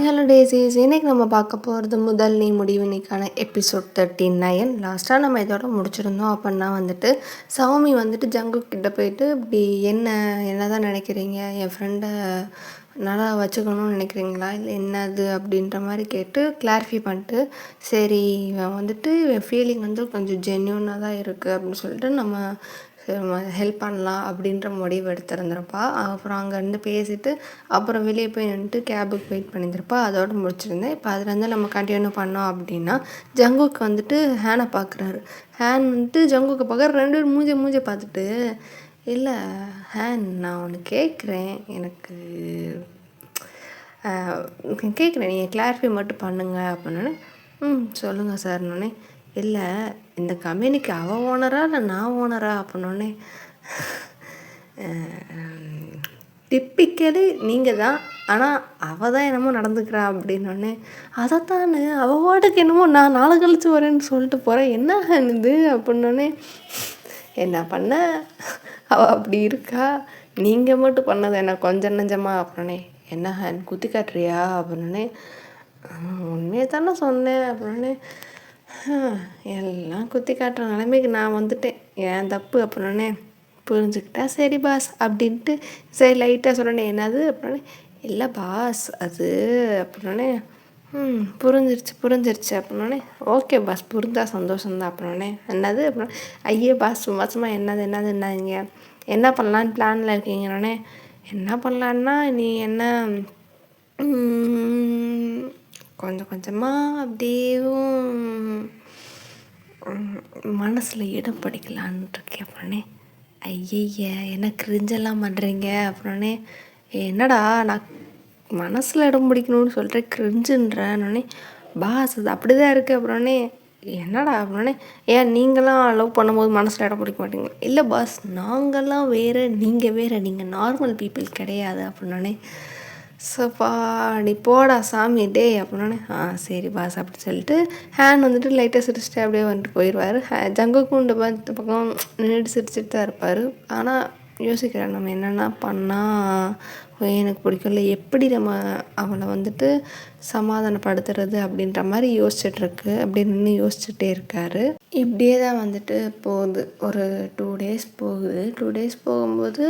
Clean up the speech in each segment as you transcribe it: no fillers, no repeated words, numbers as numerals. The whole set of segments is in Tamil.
ஹலோ டேஸீஸ், இன்னைக்கு நம்ம பார்க்க போகிறது முதல் நீ முடிவு நீக்கான எபிசோட் 39. லாஸ்ட்டாக நம்ம இதோட முடிச்சிருந்தோம். அப்படின்னா வந்துட்டு சௌமி வந்துட்டு ஜங்குக் கிட்ட போயிட்டு இப்படி என்ன தான் நினைக்கிறீங்க, என் ஃப்ரெண்டை நல்லா வச்சுக்கணும்னு நினைக்கிறீங்களா, இல்லை என்னது அப்படின்ற மாதிரி கேட்டு கிளாரிஃபை பண்ணிட்டு, சரி இவன் வந்துட்டு என் ஃபீலிங் வந்து கொஞ்சம் ஜென்யூனாக தான் இருக்குது அப்படின்னு சொல்லிட்டு நம்ம ஹெல்ப் பண்ணலாம் அப்படின்ற முடிவு எடுத்திருந்திருப்பா. அப்புறம் அங்கேருந்து பேசிவிட்டு அப்புறம் வெளியே போய் நின்றுட்டு கேபுக்கு வெயிட் பண்ணியிருந்திருப்பா. அதோடு முடிச்சிருந்தேன். இப்போ அதுலேருந்து நம்ம கண்டினியூ பண்ணோம் அப்படின்னா, ஜங்குக்கு வந்துட்டு ஹேனை பார்க்குறாரு. ஹேன் வந்துட்டு ஜங்குக்கு பார்க்குற 2 பேரும் மூஞ்ச பார்த்துட்டு, இல்லை ஹேன், நான் ஒன்று கேட்குறேன், எனக்கு கேட்குறேன், நீங்கள் கிளாரிஃபை மட்டும் பண்ணுங்க அப்படின்னோடனே, சொல்லுங்கள் சார்னோடனே, இல்லை இந்த கம்பெனிக்கு அவள் ஓனரா இல்லை நான் ஓனரா அப்படின்னோடனே, டிப்பிக்கலி நீங்கள் தான், ஆனால் அவள் தான் என்னமோ நடந்துக்கிறா அப்படின்னோடனே, அதைத்தானே அவள் வாட்டுக்கு என்னமோ நான் நாளை கழிச்சு வரேன்னு சொல்லிட்டு போகிறேன், என்ன இது அப்படின்னோடனே, என்ன பண்ண அவள் அப்படி இருக்கா, நீங்கள் மட்டும் பண்ணது என்ன கொஞ்சம் நஞ்சமா அப்படின்னே, என்ன ஹேன் குத்தி காட்டுறியா அப்படின்னே, உண்மையை தானே சொன்னேன் அப்படின்னே, எல்லாம் குத்தி காட்டுற நிலைமைக்கு நான் வந்துட்டேன், ஏன் தப்பு அப்படின்னே, புரிஞ்சுக்கிட்டா சரி பாஸ் அப்படின்ட்டு சரி லைட்டாக சொன்னேன், என்னது அப்படின்னே, இல்லை பாஸ் அது அப்படின்னே, புரிஞ்சிருச்சு அப்படின்னே, ஓகே பாஸ் புரிஞ்சா சந்தோஷம்தான் அப்படின்னே, என்னது அப்படின்னா, ஐயே பாஸ் சும்மா என்னதுங்க என்ன பண்ணலான்னு பிளானில் இருக்கீங்கன்னே, என்ன பண்ணலான்னா நீ என்ன கொஞ்சம் கொஞ்சமாக அப்படியேவும் மனசில் இடம் படிக்கலான்னு இருக்கேன் அப்படின்னே, ஐயய்ய என்ன கிரிஞ்செல்லாம் பண்ணுறீங்க அப்படின்னே, என்னடா நான் மனசில் இடம் பிடிக்கணும்னு சொல்கிறேன் கிரிஞ்சுன்றேன்னொடனே, பாஸ் அது அப்படி தான் இருக்குது அப்படின்னே, என்னடா அப்படின்னே, ஏன் நீங்களாம் லவ் பண்ணும்போது மனசில் இடம் பிடிக்க மாட்டீங்க, இல்லை பாஸ் நாங்கள்லாம் வேறு நீங்கள் வேறு, நீங்கள் நார்மல் பீப்புள் கிடையாது அப்படின்னோடனே, சப்பா நீ போடா சாமி டே அப்படின்னோடனே, சரி பாஸ் அப்படி சொல்லிட்டு ஹேண்ட் வந்துட்டு லைட்டாக சிரிச்சிட்டு அப்படியே வந்துட்டு போயிடுவார். ஜங்குக்கும் இந்த பக்கம் நின்றுட்டு சிரிச்சிட்டு தான் இருப்பார். ஆனால் யோசிக்கிறேன் நம்ம என்னென்னா பண்ணால் எனக்கு பிடிக்கல, எப்படி நம்ம அவளை வந்துட்டு சமாதானப்படுத்துறது அப்படின்ற மாதிரி யோசிச்சுட்ருக்கு. அப்படி நின்று யோசிச்சுட்டே இருக்கார். இப்படியே தான் வந்துட்டு போகுது. ஒரு 2 days போகுது. 2 days போகும்போது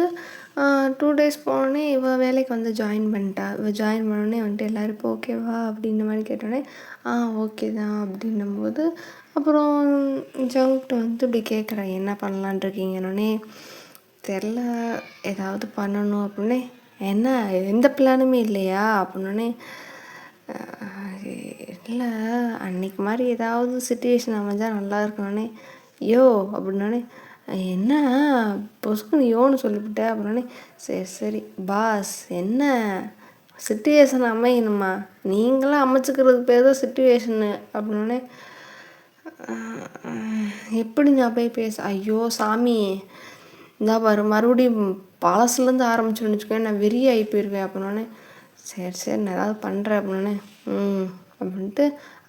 2 days போனோடனே இவள் வேலைக்கு வந்து ஜாயின் பண்ணிட்டா. இவள் ஜாயின் பண்ணோடனே வந்துட்டு எல்லோரும் இப்போ ஓகேவா அப்படின்ற மாதிரி கேட்டோடனே ஓகே தான் அப்படின்னும்போது, அப்புறம் ஜங்குக்கிட்ட வந்து இப்படி கேட்குறேன், என்ன பண்ணலான் இருக்கீங்கன்னொடனே, தெரில ஏதாவது பண்ணணும் அப்படின்னே, என்ன எந்த பிளானுமே இல்லையா அப்படின்னோடனே, இல்லை அன்றைக்கி மாதிரி ஏதாவது சுச்சுவேஷன் அமைஞ்சால் நல்லா இருக்கணுன்னே, யோ அப்படின்னோடனே, என்ன பொசுக்குன்னு யோன்னு சொல்லிவிட்ட அப்படின்னே, சரி பாஸ் என்ன சுச்சுவேஷன் அமையணுமா, நீங்களாம் அமைச்சிக்கிறதுக்கு பேர் தான் சுச்சுவேஷனு அப்படின்னோடனே, எப்படி நான் போய் பேச, ஐயோ சாமி இந்தா பாரு மறுபடியும் பழசுலேருந்து ஆரம்பிச்சோன்னு வச்சுக்கோங்க, நான் வெறியாகி போயிடுவேன் அப்படின்னோடனே, சரி நான் ஏதாவது பண்ணுறேன் அப்படின்னே, அப்படின்ட்டு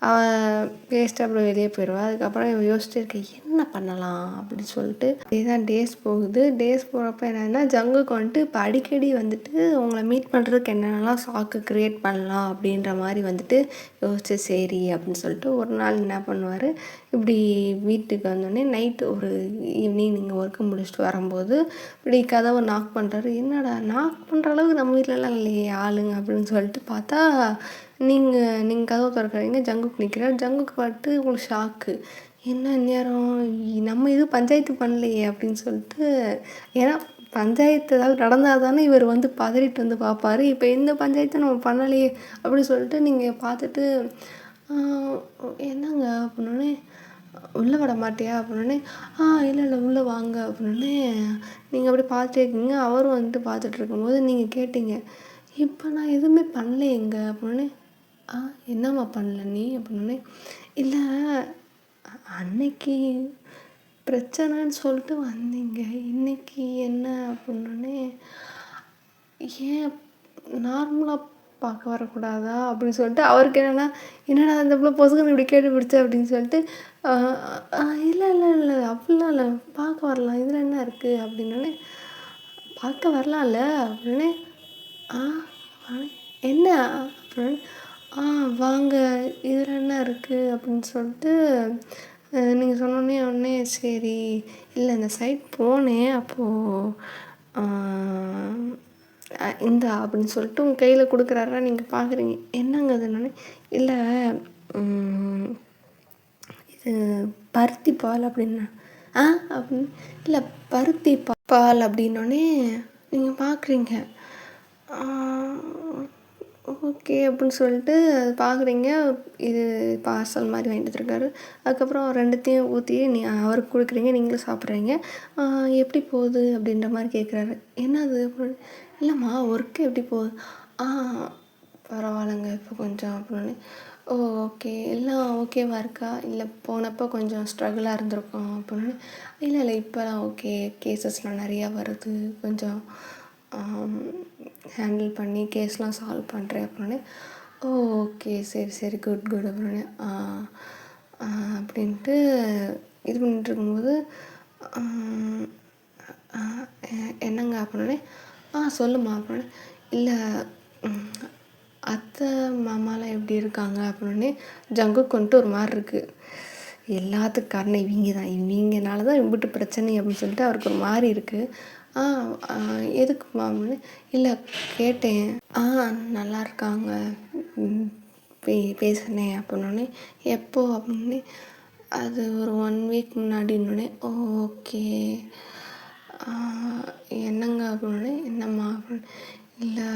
அவள் பேசிட்டு அப்புறம் வெளியே போயிடுவா. அதுக்கப்புறம் யோசிச்சுட்டு இருக்கேன் என்ன பண்ணலாம் அப்படின்னு சொல்லிட்டு. இதுதான் டேஸ் போகுது. டேஸ் போகிறப்ப என்னென்னா ஜங்குக்கு வந்துட்டு இப்போ அடிக்கடி வந்துட்டு உங்களை மீட் பண்ணுறதுக்கு என்னென்னலாம் சாக்கு க்ரியேட் பண்ணலாம் அப்படின்ற மாதிரி வந்துட்டு யோசிச்சு சரி அப்படின்னு சொல்லிட்டு ஒரு நாள் என்ன பண்ணுவார், இப்படி வீட்டுக்கு வந்தோடனே நைட்டு ஒரு ஈவினிங் நீங்கள் ஒர்க்கு முடிச்சுட்டு வரும்போது இப்படி கதவை நாக் பண்ணுறாரு. என்னடா நாக் பண்ணுற அளவுக்கு நம்ம வீட்டிலலாம் இல்லையே ஆளுங்க அப்படின்னு சொல்லிட்டு பார்த்தா, நீங்கள் கதவை திறக்கிறீங்க, ஜங்குக்கு நிற்கிறார். ஜங்குக்கு பார்த்து உங்களுக்கு ஷாக்கு, என்ன நேரம் நம்ம இது பஞ்சாயத்து பண்ணலையே அப்படின்னு சொல்லிட்டு, ஏன்னா பஞ்சாயத்து ஏதாவது நடந்தால் தானே இவர் வந்து பதறிட்டு வந்து பார்ப்பார். இப்போ எந்த பஞ்சாயத்தும் நம்ம பண்ணலையே அப்படின்னு சொல்லிட்டு நீங்கள் பார்த்துட்டு, என்னங்க அப்படின்னோடனே, உள்ளே விட மாட்டியா அப்படின்னோடனே, இல்லை உள்ளே வாங்க அப்படின்னோடனே, நீங்கள் அப்படி பார்த்துட்டே இருக்கீங்க. அவரும் வந்துட்டு பார்த்துட்டு இருக்கும்போது நீங்கள் கேட்டீங்க, இப்போ நான் எதுவுமே பண்ணலையேங்க அப்படின்னோடனே, என்னம்மா பண்ணல நீ அப்படின்னோடனே, இல்லை அன்னைக்கு பிரச்சனைன்னு சொல்லிட்டு வந்தீங்க, இன்னைக்கு என்ன அப்படின்னோடனே, ஏன் நார்மலாக பார்க்க வரக்கூடாதா அப்படின்னு சொல்லிட்டு அவருக்கு என்னடா அந்த பிள்ளை பொசுக்குன்னு இப்படி கேட்டு பிடிச்ச அப்படின்னு சொல்லிட்டு, இல்லை அப்படிலாம் இல்லை பார்க்க வரலாம், இதில் என்ன இருக்குது அப்படின்னோடனே, பார்க்க வரலாம்ல அப்படின்னே, என்ன அப்படின்னு, ஆ வாங்க இதில் என்ன இருக்குது அப்படின்னு சொல்லிட்டு நீங்கள் சொன்னோடனே சரி இல்லை இந்த சைட் போனேன் அப்போது இந்தா அப்படின்னு சொல்லிட்டு உங்கள் கையில் கொடுக்குறாரா நீங்கள் பார்க்குறீங்க என்னங்க அதுனாலே இல்லை இது பருத்தி பால் அப்படின்னா அப்படின்னு இல்லை பருத்தி பால் அப்படின்னோடனே நீங்கள் பார்க்குறீங்க ஓகே அப்படின்னு சொல்லிட்டு அது பார்க்குறீங்க. இது பார்சல் மாதிரி வாங்கிட்டு வந்துருக்காரு. அதுக்கப்புறம் ரெண்டுத்தையும் ஊற்றி அவருக்கு கொடுக்குறீங்க, நீங்களும் சாப்பிட்றீங்க. எப்படி போகுது அப்படின்ற மாதிரி கேட்குறாரு. என்னது அப்படின்னு. இல்லைம்மா ஒர்க்கு எப்படி போகுது? ஆ பரவாயில்லைங்க இப்போ கொஞ்சம் அப்படின்னு. ஓ ஓகே எல்லாம் ஓகேவா இருக்கா? இல்லை போனப்போ கொஞ்சம் ஸ்ட்ரகிளாக இருந்திருக்கும் அப்படின்னு. இல்லை இப்போலாம் ஓகே கேசஸ்லாம் நிறையா வருது கொஞ்சம் ஹேண்டில் பண்ணி கேஸ்லாம் சால்வ் பண்ணுறேன் அப்படின்னு. ஓ ஓகே சரி குட் அப்படின்னு அப்படின்ட்டு இது பண்ணிட்டுருக்கும்போது என்னங்க அப்படின்னே சொல்லுமா அப்படின்னு. இல்லை அத்தை மாமாலாம் எப்படி இருக்காங்க அப்படின்னே ஜங்குக்கு வந்துட்டு ஒரு மாதிரி இருக்குது. எல்லாத்துக்கும் காரணம் இவங்க தான், இவங்கனால தான் இம்பிட்டு பிரச்சனை அப்படின்னு சொல்லிட்டு அவருக்கு ஒரு மாதிரி இருக்குது. எதுக்குமா அப்படின்னு. இல்லை கேட்டேன். நல்லா இருக்காங்க பேசினேன் அப்படின்னோடனே எப்போ அப்படின்னு. அது ஒரு 1 வீக் முன்னாடின்னொடனே ஓகே என்னங்க அப்படின்னே. என்னம்மா அப்படின்னு. இல்லை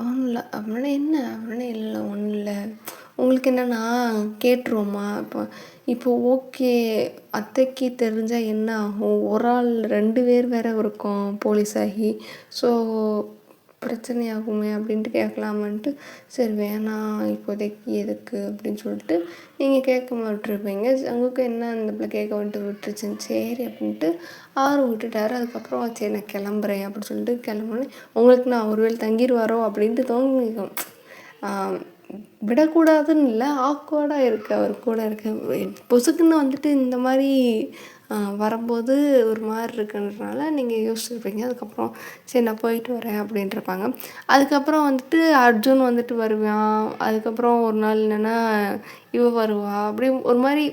ஒன்றும் இல்லை அப்படின்னா. என்ன அப்படின்னா. இல்லை ஒன்றும் இல்லை உங்களுக்கு என்னென்னா கேட்டுருவோம்மா இப்போ ஓகே அத்தைக்கு தெரிஞ்சால் என்ன ஆகும்? ஒரு ஆள் 2 பேர் வேறு இருக்கோம் போலீஸ் ஆகி. ஸோ பிரச்சனையாகுமே அப்படின்ட்டு கேட்கலாமான்ட்டு. சரி வேணாம் இப்போதைக்கு எதுக்கு அப்படின்னு சொல்லிட்டு நீங்கள் கேட்க மாட்டிருப்பீங்க. அவங்களுக்கு என்ன அந்த பிள்ளை கேட்க வந்துட்டு விட்டுருச்சுன்னு சரி அப்படின்ட்டு விட்டுட்டாரு. அதுக்கப்புறம் சரி நான் கிளம்புறேன் அப்படின்னு சொல்லிட்டு கிளம்புனேன். உங்களுக்கு நான் ஒரு வேளை தங்கிடுவாரோ அப்படின்ட்டு தோணிக்கும். விடக்கூடாதுன்னு இல்லை, ஆக்வர்டாக இருக்குது அவர் கூட இருக்க. பொசுக்குன்னு வந்துட்டு இந்த மாதிரி வரும்போது ஒரு மாதிரி இருக்குன்றனால நீங்கள் யோசிச்சுருப்பீங்க. அதுக்கப்புறம் சரி நான் போயிட்டு வரேன் அப்படின்ட்டுருப்பாங்க. அதுக்கப்புறம் வந்துட்டு அர்ஜுன் வந்துட்டு வருவான். அதுக்கப்புறம் ஒரு நாள் என்னென்னா வருவா. அப்படி ஒரு மாதிரி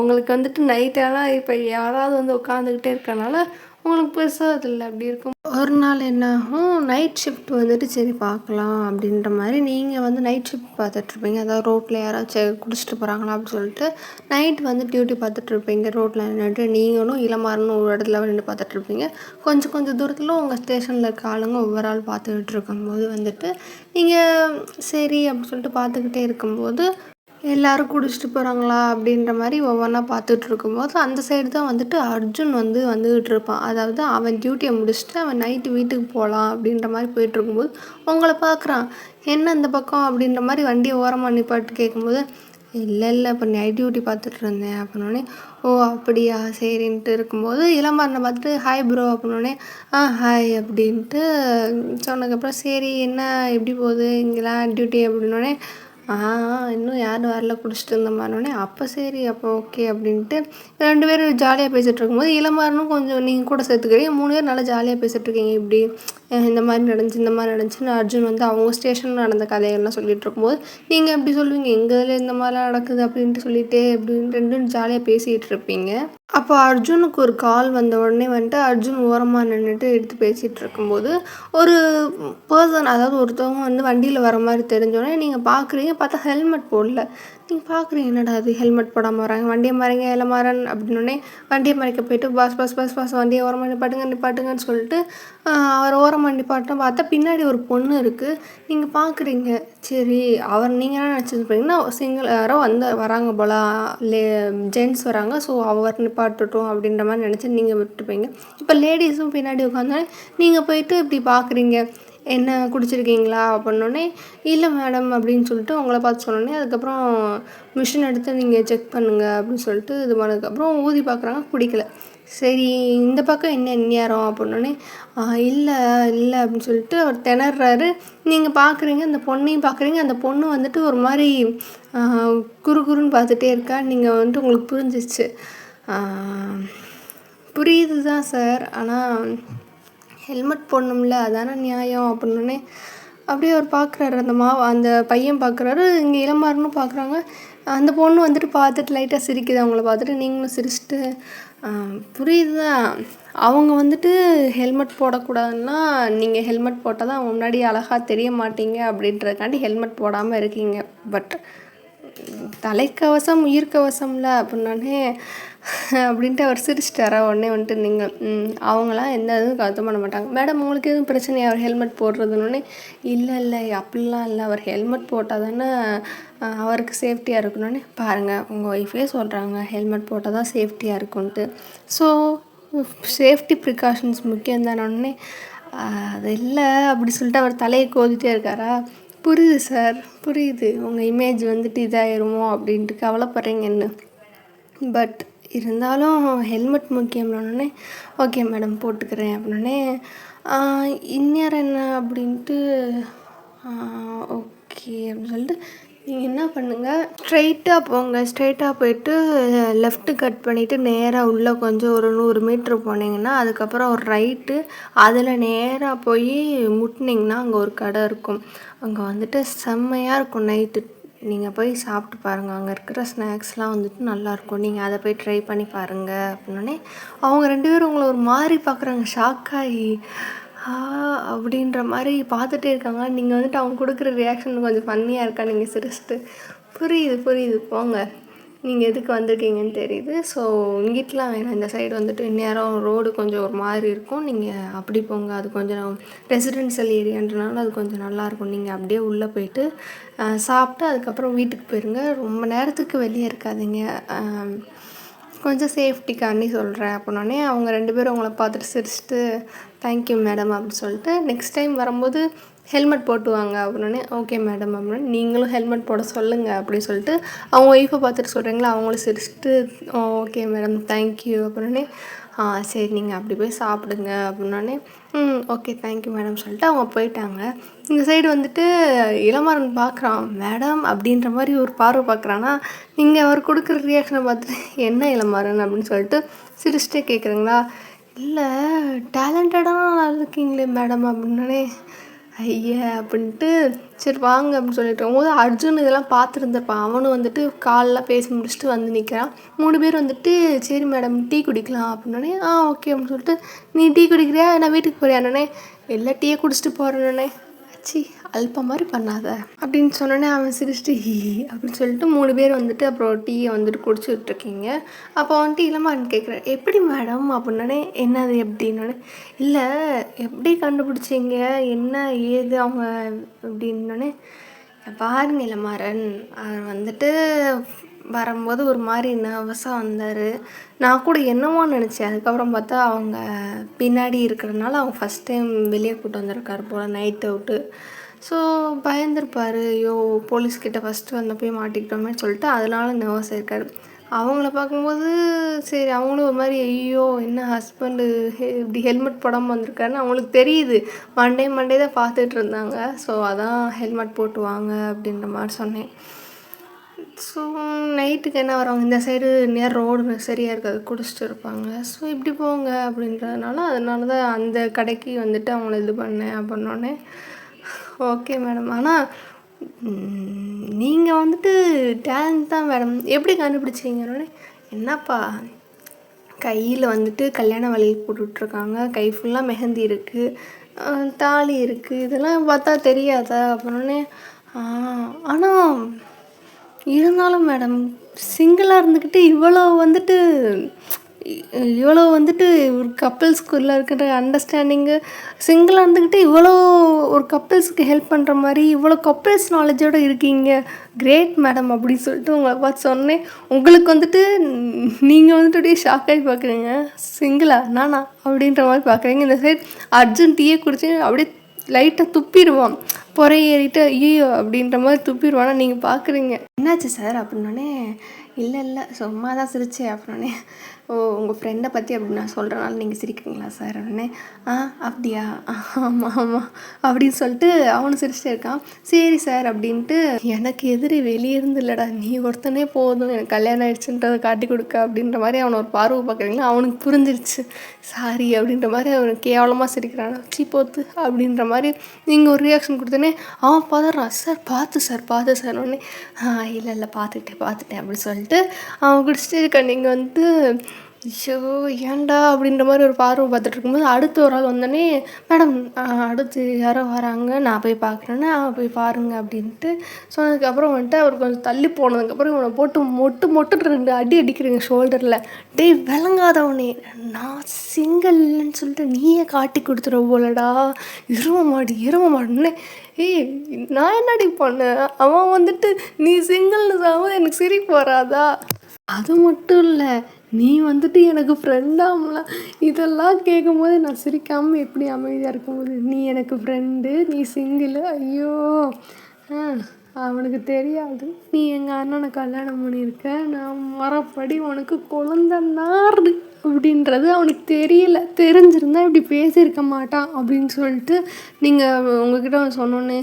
உங்களுக்கு வந்துட்டு நைட்டெல்லாம் இப்போ யாராவது வந்து உட்காந்துக்கிட்டே இருக்கனால உங்களுக்கு பெருசாக அதில் அப்படி இருக்கும். ஒரு நாள் என்ன ஆகும், நைட் ஷிஃப்ட் வந்துட்டு சரி பார்க்கலாம் அப்படின்ற மாதிரி நீங்கள் வந்து நைட் ஷிஃப்ட் பார்த்துட்ருப்பீங்க. அதாவது ரோட்டில் யாராச்சும் குடிச்சிட்டு போகிறாங்களா அப்படின்னு சொல்லிட்டு நைட் வந்து டியூட்டி பார்த்துட்ருப்பீங்க. ரோட்டில் நின்றுட்டு நீங்களும் இளமாறனும் ஒரு இடத்துல நின்று பார்த்துட்ருப்பீங்க. கொஞ்சம் தூரத்தில் உங்கள் ஸ்டேஷனில் இருக்க ஆளுங்க ஒவ்வொரு ஆள் பார்த்துக்கிட்டு இருக்கும்போது வந்துட்டு நீங்கள் சரி அப்படின்னு சொல்லிட்டு பார்த்துக்கிட்டே இருக்கும்போது எல்லோரும் குடிச்சிட்டு போகிறாங்களா அப்படின்ற மாதிரி ஒவ்வொன்றா பார்த்துட்டு இருக்கும்போது அந்த சைடு தான் வந்துட்டு அர்ஜுன் வந்துக்கிட்டு இருப்பான். அதாவது அவன் டியூட்டியை முடிச்சுட்டு அவன் நைட்டு வீட்டுக்கு போகலாம் அப்படின்ற மாதிரி போயிட்டுருக்கும்போது உங்களை பார்க்குறான். என்ன இந்த பக்கம் அப்படின்ற மாதிரி வண்டியை ஓரமாக நிப்பாட்டு கேட்கும்போது இல்லை இப்போ நைட் டியூட்டி பார்த்துட்டு இருந்தேன் அப்படின்னோடனே ஓ அப்படியா சரின்ட்டு இருக்கும்போது இளமாறனை பார்த்துட்டு ஹாய் ப்ரோ அப்படின்னோடனே ஹாய் அப்படின்ட்டு சொன்னதுக்கப்புறம் சரி என்ன எப்படி போகுது இங்கெல்லாம் டியூட்டி அப்படின்னோடனே இன்னும் யாரும் வரல குடிச்சிட்டு இருந்த மாதிரினோடனே அப்போ சரி அப்போ ஓகே அப்படின்ட்டு 2 பேரும் ஜாலியாக பேசிகிட்டு இருக்கும்போது இளமாறனும் கொஞ்சம் நீங்கள் கூட சேர்த்துக்கிறீங்க. 3 பேர் நல்லா ஜாலியாக பேசிகிட்ருக்கீங்க. இப்படி இந்த மாதிரி நடந்துச்சுன்னு அர்ஜுன் வந்து அவங்க ஸ்டேஷனில் நடந்த கதைகள்லாம் சொல்லிகிட்டு இருக்கும்போது நீங்கள் எப்படி சொல்லுவீங்க எங்கள் இதில் இந்த மாதிரிலாம் நடக்குது அப்படின்ட்டு சொல்லிட்டு அப்படின்னு 2 ஜாலியாக பேசிகிட்டு இருப்பீங்க. அப்போ அர்ஜுனுக்கு ஒரு கால் வந்த உடனே வந்துட்டு அர்ஜுன் ஓரமாக நின்றுட்டு எடுத்து பேசிகிட்டு இருக்கும்போது ஒரு பர்சன், அதாவது ஒருத்தவங்க வந்து வண்டியில் வர மாதிரி தெரிஞ்சோடனே நீங்கள் பார்க்குறீங்க. பார்த்தா ஹெல்மெட் போடல. நீங்கள் பார்க்குறீங்க என்னடா அது ஹெல்மெட் போடாமல் வராங்க, வண்டியை மறைங்க இளமாறன் அப்படின்னோடனே வண்டியை மறைக்க போயிட்டு பாஸ் வண்டியை ஓரமாக நிப்பாட்டுங்கன்னு சொல்லிட்டு அவர் ஓரமாக நிப்பாட்டம் பார்த்தா பின்னாடி ஒரு பொண்ணு இருக்குது. நீங்கள் பார்க்குறீங்க சரி நீங்கள் என்ன நினச்சிருப்பீங்கன்னா சிங்கிள் யாரோ வராங்க போல ஜென்ட்ஸ் வராங்க. ஸோ அவர் நிப்பாட்டட்டும் அப்படின்ற மாதிரி நினச்சி நீங்கள் விட்டுருப்பீங்க. இப்போ லேடிஸும் பின்னாடி உட்காந்தோடனே நீங்கள் போயிட்டு இப்படி பார்க்குறீங்க. என்ன குடிச்சிருக்கீங்களா அப்படின்னோடனே இல்லை மேடம் அப்படின்னு சொல்லிட்டு உங்களை பார்த்து சொன்னோடனே அதுக்கப்புறம் மிஷின் எடுத்து நீங்கள் செக் பண்ணுங்கள் அப்படின்னு சொல்லிட்டு இது பண்ணதுக்கப்புறம் ஊதி பார்க்குறாங்க, குடிக்கல. சரி இந்த பக்கம் என்ன எந்நேரம் அப்படின்னோடனே இல்லை அப்படின்னு சொல்லிட்டு அவர் திணறாரு. நீங்கள் பார்க்குறீங்க அந்த பொண்ணையும் பார்க்குறீங்க. அந்த பொண்ணு வந்துட்டு ஒரு மாதிரி குறுகுறுன்னு பார்த்துட்டே இருக்கா. நீங்கள் வந்துட்டு உங்களுக்கு புரிஞ்சிச்சு. புரியுது தான் சார், ஆனால் ஹெல்மெட் போடணும்ல அதானே நியாயம் அப்படின்னோடனே அப்படியே அவர் பார்க்குறாரு, அந்த பையன் பார்க்குறாரு, இங்கே இளமாறனும் பார்க்குறாங்க. அந்த பொண்ணு வந்துட்டு பார்த்துட்டு லைட்டாக சிரிக்குது. அவங்கள பார்த்துட்டு நீங்களும் சிரிச்சுட்டு புரியுது தான். அவங்க வந்துட்டு ஹெல்மெட் போடக்கூடாதுன்னா, நீங்கள் ஹெல்மெட் போட்டால் தான் அவங்க முன்னாடி அழகாக தெரிய மாட்டீங்க அப்படின்றதுக்காண்டி ஹெல்மெட் போடாமல் இருக்கீங்க. பட் தலைக்கவசம் உயிர்க்கவசம்ல அப்படின்னோடனே அப்படின்ட்டு அவர் சிரிச்சிட்டாரா. உடனே வந்துட்டு நீங்கள் அவங்களாம் எந்த இதுவும் கருத்தம் பண்ண மாட்டாங்க. மேடம் உங்களுக்கு எதுவும் பிரச்சனையா அவர் ஹெல்மெட் போடுறதுன்னொடனே, இல்லை அப்படிலாம் இல்லை, அவர் ஹெல்மெட் போட்டால் தானே அவருக்கு சேஃப்டியாக இருக்கணுன்னே. பாருங்கள் உங்கள் ஒய்ஃபே சொல்கிறாங்க ஹெல்மெட் போட்டால் தான் சேஃப்டியாக இருக்குன்ட்டு. ஸோ சேஃப்டி ப்ரிகாஷன்ஸ் முக்கியம் தானே. அது இல்லை அப்படி சொல்லிட்டு அவர் தலையை கோதிட்டே இருக்காரா. புரியுது சார், புரியுது உங்கள் இமேஜ் வந்துட்டு இதாயிருமோ அப்படின்ட்டு கவலைப்படுறீங்கன்னு. பட் இருந்தாலும் ஹெல்மெட் முக்கியம்னோடனே ஓகே மேடம் போட்டுக்கிறேன் அப்படின்னே. இந்நேரம் என்ன அப்படின்ட்டு ஓகே அப்படின்னு சொல்லிட்டு நீங்கள் என்ன பண்ணுங்கள், ஸ்ட்ரைட்டாக போயிட்டு லெஃப்ட்டு கட் பண்ணிவிட்டு நேராக உள்ளே கொஞ்சம் ஒரு 100 மீட்ரு போனீங்கன்னா அதுக்கப்புறம் ஒரு ரைட்டு, அதில் நேராக போய் முட்டினீங்கன்னா அங்கே ஒரு கடை இருக்கும். அங்கே வந்துட்டு செம்மையாக இருக்கும். நைட்டு நீங்கள் போய் சாப்பிட்டு பாருங்கள், அங்கே இருக்கிற ஸ்நாக்ஸ்லாம் வந்துட்டு நல்லாயிருக்கும். நீங்கள் அதை போய் ட்ரை பண்ணி பாருங்கள் அப்படின்னோடனே அவங்க 2 பேரும் உங்களை ஒரு மாதிரி பார்க்குறாங்க. ஷாக்காகி அப்படின்ற மாதிரி பார்த்துட்டே இருக்காங்க. நீங்கள் வந்துட்டு அவங்க கொடுக்குற ரியாக்ஷன் கொஞ்சம் ஃபன்னியாக இருக்கா. நீங்கள் சிரிச்சிட்டு புரியுது போங்க, நீங்கள் எதுக்கு வந்திருக்கீங்கன்னு தெரியுது. ஸோ இங்கிட்டலாம் வேணாம், இந்த சைடு வந்துட்டு இந்நேரம் ரோடு கொஞ்சம் ஒரு மாதிரி இருக்கும், நீங்கள் அப்படி போங்க. அது கொஞ்சம் ரெசிடென்ஷியல் ஏரியான்றனால அது கொஞ்சம் நல்லாயிருக்கும். நீங்கள் அப்படியே உள்ளே போயிட்டு சாப்பிட்டு அதுக்கப்புறம் வீட்டுக்கு போயிருங்க. ரொம்ப நேரத்துக்கு வெளியே இருக்காதீங்க, கொஞ்சம் சேஃப்டிக்காண்டி சொல்கிறேன் அப்படின்னோடனே அவங்க 2 பேரும் அவங்கள பார்த்துட்டு சிரிச்சிட்டு தேங்க்யூ மேடம் அப்படின்னு சொல்லிட்டு நெக்ஸ்ட் டைம் வரும்போது ஹெல்மெட் போட்டு வாங்க அப்படின்னோடனே ஓகே மேடம் அப்படின்னு நீங்களும் ஹெல்மெட் போட சொல்லுங்கள் அப்படின்னு சொல்லிட்டு அவங்க ஒய்ஃபை பார்த்துட்டு சொல்கிறீங்களா. அவங்களும் சிரிச்சிட்டு ஓகே மேடம் தேங்க்யூ அப்படின்னே சரி நீங்கள் அப்படி போய் சாப்பிடுங்க அப்படின்னோடனே ஓகே தேங்க்யூ மேடம் சொல்லிட்டு அவங்க போயிட்டாங்க. இந்த சைடு வந்துட்டு இளமாறன் பார்க்குறான். மேடம் அப்படின்ற மாதிரி ஒரு பார்வை பார்க்குறான்னா, நீங்கள் அவர் கொடுக்குற ரியாக்ஷனை பார்த்துட்டு என்ன இளமாறன் அப்படின்னு சொல்லிட்டு சிரிச்சிட்டே கேட்குறீங்களா. இல்லை டேலண்டடாக நல்லா இருக்கீங்களே மேடம் அப்படின்னே. ஐயா அப்படின்ட்டு சரி வாங்க அப்படின்னு சொல்லிட்டு போது அர்ஜுன் இதெல்லாம் பார்த்துருந்துருப்பான். அவனும் வந்துட்டு காலெலாம் பேசி முடிச்சுட்டு வந்து நிற்கிறான். 3 பேர் வந்துட்டு சரி மேடம் டீ குடிக்கலாம் அப்படின்னோடனே ஓகே அப்படின்னு சொல்லிட்டு நீ டீ குடிக்கிறியா நான் வீட்டுக்கு போறியானே. இல்லை டீயை குடிச்சிட்டு போகிறேன்னே. சி அல்ப மாதிரி பண்ணாத அப்படின்னு சொன்னோன்னே அவன் சிரிச்சிட்டு அப்படின்னு சொல்லிட்டு 3 பேர் வந்துட்டு அப்புறம் டீயை வந்துட்டு குடிச்சுட்ருக்கீங்க. அப்போ வந்துட்டு இளமாறன் கேட்குறேன் எப்படி மேடம் அப்படின்னே. என்னது எப்படின்னோடனே இல்லை எப்படி கண்டுபிடிச்சிங்க என்ன ஏது அவங்க அப்படின்னோடனே. பாருங்க இளமாறன் அவர் வந்துட்டு வரும்போது ஒரு மாதிரி நர்வஸாக வந்தார். நான் கூட என்னமோ நினச்சேன். அதுக்கப்புறம் பார்த்தா அவங்க பின்னாடி இருக்கிறதுனால அவங்க ஃபஸ்ட் டைம் வெளியே கூட்டு வந்திருக்காரு போல் நைட் அவுட்டு. ஸோ பயந்துருப்பார். ஐயோ போலீஸ்கிட்ட ஃபஸ்ட்டு வந்தப்போய் மாட்டிக்கிட்டோமேன்னு சொல்லிட்டு அதனால நர்வஸ் ஆயிருக்காரு. அவங்கள பார்க்கும்போது சரி அவங்களும் ஒரு மாதிரி ஐயோ என்ன ஹஸ்பண்டு இப்படி ஹெல்மெட் போடாமல் வந்திருக்காருன்னு அவங்களுக்கு தெரியுது. மண்டே தான் பார்த்துட்டு இருந்தாங்க. ஸோ அதான் ஹெல்மெட் போட்டு வாங்க அப்படின்ற மாதிரி சொன்னேன். ஸோ நைட்டுக்கு என்ன வருவாங்க, இந்த சைடு நேர் ரோடு சரியாக இருக்காது, குடிச்சிட்டு இருப்பாங்க. ஸோ இப்படி போங்க அப்படின்றதுனால அதனால தான் அந்த கடைக்கு வந்துட்டு அவங்கள இது பண்ணேன் அப்படின்னோடனே ஓகே மேடம். ஆனால் நீங்கள் வந்துட்டு டேலண்ட் தான் மேடம் எப்படி கண்டுபிடிச்சிங்கன்னொடனே. என்னப்பா கையில் வந்துட்டு கல்யாண வளையல் போட்டுட்ருக்காங்க, கை ஃபுல்லாக மெஹந்தி இருக்குது, தாலி இருக்குது, இதெல்லாம் பார்த்தா தெரியாதா அப்படின்னே. ஆனால் இருந்தாலும் மேடம் சிங்கிளாக இருந்துக்கிட்டு இவ்வளோ வந்துட்டு ஒரு கப்பிள்ஸ்குள்ளே இருக்கிற அண்டர்ஸ்டாண்டிங்கு, சிங்கிளாக இருந்துக்கிட்டு இவ்வளோ ஒரு கப்பிள்ஸுக்கு ஹெல்ப் பண்ணுற மாதிரி இவ்வளோ கப்பிள்ஸ் நாலேஜோடு இருக்கீங்க, கிரேட் மேடம் அப்படின்னு சொல்லிட்டு உங்களை பார்த்து சொன்னேன். உங்களுக்கு வந்துட்டு நீங்கள் வந்துட்டு அப்படியே ஷாக்காகி பார்க்குறீங்க. சிங்கிளா நானா அப்படின்ற மாதிரி பார்க்குறீங்க. இந்த சைட் அர்ஜுன் டீயை குடிச்சு அப்படியே லைட்டாக துப்பிடுவான், பொறை ஏறிட்டு ஐயோ அப்படின்ற மாதிரி துப்பிடுவானா நீங்கள் பார்க்குறீங்க. என்னாச்சு சார் அப்படின்னோடனே இல்லை சும்மா தான் சிரிச்சேன். அப்புறம்னே ஓ உங்கள் ஃப்ரெண்டை பற்றி அப்படி நான் சொல்கிறனால நீங்கள் சிரிக்கிறீங்களா சார் உடனே அப்படியா ஆமாம் அப்படின்னு சொல்லிட்டு அவனு சிரிச்சிட்டே இருக்கான். சரி சார் அப்படின்ட்டு எனக்கு எதிரி வெளியே இருந்து இல்லைடா நீ ஒருத்தனே போதும் எனக்கு கல்யாணம் ஆயிடுச்சுன்றதை காட்டி கொடுக்க அப்படின்ற மாதிரி அவனை ஒரு பார்வை பார்க்குறீங்களா அவனுக்கு புரிஞ்சிருச்சு. சாரி அப்படின்ற மாதிரி அவனுக்கு கேவலமாக சிரிக்கிறான். போத்து அப்படின்ற மாதிரி நீங்கள் ஒரு ரியாக்ஷன் கொடுத்தோன்னே அவன் பதறான். சார் பார்த்து சார் உடனே இல்லை பார்த்துட்டேன் அப்படின்னு சொல்லிட்டு அவன் குடிச்சிட்டு இருக்கான். நீங்கள் வந்து ஐயோ ஏன்டா அப்படின்ற மாதிரி ஒரு பார்வை பார்த்துட்டு இருக்கும்போது அடுத்து ஒரு ஆள் வந்தோடனே மேடம் அடுத்து யாரோ வராங்க நான் போய் பார்க்குறேன்னா போய் பாருங்க அப்படின்ட்டு சொன்னதுக்கப்புறம் வந்துட்டு அவர் கொஞ்சம் தள்ளி போனதுக்கப்புறம் இவனை போட்டு மொட்டு 2 அடி அடிக்கிறீங்க ஷோல்டரில். டேய் விளங்காதவனே நான் சிங்கிள்னு சொல்லிட்டு நீயே காட்டி கொடுத்துட போலடா இரும மாடுன்னே. ஏய் நான் என்னடி பண்ணேன் அவன் வந்துட்டு நீ சிங்கிள்னு சாகும்போது எனக்கு சிரிப்பு வராதா? அது மட்டும் இல்லை நீ வந்துட்டு எனக்கு ஃப்ரெண்டாம்ல இதெல்லாம் கேட்கும்போது நான் சிரிக்காமல் எப்படி அமைதியாக இருக்கும்போது நீ எனக்கு ஃப்ரெண்டு நீ சிங்கிள் ஐயோ அவனுக்கு தெரியாது நீ எங்கள் அண்ணனை கல்யாணம் பண்ணியிருக்க நான் மரப்படி உனக்கு குழந்தைன்னாரு அப்படின்றது அவனுக்கு தெரியல. தெரிஞ்சிருந்தா இப்படி பேசியிருக்க மாட்டான் அப்படின்னு சொல்லிட்டு நீங்கள் உங்ககிட்ட சொன்னோன்னே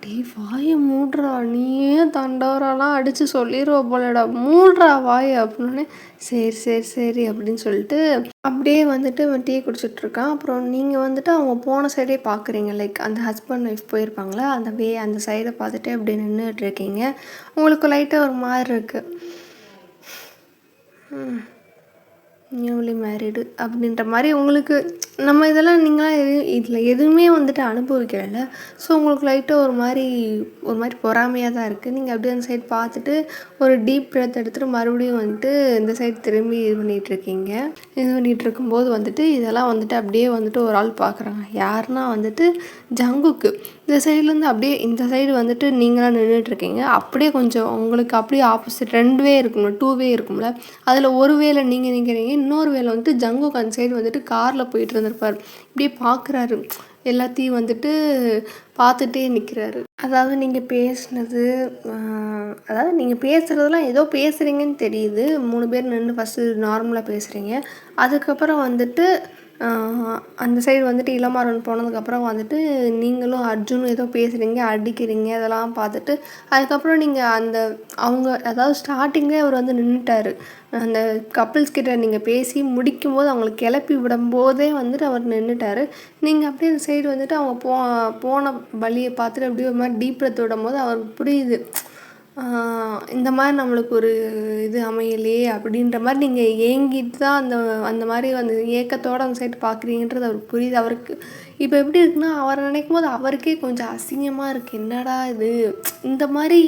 டே வாயை மூடுறா நீயே தண்டவரெல்லாம் அடித்து சொல்லிடுவ போலடா மூடுறா வாயை அப்படின்னே சரி அப்படின்னு சொல்லிட்டு அப்படியே வந்துட்டு டீ குடிச்சிட்ருக்கான். அப்புறம் நீங்கள் வந்துட்டு அவங்க போன சைடே பார்க்குறீங்க. லைக் அந்த ஹஸ்பண்ட் ஒய்ஃப் போயிருப்பாங்களா அந்த சைடை பார்த்துட்டு அப்படி நின்றுட்டு இருக்கீங்க. உங்களுக்கு லைட்டாக ஒரு மாதிரி இருக்குது. நியூலி மேரிடு அப்படின்ற மாதிரி உங்களுக்கு நம்ம இதெல்லாம் நீங்களாம் இதில் எதுவுமே வந்துட்டு அனுபவிக்கிறல. ஸோ உங்களுக்கு லைட்டாக ஒரு மாதிரி பொறாமையாக தான் இருக்குது. நீங்கள் அப்படியே அந்த சைடு பார்த்துட்டு ஒரு டீப் பிரெத் எடுத்துகிட்டு மறுபடியும் வந்துட்டு இந்த சைடு திரும்பி இது பண்ணிகிட்டு இருக்கும்போது வந்துட்டு இதெல்லாம் வந்துட்டு அப்படியே வந்துட்டு ஒரு ஆள் பார்க்குறாங்க. யாருன்னா வந்துட்டு ஜங்குக்கு இந்த சைட்லேருந்து அப்படியே இந்த சைடு வந்துட்டு நீங்களாம் நின்றுட்டுருக்கீங்க. அப்படியே கொஞ்சம் உங்களுக்கு அப்படியே ஆப்போசிட் 2 வே இருக்கும்ல 2 வே இருக்கும்ல அதில் ஒரு வேலை நீங்கள் நிற்கிறீங்க. இன்னொரு வேலை வந்துட்டு ஜங்குக்கு அந்த சைடு வந்துட்டு காரில் போயிட்டு இருந்திருப்பார். இப்படியே பார்க்குறாரு எல்லாத்தையும் வந்துட்டு பார்த்துட்டே நிற்கிறாரு. அதாவது நீங்கள் பேசுகிறதெல்லாம் ஏதோ பேசுகிறீங்கன்னு தெரியுது. 3 பேர் நின்று ஃபஸ்ட்டு நார்மலாக பேசுகிறீங்க. அதுக்கப்புறம் வந்துட்டு அந்த சைடு வந்துட்டு இளமாறன் போனதுக்கப்புறம் வந்துட்டு நீங்களும் அர்ஜுனும் ஏதோ பேசுகிறீங்க அடிக்கிறீங்க அதெல்லாம் பார்த்துட்டு அதுக்கப்புறம் நீங்கள் அதாவது ஸ்டார்டிங்கே அவர் வந்து நின்றுட்டார். அந்த கப்புள்ஸ் கிட்ட நீங்கள் பேசி முடிக்கும்போது அவங்களை கிளப்பி விடும்போதே வந்துட்டு அவர் நின்றுட்டார். நீங்கள் அப்படியே அந்த சைடு வந்துட்டு அவங்க போன வழியை பார்த்துட்டு அப்படியே ஒரு மாதிரி டீப் பிரெத் விடும்போது அவருக்கு புரியுது இந்த மாதிரி நம்மளுக்கு ஒரு இது அமையலையே அப்படின்ற மாதிரி நீங்கள் ஏங்கிட்டு தான் அந்த மாதிரி அந்த ஏக்கத்தோடு அந்த சைடு பார்க்குறீங்கன்றது அவருக்கு புரியுது. அவருக்கு இப்போ எப்படி இருக்குன்னா அவரை நினைக்கும் போது அவருக்கே கொஞ்சம் அசிங்கமாக இருக்குது. என்னடா இது இந்த மாதிரி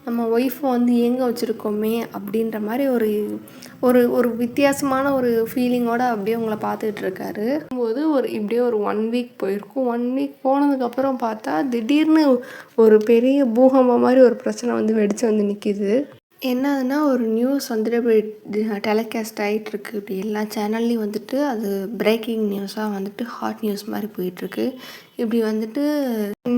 நம்ம ஒய்ஃபை வந்து ஏங்க வச்சுருக்கோமே அப்படின்ற மாதிரி ஒரு வித்தியாசமான ஒரு ஃபீலிங்கோடு அப்படியே உங்களை பார்த்துக்கிட்டு இருக்காரு. போது இப்படியே ஒரு 1 வீக் போயிருக்கும். 1 வீக் போனதுக்கப்புறம் பார்த்தா திடீர்னு ஒரு பெரிய பூகம்பம் மாதிரி ஒரு பிரச்சனை வந்து வெடித்து வந்து நிற்கிது. என்னதுன்னா ஒரு நியூஸ் வந்துட்டு இப்படி டெலிகாஸ்ட் ஆகிட்டுருக்கு. இப்படி எல்லா சேனல்லையும் வந்துட்டு அது பிரேக்கிங் நியூஸாக வந்துட்டு ஹாட் நியூஸ் மாதிரி போயிட்டுருக்கு. இப்படி வந்துட்டு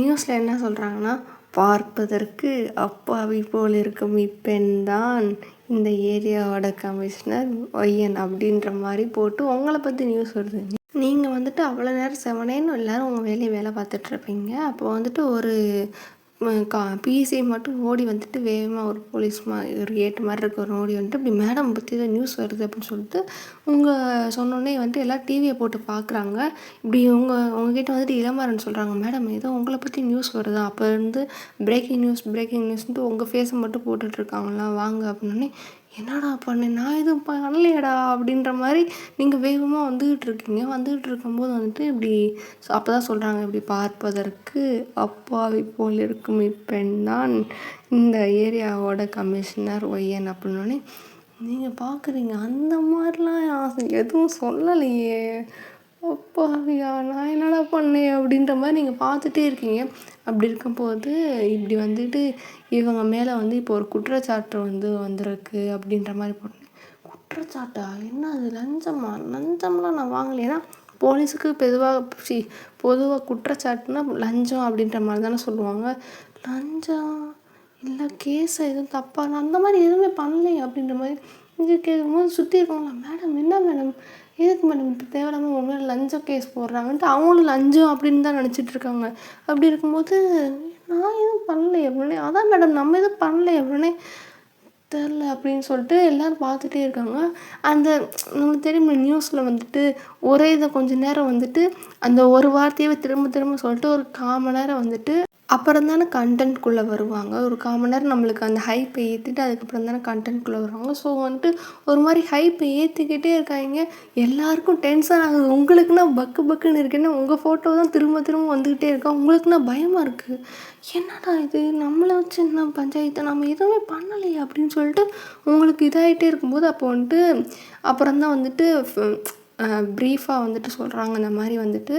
நியூஸில் என்ன சொல்கிறாங்கன்னா பார்ப்பதற்கு அப்பாவி போல் இருக்கும் இப்பெண்தான் இந்த ஏரியாவோட கமிஷனர் ஒய்யன் அப்படின்ற மாதிரி போட்டு உங்களை பற்றி நியூஸ் வருது. நீங்கள் வந்துட்டு அவ்வளோ நேரம் செவனேன்னு எல்லோரும் உங்கள் வேலை பார்த்துட்ருப்பீங்க. அப்போ வந்துட்டு ஒரு பிசி மட்டும் ஓடி வந்துட்டு வேகமாக ஒரு போலீஸ் ஒரு கேட்டு மாதிரி இருக்க ஓடி வந்துட்டு இப்படி மேடம் பற்றி ஏதோ நியூஸ் வருது அப்படின்னு சொல்லிட்டு சொன்னோடனே வந்துட்டு எல்லாம் டிவியை போட்டு பார்க்குறாங்க. இப்படி உங்ககிட்ட வந்துட்டு இளமாறன் சொல்கிறாங்க மேடம் ஏதோ உங்களை பற்றி நியூஸ் வருதா அப்போ இருந்து பிரேக்கிங் நியூஸ்ன்ட்டு உங்கள் ஃபேஸை மட்டும் போட்டுட்ருக்காங்களா வாங்க அப்படின்னே என்னடா பண்ணேன் நான் எதுவும் பண்ணலையடா அப்படின்ற மாதிரி நீங்கள் வேகமாக வந்துக்கிட்டு இருக்கும்போது வந்துட்டு இப்படி அப்போ தான் சொல்கிறாங்க இப்படி பார்ப்பதற்கு அப்பாவி போல் இருக்கும் இப்பெண் தான் இந்த ஏரியாவோட கமிஷனர் ஒய்யன் அப்படின்னோடனே நீங்கள் பார்க்குறீங்க அந்த மாதிரிலாம் எதுவும் சொல்லலையே அப்பாவியா நான் என்னடா பண்ணேன் அப்படின்ற மாதிரி நீங்கள் பார்த்துட்டே இருக்கீங்க. அப்படி இருக்கும்போது இப்படி வந்துட்டு இவங்க மேலே வந்து இப்போ ஒரு குற்றச்சாட்டு வந்திருக்கு அப்படின்ற மாதிரி போட்டேன். குற்றச்சாட்டா என்ன அது லஞ்சம்லாம் நான் வாங்கலை. ஏன்னா போலீஸுக்கு பொதுவாக குற்றச்சாட்டுனா லஞ்சம் அப்படின்ற மாதிரி தானே சொல்லுவாங்க. லஞ்சம் இல்லை கேஸ எதுவும் தப்பா நான் அந்த மாதிரி எதுவுமே பண்ணலையே அப்படின்ற மாதிரி இங்கே கேட்கும்போது சுற்றி இருக்கவங்களா, மேடம் என்ன மேடம் எதுக்கு மேடம் இப்போ தேவையில்லாமல் உங்க மேலே லஞ்சம் கேஸ் போடுறாங்கன்ட்டு அவங்களும் லஞ்சம் அப்படின்னு தான் நினச்சிட்டு இருக்காங்க. அப்படி இருக்கும்போது நான் எதுவும் பண்ணலையே அப்படின்னே, அதான் மேடம் நம்ம எதுவும் பண்ணலையே அப்படின்னே, தெரில அப்படின்னு சொல்லிட்டு எல்லோரும் பார்த்துட்டே இருக்காங்க. அந்த நம்மளுக்கு தெரியுமா நியூஸில் வந்துட்டு ஒரே இதை கொஞ்ச நேரம் வந்துட்டு அந்த ஒரு வார்த்தையவே திரும்ப திரும்ப சொல்லிட்டு ஒரு 1/4 மணி நேரம் வந்துட்டு அப்புறம் தானே கண்டென்ட்குள்ளே வருவாங்க. ஒரு 1/4 மணி நேரம் நம்மளுக்கு அந்த ஹைப்பை ஏற்றிட்டு அதுக்கப்புறம் தானே கண்டென்ட்குள்ளே வருவாங்க. ஸோ வந்துட்டு ஒரு மாதிரி ஹைப்பை ஏற்றிக்கிட்டே இருக்காங்க. எல்லாருக்கும் டென்ஷன் ஆகுது. உங்களுக்குன்னா பக்கு பக்குன்னு இருக்குன்னா உங்கள் ஃபோட்டோ தான் திரும்ப திரும்ப வந்துக்கிட்டே இருக்கா. உங்களுக்குன்னா பயமாக இருக்குது. என்னடா இது நம்மளை வச்சு என்ன பஞ்சாயத்து, நம்ம எதுவுமே பண்ணலையே அப்படின்னு சொல்லிட்டு உங்களுக்கு இதாகிட்டே இருக்கும்போது அப்போ வந்துட்டு அப்புறம் தான் வந்துட்டு ப்ரீஃபாக வந்துட்டு சொல்கிறாங்க. இந்த மாதிரி வந்துட்டு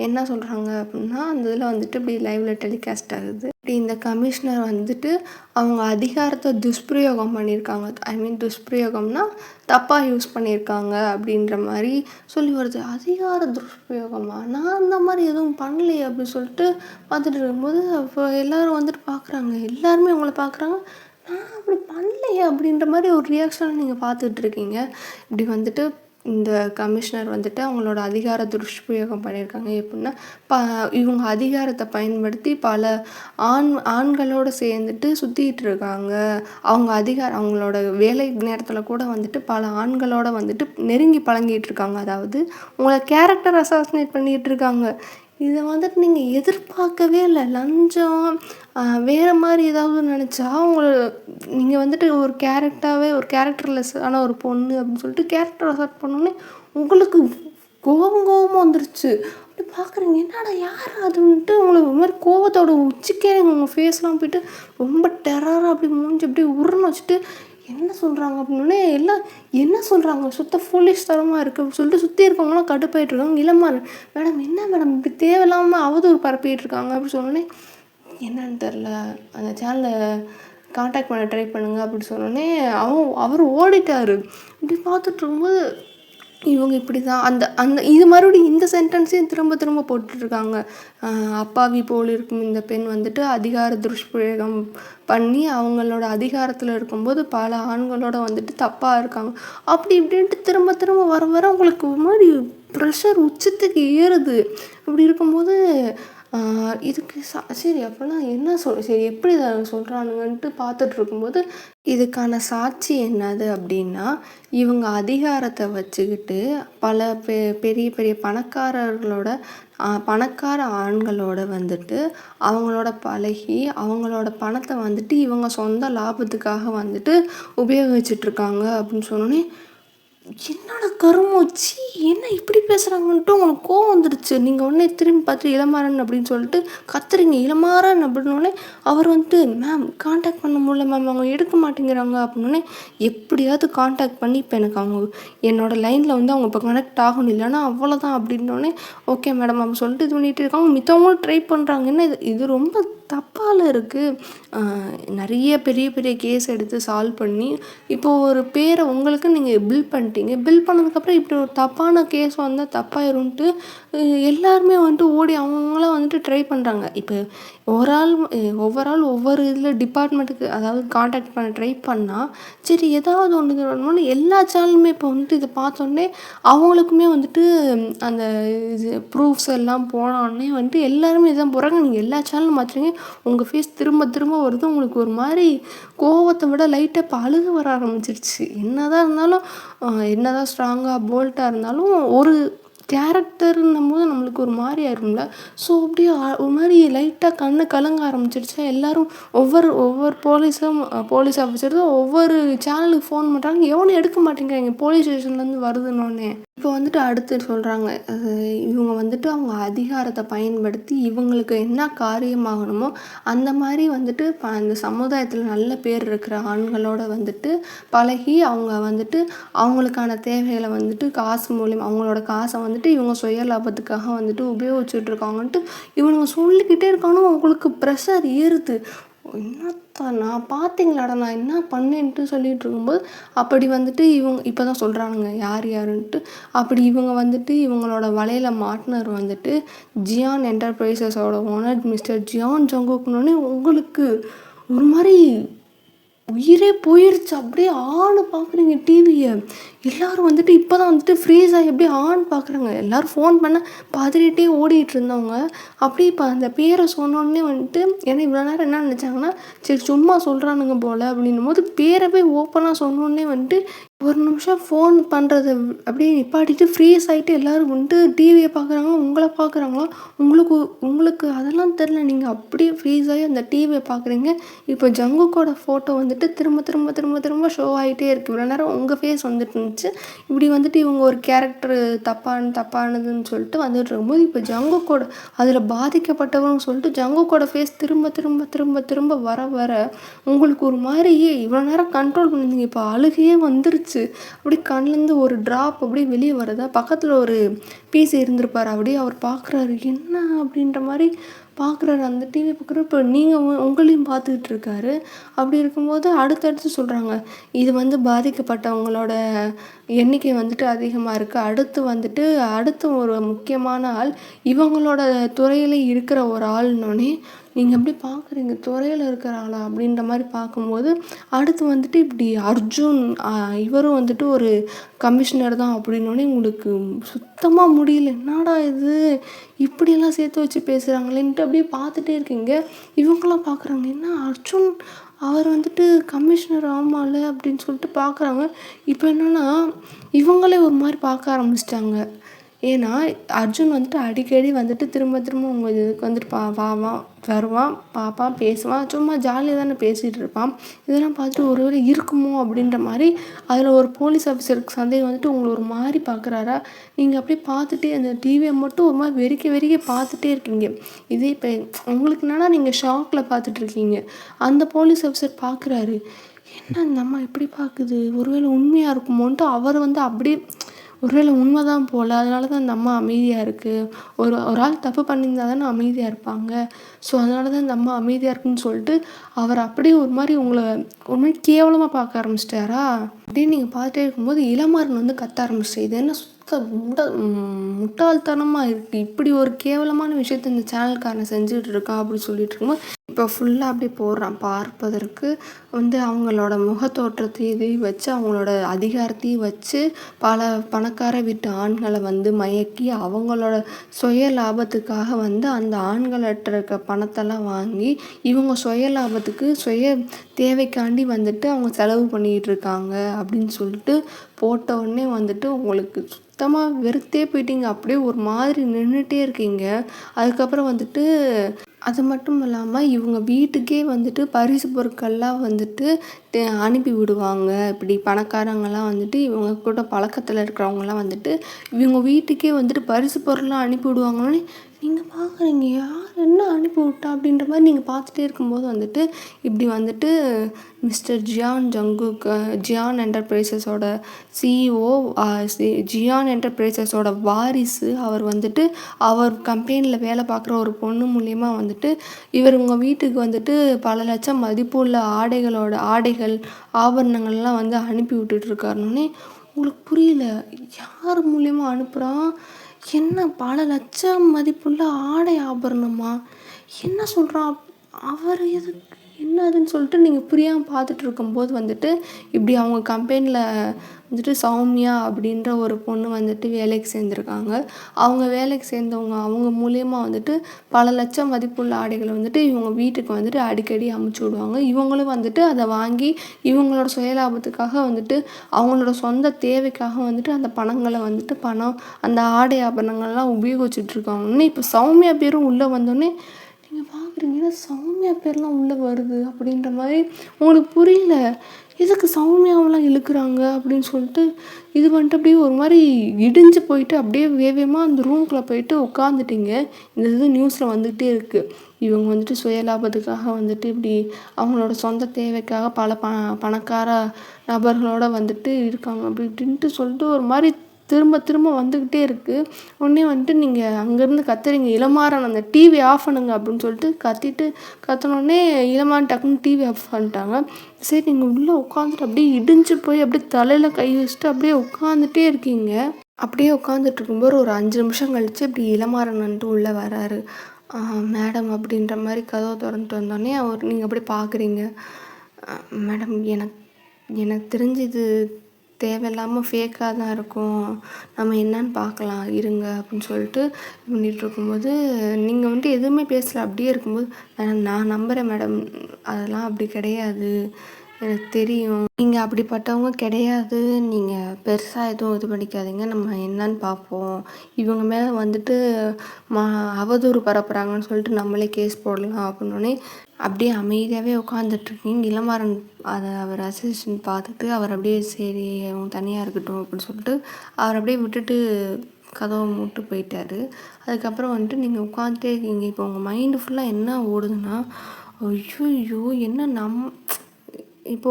என்ன சொல்கிறாங்க அப்படின்னா, அந்த இதில் வந்துட்டு இப்படி லைவில் டெலிகாஸ்ட் ஆகுது. இப்படி இந்த கமிஷனர் வந்துட்டு அவங்க அதிகாரத்தை துஷ்பிரயோகம் பண்ணியிருக்காங்க. ஐ மீன் துஷ்பிரயோகம்னா தப்பாக யூஸ் பண்ணியிருக்காங்க அப்படின்ற மாதிரி சொல்லி வருது. அதிகார துஷ்பிரயோகமா? நான் அந்த மாதிரி எதுவும் பண்ணலையே அப்படின்னு சொல்லிட்டு பார்த்துட்டு இருக்கும்போது அப்போ எல்லோரும் வந்துட்டு பார்க்குறாங்க. எல்லாருமே அவங்கள பார்க்குறாங்க. நான் அப்படி பண்ணலையே அப்படின்ற மாதிரி ஒரு ரியாக்ஷனை நீங்கள் பார்த்துட்ருக்கீங்க. இப்படி வந்துட்டு இந்த கமிஷனர் வந்துட்டு அவங்களோட அதிகார துஷ்பிரயோகம் பண்ணியிருக்காங்க. எப்படின்னா இவங்க அதிகாரத்தை பயன்படுத்தி பல ஆண்களோடு சேர்ந்துட்டு சுற்றிட்டு இருக்காங்க. அவங்களோட வேலை நேரத்தில் கூட வந்துட்டு பல ஆண்களோட வந்துட்டு நெருங்கி பழகிட்டு இருக்காங்க. அதாவது உங்களை கேரக்டர் அசாசினேட் பண்ணிகிட்டு இருக்காங்க. இதை வந்துட்டு நீங்கள் எதிர்பார்க்கவே இல்லை. லஞ்சம் வேறு மாதிரி ஏதாவது நினச்சா நீங்கள் வந்துட்டு ஒரு கேரக்டர்லெஸ் ஆன ஒரு பொண்ணு அப்படின்னு சொல்லிட்டு கேரக்டர் அசாட் பண்ணோன்னே உங்களுக்கு கோபமாக வந்துருச்சு. அப்படி பார்க்குறீங்க, என்னடா யார் அதுன்ட்டு உங்களுக்கு ஒரு மாதிரி கோபத்தோட உச்சிக்கே உங்கள் ஃபேஸ்லாம் போய்ட்டு ரொம்ப டெரராக அப்படி மூஞ்சி அப்படி உருன்னு வச்சுட்டு என்ன சொல்கிறாங்க அப்படின்னே எல்லாம் என்ன சொல்கிறாங்க சுத்த ஃபூலிஷ் தரமாக இருக்குது அப்படின்னு சொல்லிட்டு சுற்றி இருக்கவங்களாம் கடுப்பாயிட்டு இருக்காங்க. இளமான் மேடம் என்ன மேடம் இப்படி தேவையில்லாமல் அவதூறு பரப்பிட்டு இருக்காங்க அப்படின்னு சொன்னோன்னே என்னன்னு தெரில, அந்த சேனலில் காண்டாக்ட் பண்ண ட்ரை பண்ணுங்க அப்படின்னு சொன்னோடனே அவர் ஓடிட்டார். இப்படி பார்த்துட்டு இருக்கும்போது இவங்க இப்படி தான் அந்த இது மறுபடியும் இந்த சென்டென்ஸையும் திரும்ப திரும்ப போட்டுட்ருக்காங்க. அப்பாவி போல் இருக்கும் இந்த பெண் வந்துட்டு அதிகார துஷ்பிரயோகம் பண்ணி அவங்களோட அதிகாரத்தில் இருக்கும்போது பல ஆண்களோட வந்துட்டு தப்பாக இருக்காங்க. அப்படி இப்படின்ட்டு திரும்ப திரும்ப வர வர உங்களுக்கு ஒரு மாதிரி ப்ரெஷர் உச்சத்துக்கு ஏறுது. அப்படி இருக்கும்போது இதுக்கு சரி அப்போல்லாம் என்ன சரி எப்படி இதை சொல்கிறானுங்கன்ட்டு பார்த்துட்டு இருக்கும்போது இதுக்கான சாட்சி என்னது அப்படின்னா, இவங்க அதிகாரத்தை வச்சுக்கிட்டு பல பெரிய பெரிய பணக்கார ஆண்களோட வந்துட்டு அவங்களோட பழகி அவங்களோட பணத்தை வந்துட்டு இவங்க சொந்த லாபத்துக்காக வந்துட்டு உபயோகிச்சிட்ருக்காங்க அப்படின்னு சொன்னோன்னே, என்னடா கருமோச்சி என்ன இப்படி பேசுகிறாங்கன்ட்டு உங்களுக்கு கோவம் வந்துடுச்சு. நீங்கள் உடனே திரும்பி பார்த்து இளமாறன் அப்படின்னு சொல்லிட்டு கத்துறீங்க. இளமாறன் அப்படின்னோடனே அவர் வந்துட்டு மேம் காண்டாக்ட் பண்ண முடியல மேம், அவங்க எடுக்க மாட்டேங்கிறாங்க அப்படின்னோடனே, எப்படியாவது காண்டாக்ட் பண்ணி இப்போ எனக்கு என்னோடய லைனில் வந்து அவங்க இப்போ கனெக்ட் ஆகணும், இல்லைன்னா அவ்வளோதான் அப்படின்னோடனே ஓகே மேடம் அப்படின்னு சொல்லிட்டு இது பண்ணிகிட்டு இருக்காங்க. மித்தவங்களும் ட்ரை பண்ணுறாங்க. என்ன இது ரொம்ப தப்பால் இருக்குது. நிறைய பெரிய பெரிய கேஸ் எடுத்து சால்வ் பண்ணி இப்போது ஒரு பேரை உங்களுக்கு நீங்கள் பில் பண்ணிட்டீங்க. பில் பண்ணதுக்கப்புறம் இப்படி ஒரு தப்பான கேஸ் வந்தால் தப்பாயிரும்ன்ட்டு எல்லாருமே வந்துட்டு ஓடி அவங்களாம் வந்துட்டு ட்ரை பண்ணுறாங்க. இப்போ ஒவ்வொரு ஆள் ஒவ்வொரு இதில் டிபார்ட்மெண்ட்டுக்கு அதாவது காண்டாக்ட் பண்ண ட்ரை பண்ணால் சரி ஏதாவது ஒன்று எல்லா சேனலுமே இப்போ வந்துட்டு இதை பார்த்தோன்னே அவங்களுக்குமே வந்துட்டு அந்த இது ப்ரூஃப்ஸ் எல்லாம் போனோடனே வந்துட்டு எல்லாருமே இதான் போடுறாங்க. நீங்கள் எல்லா சேனலும் மாற்றுறீங்க, உங்கள் ஃபேஸ் திரும்ப திரும்ப வருது. உங்களுக்கு ஒரு மாதிரி கோவத்தை விட லைட்டாக இப்போ அழுக வர ஆரம்பிச்சிருச்சு. என்னதான் இருந்தாலும் என்னதான் ஸ்ட்ராங்காக போல்ட்டாக இருந்தாலும் ஒரு கேரக்டர்ன்னும் போது நம்மளுக்கு ஒரு மாதிரி ஆயிரும்ல. ஸோ அப்படியே ஒரு மாதிரி லைட்டாக கண்ணு கலங்க ஆரம்பிச்சிருச்சா. எல்லோரும் ஒவ்வொரு போலீஸ் ஆஃபீஸரும் ஒவ்வொரு சேனலுக்கு ஃபோன் பண்ணுறாங்க. எவனும் எடுக்க மாட்டேங்கிறாங்க போலீஸ் ஸ்டேஷன்லேருந்து வருதுன்னொன்னே. இப்போ வந்துட்டு அடுத்து சொல்கிறாங்க, இவங்க வந்துட்டு அவங்க அதிகாரத்தை பயன்படுத்தி இவங்களுக்கு என்ன காரியமாகணுமோ அந்த மாதிரி வந்துட்டு அந்த சமுதாயத்தில் நல்ல பேர் இருக்கிற ஆண்களோட வந்துட்டு பழகி அவங்க வந்துட்டு அவங்களுக்கான தேவைகளை வந்துட்டு காசு மூலியமாக அவங்களோட காசை வந்துட்டு இவங்க சுய லாபத்துக்காக வந்துட்டு உபயோகிச்சுட்டு இருக்காங்கன்ட்டு இவனுங்க சொல்லிக்கிட்டே இருக்கானு உங்களுக்கு ப்ரெஷர் ஏறுது. என்னத்தான் நான் பார்த்தீங்களாடா நான் என்ன பண்ணேன்ட்டு சொல்லிகிட்டு இருக்கும்போது அப்படி வந்துட்டு இவங்க இப்போ தான் சொல்கிறானுங்க யாருன்ட்டு. அப்படி இவங்க வந்துட்டு இவங்களோட வலையில் மாட்டினர் வந்துட்டு ஜியான் என்டர்பிரைசஸோட ஓனர் மிஸ்டர் ஜியான் ஜங்குக்னோடனே உங்களுக்கு ஒரு மாதிரி உயிரே போயிருச்சு. அப்படியே ஆன்னு பார்க்குறீங்க டிவியை. எல்லோரும் வந்துட்டு இப்போ தான் வந்துட்டு ஃப்ரீஸ் ஆகி அப்படியே ஆன் பார்க்குறாங்க. எல்லோரும் ஃபோன் பண்ண பதறிட்டே ஓடிட்டு இருந்தவங்க அப்படியே இப்போ அந்த பேரை சொன்னோடனே வந்துட்டு, ஏன்னா இவ்வளோ நேரம் என்ன நினச்சாங்கன்னா, சரி சும்மா சொல்கிறானுங்க போல் அப்படின்னும் போது பேரை போய் ஓப்பனாக சொன்னோடனே வந்துட்டு ஒரு நிமிஷம் ஃபோன் பண்ணுறத அப்படியே நிப்பாட்டிட்டு ஃப்ரீஸ் ஆகிட்டு எல்லோரும் வந்துட்டு டிவியை பார்க்குறாங்க. உங்களை பார்க்குறாங்களா? உங்களுக்கு உங்களுக்கு அதெல்லாம் தெரில. நீங்கள் அப்படியே ஃப்ரீஸ் ஆகி அந்த டிவியை பார்க்குறீங்க. இப்போ ஜங்குக்கோட ஃபோட்டோ வந்துட்டு திரும்ப திரும்ப திரும்ப திரும்ப ஷோ ஆகிட்டே இருக்குது. இவ்வளோ நேரம் உங்கள் ஃபேஸ் வந்துட்டு இருந்துச்சு. இப்படி வந்துட்டு இவங்க ஒரு கேரக்டர் தப்பானதுன்னு சொல்லிட்டு வந்துட்டு இருக்கும்போது, இப்போ ஜங்குக்கோட அதில் பாதிக்கப்பட்டவன்னு சொல்லிட்டு ஜங்குக்கோட ஃபேஸ் திரும்ப திரும்ப திரும்ப திரும்ப வர வர உங்களுக்கு ஒரு மாதிரி இவ்வளோ நேரம் கண்ட்ரோல் பண்ணியிருந்தீங்க, இப்போ அழுகையே வந்துருச்சு. அப்படியே கண்லேருந்து ஒரு ட்ராப் அப்படியே வெளியே வருதா. பக்கத்தில் ஒரு பீஸ் இருந்திருப்பார். அப்படியே அவர் பார்க்குறாரு, என்ன அப்படின்ற மாதிரி பார்க்குறாரு. அந்த டிவி பார்க்குற இப்போ நீங்கள் உங்களையும் பார்த்துக்கிட்டு இருக்காரு. அப்படி இருக்கும்போது அடுத்தடுத்து சொல்கிறாங்க, இது வந்து பாதிக்கப்பட்டவங்களோட எண்ணிக்கை வந்துட்டு அதிகமாக இருக்குது. அடுத்து ஒரு முக்கியமான ஆள் இவங்களோட துறையில் இருக்கிற ஒரு ஆள்னோடனே நீங்கள் எப்படி பார்க்குறீங்க, துறையில் இருக்கிற ஆளா அப்படின்ற மாதிரி பார்க்கும்போது, அடுத்து வந்துட்டு இப்படி அர்ஜுன் இவரும் வந்துட்டு ஒரு கமிஷனர் தான் அப்படின்னோடனே உங்களுக்கு சுத்தமாக முடியல. என்னடா இது இப்படியெல்லாம் சேர்த்து வச்சு பேசுகிறாங்களேன்ட்டு அப்படியே பார்த்துட்டே இருக்கீங்க. இவங்களாம் பார்க்குறாங்க, என்ன அர்ஜுன் அவர் வந்துட்டு கமிஷனர் ஆமால அப்படின்னு சொல்லிட்டு பார்க்குறாங்க. இப்போ என்னென்னா இவங்களே ஒரு மாதிரி பார்க்க ஆரம்பிச்சிட்டாங்க. ஏன்னா அர்ஜுன் வந்துட்டு அடிக்கடி வந்துட்டு திரும்ப திரும்ப உங்கள் இதுக்கு வந்துட்டு வாவான் வருவான், பார்ப்பான், பேசுவான், சும்மா ஜாலியாக தானே பேசிகிட்டு இருப்பான். இதெல்லாம் பார்த்துட்டு ஒருவேளை இருக்குமோ அப்படின்ற மாதிரி அதில் ஒரு போலீஸ் ஆஃபீஸருக்கு சந்தேகம் வந்துட்டு உங்களை ஒரு மாதிரி பார்க்குறாரா. நீங்கள் அப்படியே பார்த்துட்டே அந்த டிவியை மட்டும் ஒரு மாதிரி வெறிக்க பார்த்துட்டே இருக்கீங்க. இதே இப்போ உங்களுக்கு என்னன்னா நீங்கள் ஷாக்கில் பார்த்துட்ருக்கீங்க. அந்த போலீஸ் ஆஃபீஸர் பார்க்குறாரு, என்ன இந்த அம்மா இப்படி பார்க்குது, ஒருவேளை உண்மையாக இருக்குமோன்ட்டு அவர் வந்து அப்படியே ஒருவேளை உண்மை தான் போல், அதனால தான் அந்த அம்மா அமைதியாக இருக்குது. ஒரு ஆள் தப்பு பண்ணியிருந்தா தானே அமைதியாக இருப்பாங்க. ஸோ அதனால தான் இந்த அம்மா அமைதியாக இருக்குன்னு சொல்லிட்டு அவர் அப்படியே ஒரு மாதிரி உங்களை ஒரு மாதிரி கேவலமாக பார்க்க ஆரம்பிச்சிட்டாரா. அப்படின்னு நீங்கள் பார்த்துட்டே இருக்கும்போது இளமாறன் வந்து கத்த ஆரம்பிச்சிட்டு, இது என்ன முட்டாள்தனமாக இருக்குது, இப்படி ஒரு கேவலமான விஷயத்த இந்த சேனல்காரன் செஞ்சுட்டு இருக்கான் அப்படின்னு சொல்லிட்டு இருக்கும்போது இப்போ ஃபுல்லாக அப்படி போடுறான். பார்ப்பதற்கு வந்து அவங்களோட முகத்தோற்றத்தையும் இதையும் வச்சு அவங்களோட அதிகாரத்தையும் வச்சு பல பணக்கார வீட்டு ஆண்களை வந்து மயக்கி அவங்களோட சுய லாபத்துக்காக வந்து அந்த ஆண்களற்ற இருக்க பணத்தெல்லாம் வாங்கி இவங்க சுய லாபத்துக்கு சுய தேவைக்காண்டி வந்துட்டு அவங்க செலவு பண்ணிகிட்டு இருக்காங்க அப்படின்னு சொல்லிட்டு போட்ட உடனே வந்துட்டு உங்களுக்கு சுத்தமாக வெறுத்தே போயிட்டீங்க. அப்படியே ஒரு மாதிரி நின்றுட்டே இருக்கீங்க. அதுக்கப்புறம் வந்துட்டு அது மட்டும் இல்லாமல் இவங்க வீட்டுக்கே வந்துட்டு பரிசு பொருட்கள்லாம் வந்துட்டு அனுப்பி விடுவாங்க. இப்படி பணக்காரங்கள்லாம் வந்துட்டு இவங்க கூட பழக்கத்தில் இருக்கிறவங்கலாம் வந்துட்டு இவங்க வீட்டுக்கே வந்துட்டு பரிசு பொருள்லாம் அனுப்பி விடுவாங்கன்னு நீங்கள் பார்க்குறீங்க. யார் என்ன அனுப்பி விட்டா அப்படின்ற மாதிரி நீங்கள் பார்த்துட்டே இருக்கும்போது வந்துட்டு இப்படி வந்துட்டு மிஸ்டர் ஜியான் என்டர்பிரைசஸோட சிஇஓ, ஜியான் என்டர்பிரைசஸோட வாரிசு அவர் வந்துட்டு அவர் கம்பெனியில் வேலை பார்க்குற ஒரு பொண்ணு மூலிமா வந்துட்டு இவர் உங்கள் வீட்டுக்கு வந்துட்டு பல லட்சம் மதிப்புள்ள ஆடைகள் ஆபரணங்கள்லாம் வந்து அனுப்பி விட்டுட்ருக்காருன்னே உங்களுக்கு புரியல. யார் மூலிமா அனுப்புகிறான், என்ன பல லட்சம் மதிப்புள்ள ஆடை ஆபரணமா, என்ன சொல்கிறான், அவர் எதுக்கு என்னதுன்னு சொல்லிட்டு நீங்கள் புரியாமல் பார்த்துட்டு இருக்கும்போது வந்துட்டு இப்படி அவங்க கம்பெனியில் வந்துட்டு சௌமியா அப்படின்ற ஒரு பொண்ணு வந்துட்டு வேலைக்கு சேர்ந்துருக்காங்க. அவங்க வேலைக்கு சேர்ந்தவங்க அவங்க மூலியமாக வந்துட்டு பல லட்சம் மதிப்புள்ள ஆடைகளை வந்துட்டு இவங்க வீட்டுக்கு வந்துட்டு அடிக்கடி அமுச்சு விடுவாங்க. இவங்களும் வந்துட்டு அதை வாங்கி இவங்களோட சுயலாபத்துக்காக வந்துட்டு அவங்களோட சொந்த தேவைக்காக வந்துட்டு அந்த பணங்களை வந்துட்டு அந்த ஆடை ஆபரணங்கள்லாம் உபயோகிச்சுட்ருக்காங்கன்னு இப்போ சௌமியா பேரும் உள்ளே வந்தோடனே நீங்கள் பார்க்குறீங்கன்னா சௌமியா பேர்லாம் உள்ளே வருது அப்படின்ற மாதிரி உங்களுக்கு புரியல. எதுக்கு சௌமியாவெல்லாம் இழுக்கிறாங்க அப்படின்னு சொல்லிட்டு இது பண்ணிட்டு அப்படியே ஒரு மாதிரி இடிஞ்சு போயிட்டு அப்படியே வேகமாக அந்த ரூம்குள்ளே போயிட்டு உட்காந்துட்டிங்க. இந்த இது நியூஸில் வந்துகிட்டே இருக்குது. இவங்க வந்துட்டு சுயலாபத்துக்காக வந்துட்டு இப்படி அவங்களோட சொந்த தேவைக்காக பல பணக்கார நபர்களோடு வந்துட்டு இருக்காங்க அப்படி இப்படின்ட்டு சொல்லிட்டு ஒரு மாதிரி திரும்ப வந்துக்கிட்டே இருக்குது. உடனே வந்துட்டு நீங்கள் அங்கேருந்து கத்துறீங்க, இளமாறன் அந்த டிவி ஆஃப் பண்ணுங்க அப்படின்னு சொல்லிட்டு கத்தினோடனே இளமாறன் டக்குன்னு டிவி ஆஃப் பண்ணிட்டாங்க. சரி நீங்கள் உள்ளே உட்காந்துட்டு அப்படியே இடிஞ்சு போய் அப்படியே தலையில் கை வச்சுட்டு அப்படியே உட்காந்துட்டே இருக்கீங்க. அப்படியே உட்காந்துட்டு இருக்கும்போது ஒரு 5 நிமிஷம் கழித்து இப்படி இளமாறன் வந்துட்டு உள்ளே வராரு. மேடம் அப்படின்ற மாதிரி கதவை திறந்துட்டு வந்தோடனே நீங்கள் அப்படி பார்க்குறீங்க. மேடம் எனக்கு எனக்கு தெரிஞ்சு இது தேவையில்லாமல் ஃபேக்காக தான் இருக்கும், நம்ம என்னன்னு பார்க்கலாம் இருங்க அப்படின்னு சொல்லிட்டு பண்ணிகிட்டு இருக்கும்போது நீங்கள் வந்துட்டு எதுவுமே பேசலை. அப்படியே இருக்கும்போது மேடம் நான் நம்புகிறேன் மேடம், அதெல்லாம் அப்படி கிடையாது, எனக்கு தெரியும் நீங்கள் அப்படிப்பட்டவங்க கிடையாது, நீங்கள் பெருசாக எதுவும் இது பண்ணிக்காதீங்க, நம்ம என்னன்னு பார்ப்போம், இவங்க மேலே வந்துட்டு அவதூறு பரப்புகிறாங்கன்னு சொல்லிட்டு நம்மளே கேஸ் போடலாம் அப்படின்னோடனே அப்படியே அமைதியாகவே உட்காந்துட்ருக்கீங்க. இளமாறன் அதை அவர் அசிஸ்டன்ட் பார்த்துட்டு அவர் அப்படியே சரி அவங்க தனியாக இருக்கட்டும் அப்படின்னு சொல்லிட்டு அவர் அப்படியே விட்டுட்டு கதவை மூட்டு போயிட்டார். அதுக்கப்புறம் வந்துட்டு நீங்கள் உட்காந்துட்டே இருக்கீங்க. இப்போ உங்கள் மைண்டு ஃபுல்லாக என்ன ஓடுதுன்னா, ஐயோ என்ன இப்போ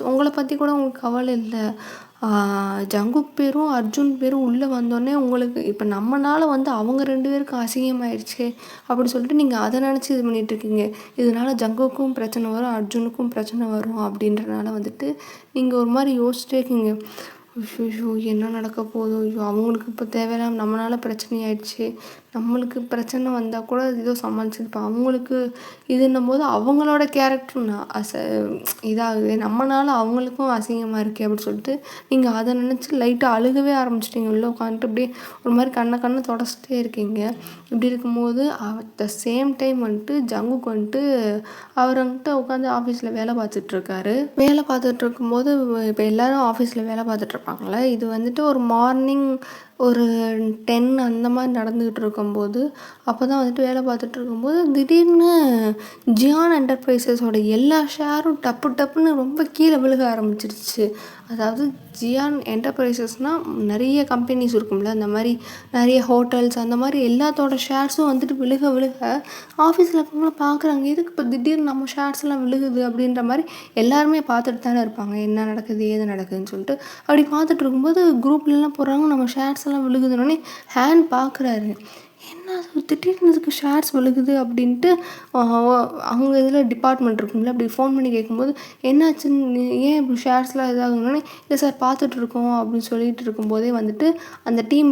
உங்களை பற்றி கூட உங்களுக்கு கவலை இல்லை, ஜங்குக் பேரும் அர்ஜுன் பேரும் உள்ளே வந்தோடனே உங்களுக்கு இப்போ நம்மனால வந்து அவங்க 2 பேருக்கும் அசிங்கமாயிடுச்சு அப்படின்னு சொல்லிட்டு நீங்கள் அதை நினச்சி இது பண்ணிகிட்ருக்கீங்க. இதனால் ஜங்குக்கும் பிரச்சனை வரும், அர்ஜுனுக்கும் பிரச்சனை வரும் அப்படின்றனால வந்துட்டு நீங்கள் ஒரு மாதிரி யோசிச்சிட்டே இருக்கீங்க. ஐயோ என்ன நடக்க போதோ, ஐயோ அவங்களுக்கு இப்போ தேவையில்லாம நம்மளால் பிரச்சனை ஆயிடுச்சு, நம்மளுக்கு பிரச்சனை வந்தால் கூட ஏதோ சமாளிச்சிருப்பேன், அவங்களுக்கு இதுன்னும் போது அவங்களோட கேரக்டர் இதாகுது, நம்மளால் அவங்களுக்கும் அசிங்கமாக இருக்கே அப்படின்னு சொல்லிட்டு நீங்கள் அதை நினச்சி லைட்டாக அழுகவே ஆரம்பிச்சிட்டிங்க. உள்ளே உட்காந்துட்டு அப்படியே ஒரு மாதிரி கண்ணை தொடச்சிட்டே இருக்கீங்க. இப்படி இருக்கும்போது அட் த சேம் டைம் வந்துட்டு ஜங்குக்கு வந்துட்டு அவர் வந்துட்டு உட்காந்து ஆஃபீஸில் வேலை பார்த்துட்ருக்காரு. வேலை பார்த்துட்டு இருக்கும்போது இப்போ எல்லோரும் ஆஃபீஸில் வேலை பார்த்துட்ருப்பாங்களே, இது வந்துட்டு ஒரு மார்னிங் ஒரு 10 அந்த மாதிரி நடந்துக்கிட்டு இருக்கும்போது அப்போ தான் வந்துட்டு வேலை பார்த்துட்டு இருக்கும்போது திடீர்னு ஜியான் என்டர்பிரைசஸோட எல்லா ஷேரும் டப்புன்னு ரொம்ப கீழே விழுக ஆரம்பிச்சிருச்சு. அதாவது ஜியான் என்டர்பிரைசஸ்னால் நிறைய கம்பெனிஸ் இருக்கும்ல, அந்த மாதிரி நிறைய ஹோட்டல்ஸ் அந்த மாதிரி எல்லாத்தோட ஷேர்ஸும் வந்துட்டு விழுக ஆஃபீஸில் இருக்கவங்களும் பார்க்குறாங்க, எதுக்கு இப்போ திடீர்னு நம்ம ஷேர்ஸ் எல்லாம் விழுகுது அப்படின்ற மாதிரி எல்லாருமே பார்த்துட்டு தானே இருப்பாங்க, என்ன நடக்குது ஏது நடக்குதுன்னு சொல்லிட்டு. அப்படி பார்த்துட்டு இருக்கும்போது குரூப்லலாம் போடுறாங்க நம்ம ஷேர்ஸ் எல்லாம் விழுகுதுன்னொடனே ஹேண்ட் பார்க்குறாரு, என்ன திடீர்னு இதுக்கு ஷேர்ஸ் விழுகுது அப்படின்ட்டு அவங்க இதில் டிபார்ட்மெண்ட் இருக்கும்ல, அப்படி ஃபோன் பண்ணி கேட்கும்போது என்னாச்சுன்னு, ஏன் இப்படி ஷேர்ஸ்லாம் இதாகுதுன்னொடனே இல்லை சார் பார்த்துட்ருக்கோம் அப்படின்னு சொல்லிட்டு இருக்கும்போதே வந்துட்டு அந்த டீம்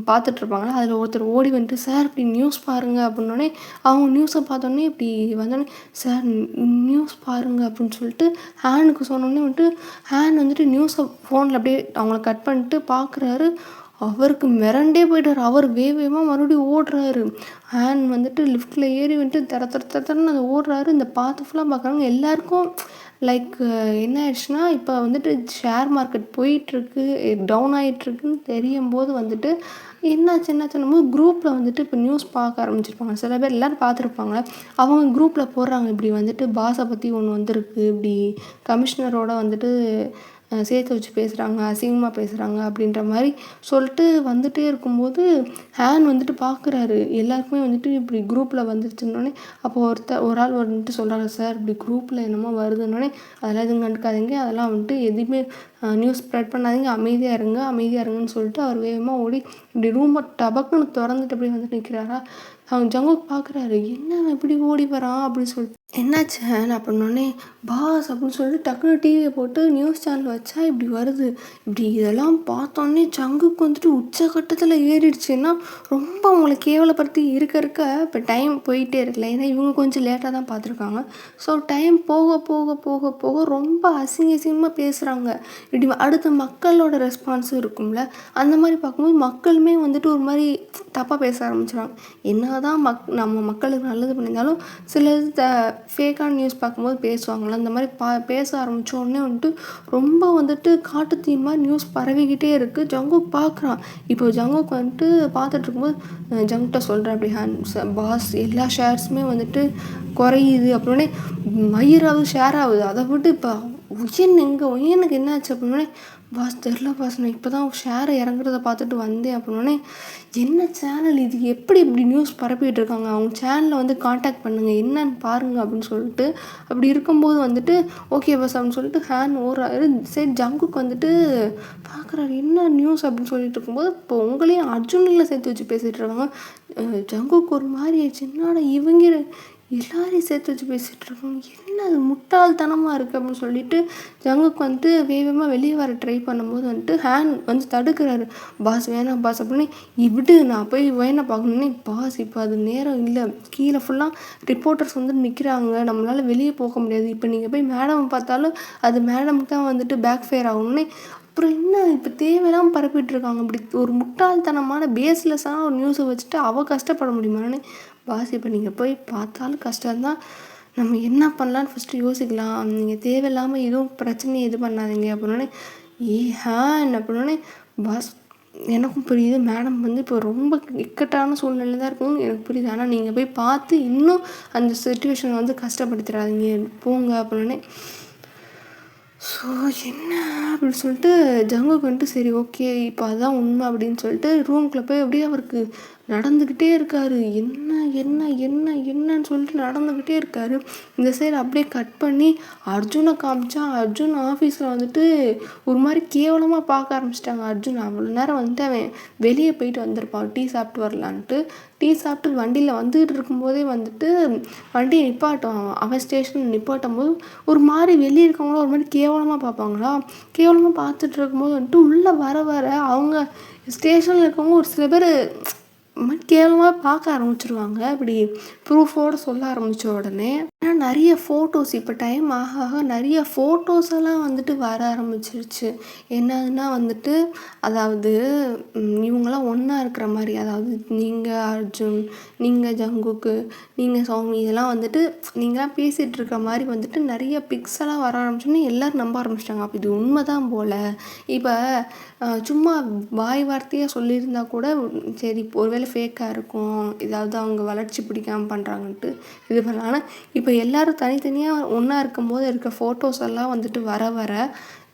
பார்த்துட்ருப்பாங்களா, அதில் ஒருத்தர் ஓடி வந்துட்டு சார் இப்படி நியூஸ் பாருங்கள் அப்படின்னோடனே அவங்க நியூஸை பார்த்தோன்னே இப்படி வந்தோடனே சார் நியூஸ் பாருங்கள் அப்படின்னு சொல்லிட்டு ஹேண்டுக்கு சொன்னோடனே வந்துட்டு ஹேண்ட் வந்துட்டு நியூஸை ஃபோனில் அப்படியே அவங்கள கட் பண்ணிட்டு பார்க்குறாரு. அவருக்கு மிரண்டே போய்ட்டார். அவர் வேகமாக மறுபடியும் ஓடுறாரு. ஹேண்ட் வந்துட்டு லிஃப்ட்டில் ஏறி வந்துட்டு தரன்னு அது ஓடுறாரு. இந்த பார்த்து ஃபுல்லாக பார்க்குறாங்க. எல்லாருக்கும் லைக் என்ன ஆயிடுச்சுன்னா, இப்போ வந்துட்டு ஷேர் மார்க்கெட் போயிட்டுருக்கு, டவுன் ஆகிட்டுருக்குன்னு தெரியும் போது வந்துட்டு என்னாச்சுன்னும் போது குரூப்பில் வந்துட்டு இப்போ நியூஸ் பார்க்க ஆரம்பிச்சிருப்பாங்க. சில பேர் எல்லோரும் பார்த்துருப்பாங்க. அவங்க குரூப்பில் போடுறாங்க, இப்படி வந்துட்டு பாஸை பற்றி ஒன்று வந்திருக்கு, இப்படி கமிஷனரோட வந்துட்டு சேர்த்து வச்சு பேசுகிறாங்க, அசிங்கமாக பேசுகிறாங்க அப்படின்ற மாதிரி சொல்லிட்டு வந்துகிட்டே இருக்கும்போது ஹேண்ட் வந்துட்டு பார்க்குறாரு. எல்லாருக்குமே வந்துட்டு இப்படி குரூப்பில் வந்துருச்சுன்னொடனே அப்போ ஒரு ஆள் வந்துட்டு சொல்கிறாங்க, சார் இப்படி குரூப்பில் என்னமோ வருதுன்னொடனே அதெல்லாம் எதுவும் கண்டுக்காதீங்க, அதெல்லாம் வந்துட்டு எதுவுமே நியூஸ் ஸ்ப்ரெட் பண்ணாதீங்க, அமைதியாக இருங்கன்னு சொல்லிட்டு அவர் வேகமாக ஓடி இப்படி ரூமை டபக்குன்னு திறந்துட்டு அப்படியே வந்துட்டு நிற்கிறாரா. அவங்க ஜங்குக் பார்க்குறாரு, என்ன இப்படி ஓடி வரான் அப்படின்னு சொல்லிட்டு என்னாச்சு ஹேன் அப்படின்னோடனே பாஸ் அப்படின்னு சொல்லிட்டு டக்குனு டிவியை போட்டு நியூஸ் சேனல் வச்சா இப்படி வருது. இப்படி இதெல்லாம் பார்த்தோன்னே ஜங்குக்கு வந்துட்டு உச்சக்கட்டத்தில் ஏறிடுச்சுன்னா ரொம்ப அவங்கள கேவலப்படுத்தி இருக்க இப்போ டைம் போயிட்டே இருக்கல, ஏன்னா இவங்க கொஞ்சம் லேட்டாக தான் பார்த்துருக்காங்க. ஸோ டைம் போக ரொம்ப அசிங்கமாக பேசுகிறாங்க. இப்படி அடுத்த மக்களோட ரெஸ்பான்ஸும் இருக்கும்ல, அந்த மாதிரி பார்க்கும்போது மக்களுமே வந்துட்டு ஒரு மாதிரி தப்பாக பேச ஆரம்பிச்சிடுவாங்க. என்ன தான் நம்ம மக்களுக்கு நல்லது பண்ணியிருந்தாலும் சில ஃபேக்கான நியூஸ் பார்க்கும்போது பேசுவாங்களே, அந்த மாதிரி பேச ஆரம்பித்தோடனே வந்துட்டு ரொம்ப வந்துட்டு காட்டு தீ மாதிரி நியூஸ் பரவிக்கிட்டே இருக்குது. ஜங்குக் பார்க்குறான். இப்போ ஜங்குக் வந்துட்டு பார்த்துட்டு இருக்கும்போது ஜங்குக்கிட்ட சொல்கிறேன் அப்படி பாஸ் எல்லா ஷேர்ஸுமே வந்துட்டு குறையுது அப்படின்னே மயிராகுது ஷேர் ஆகுது, அதை விட்டு இப்போ உயனுக்கு என்ன ஆச்சு அப்படின்னே பாஸ் தெரில பாஸ், நான் இப்போ தான் ஷேரை இறங்குறத பார்த்துட்டு வந்தேன் அப்படின்னோடனே என்ன சேனல் இது, எப்படி இப்படி நியூஸ் பரப்பிட்டு இருக்காங்க, அவங்க சேனலில் வந்து காண்டாக்ட் பண்ணுங்கள் என்னன்னு பாருங்கள் அப்படின்னு சொல்லிட்டு அப்படி இருக்கும்போது வந்துட்டு ஓகே பாஸ் அப்படின்னு சொல்லிட்டு ஹேண்ட் ஓடுறாரு. சரி ஜங்குக்கு வந்துட்டு பார்க்குறாரு என்ன நியூஸ் அப்படின்னு சொல்லிட்டு இருக்கும்போது இப்போ உங்களையும் அர்ஜுனில் சேர்த்து வச்சு பேசிகிட்டு இருக்காங்க. ஜங்குக்கு ஒரு மாதிரி ஆயிடுச்சு, என்னடா எல்லாரையும் சேர்த்து வச்சு பேசிகிட்டு இருக்கோம், என்ன அது முட்டாள்தனமாக இருக்குது அப்படின்னு சொல்லிட்டு ஜங்குக்கு வந்துட்டு வேகமாக வெளியே வர ட்ரை பண்ணும்போது வந்துட்டு ஹேண்ட் வந்து தடுக்கிறாரு. பாஸ் வேணாம் பாஸ் அப்படின்னு, விடு நான் போய் வேணா பார்க்கணுன்னே, பாஸ் இப்போ அது நேரம் இல்லை, கீழே ஃபுல்லாக ரிப்போர்ட்டர்ஸ் வந்து நிற்கிறாங்க, நம்மளால் வெளியே போக முடியாது, இப்போ நீங்கள் போய் மேடம் பார்த்தாலும் அது மேடமுக்கு தான் வந்துட்டு பேக் ஃபயர் ஆகணுன்னே. அப்புறம் என்ன இப்போ தேவையில்லாமல் பரப்பிட்டுருக்காங்க, இப்படி ஒரு முட்டாள்தனமான பேஸ்லெஸ்ஸான ஒரு நியூஸை வச்சுட்டு அவள் கஷ்டப்பட முடியுமான்னு. பாஸ் இப்போ நீங்கள் போய் பார்த்தாலும் கஷ்டம்தான், நம்ம என்ன பண்ணலான்னு ஃபஸ்ட்டு யோசிக்கலாம், நீங்கள் தேவையில்லாமல் எதுவும் பிரச்சனையை இது பண்ணாதீங்க அப்படின்னே. ஹேன் அப்படின்னே. பாஸ் எனக்கும் புரியுது, மேடம் வந்து இப்போ ரொம்ப இக்கட்டான சூழ்நிலை தான் இருக்குன்னு எனக்கு புரியுது, ஆனால் நீங்கள் போய் பார்த்து இன்னும் அந்த சிச்சுவேஷனை வந்து கஷ்டப்படுத்திடாதீங்க, போங்க அப்படின்னே. ஸோ என்ன அப்படின்னு சொல்லிட்டு ஜங்குக்கு வந்துட்டு சரி ஓகே இப்போ அதுதான் உண்மை அப்படின்னு சொல்லிட்டு ரூம்குள்ளே போய் அப்படியே அவருக்கு நடந்துக்கிட்டே இருக்காரு. என்ன என்ன என்ன என்னன்னு சொல்லிட்டு நடந்துக்கிட்டே இருக்காரு. இந்த சைடு அப்படியே கட் பண்ணி அர்ஜுனை காமிச்சா, அர்ஜுன் ஆஃபீஸில் வந்துட்டு ஒரு மாதிரி கேவலமாக பார்க்க ஆரம்பிச்சிட்டாங்க. அர்ஜுன் அவ்வளோ நேரம் வந்துட்டு அவன் வெளியே போயிட்டு வந்திருப்பான் டீ சாப்பிட்டு வரலான்ட்டு. டீ சாப்பிட்டு வண்டியில் வந்துகிட்டு இருக்கும்போதே வந்துட்டு வண்டியை நிப்பாட்டும், அவன் ஸ்டேஷனில் நிப்பாட்டும் போது ஒரு மாதிரி வெளியே இருக்கவங்களும் ஒரு மாதிரி கேவலமாக பார்ப்பாங்களா. கேவலமாக பார்த்துட்டு இருக்கும்போது வந்துட்டு உள்ளே வர வர அவங்க ஸ்டேஷனில் இருக்கவங்க ஒரு சில பேர் கேவலமாக பார்க்க ஆரம்பிச்சிருவாங்க. இப்படி ப்ரூஃபோடு சொல்ல ஆரம்பித்த உடனே ஏன்னா நிறைய ஃபோட்டோஸ் இப்போ டைம் ஆக ஆக நிறைய ஃபோட்டோஸ் எல்லாம் வந்துட்டு வர ஆரம்பிச்சிருச்சு. என்னதுன்னா வந்துட்டு அதாவது இவங்கெல்லாம் ஒன்றா இருக்கிற மாதிரி, அதாவது நீங்கள் அர்ஜுன், நீங்கள் ஜங்குக்கு, நீங்கள் சௌமி, இதெல்லாம் வந்துட்டு நீங்களாம் பேசிகிட்டு இருக்கிற மாதிரி வந்துட்டு நிறைய பிக்ஸ் எல்லாம் வர ஆரம்பிச்சோன்னே எல்லோரும் நம்ப ஆரம்பிச்சிட்டாங்க. அப்போ இது உண்மை தான் போல். இப்போ சும்மா வாய் வார்த்தையாக சொல்லியிருந்தா கூட சரி ஒருவேளை ஃபேக்காக இருக்கும், ஏதாவது அவங்க வளர்ச்சி பிடிக்காமல் பண்ணுறாங்கன்ட்டு இது பண்ணலாம். ஆனால் இப்போ எல்லோரும் தனித்தனியாக ஒன்றா இருக்கும்போது இருக்க ஃபோட்டோஸ் எல்லாம் வந்துட்டு வர வர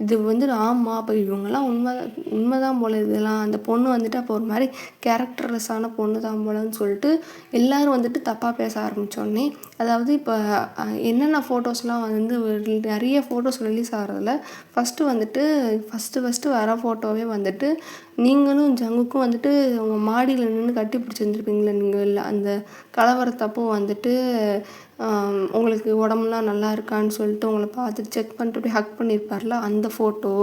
இது வந்து ஆமாம் அப்போ இவங்கெல்லாம் உண்மைதான் போல், இதெல்லாம் அந்த பொண்ணு வந்துட்டு அப்போ ஒரு மாதிரி கேரக்டர்லெஸ்ஸான பொண்ணு தான் போலன்னு சொல்லிட்டு எல்லோரும் வந்துட்டு தப்பாக பேச ஆரம்பித்தோடனே, அதாவது இப்போ என்னென்ன ஃபோட்டோஸ்லாம் வந்து நிறைய ஃபோட்டோஸ் ரிலீஸ் ஆகிறதுல ஃபஸ்ட்டு வர ஃபோட்டோவே வந்துட்டு நீங்களும் ஜங்குக்கும் வந்துட்டு அவங்க மாடியில் நின்று கட்டி பிடிச்சிருந்துருப்பீங்களே, நீங்கள் அந்த கலவரத்தப்போ வந்துட்டு உங்களுக்கு உடம்புலாம் நல்லா இருக்கான்னு சொல்லிட்டு உங்களை பார்த்துட்டு செக் பண்ணிட்டு போய் ஹக் பண்ணியிருப்பார்ல அந்த ஃபோட்டோ,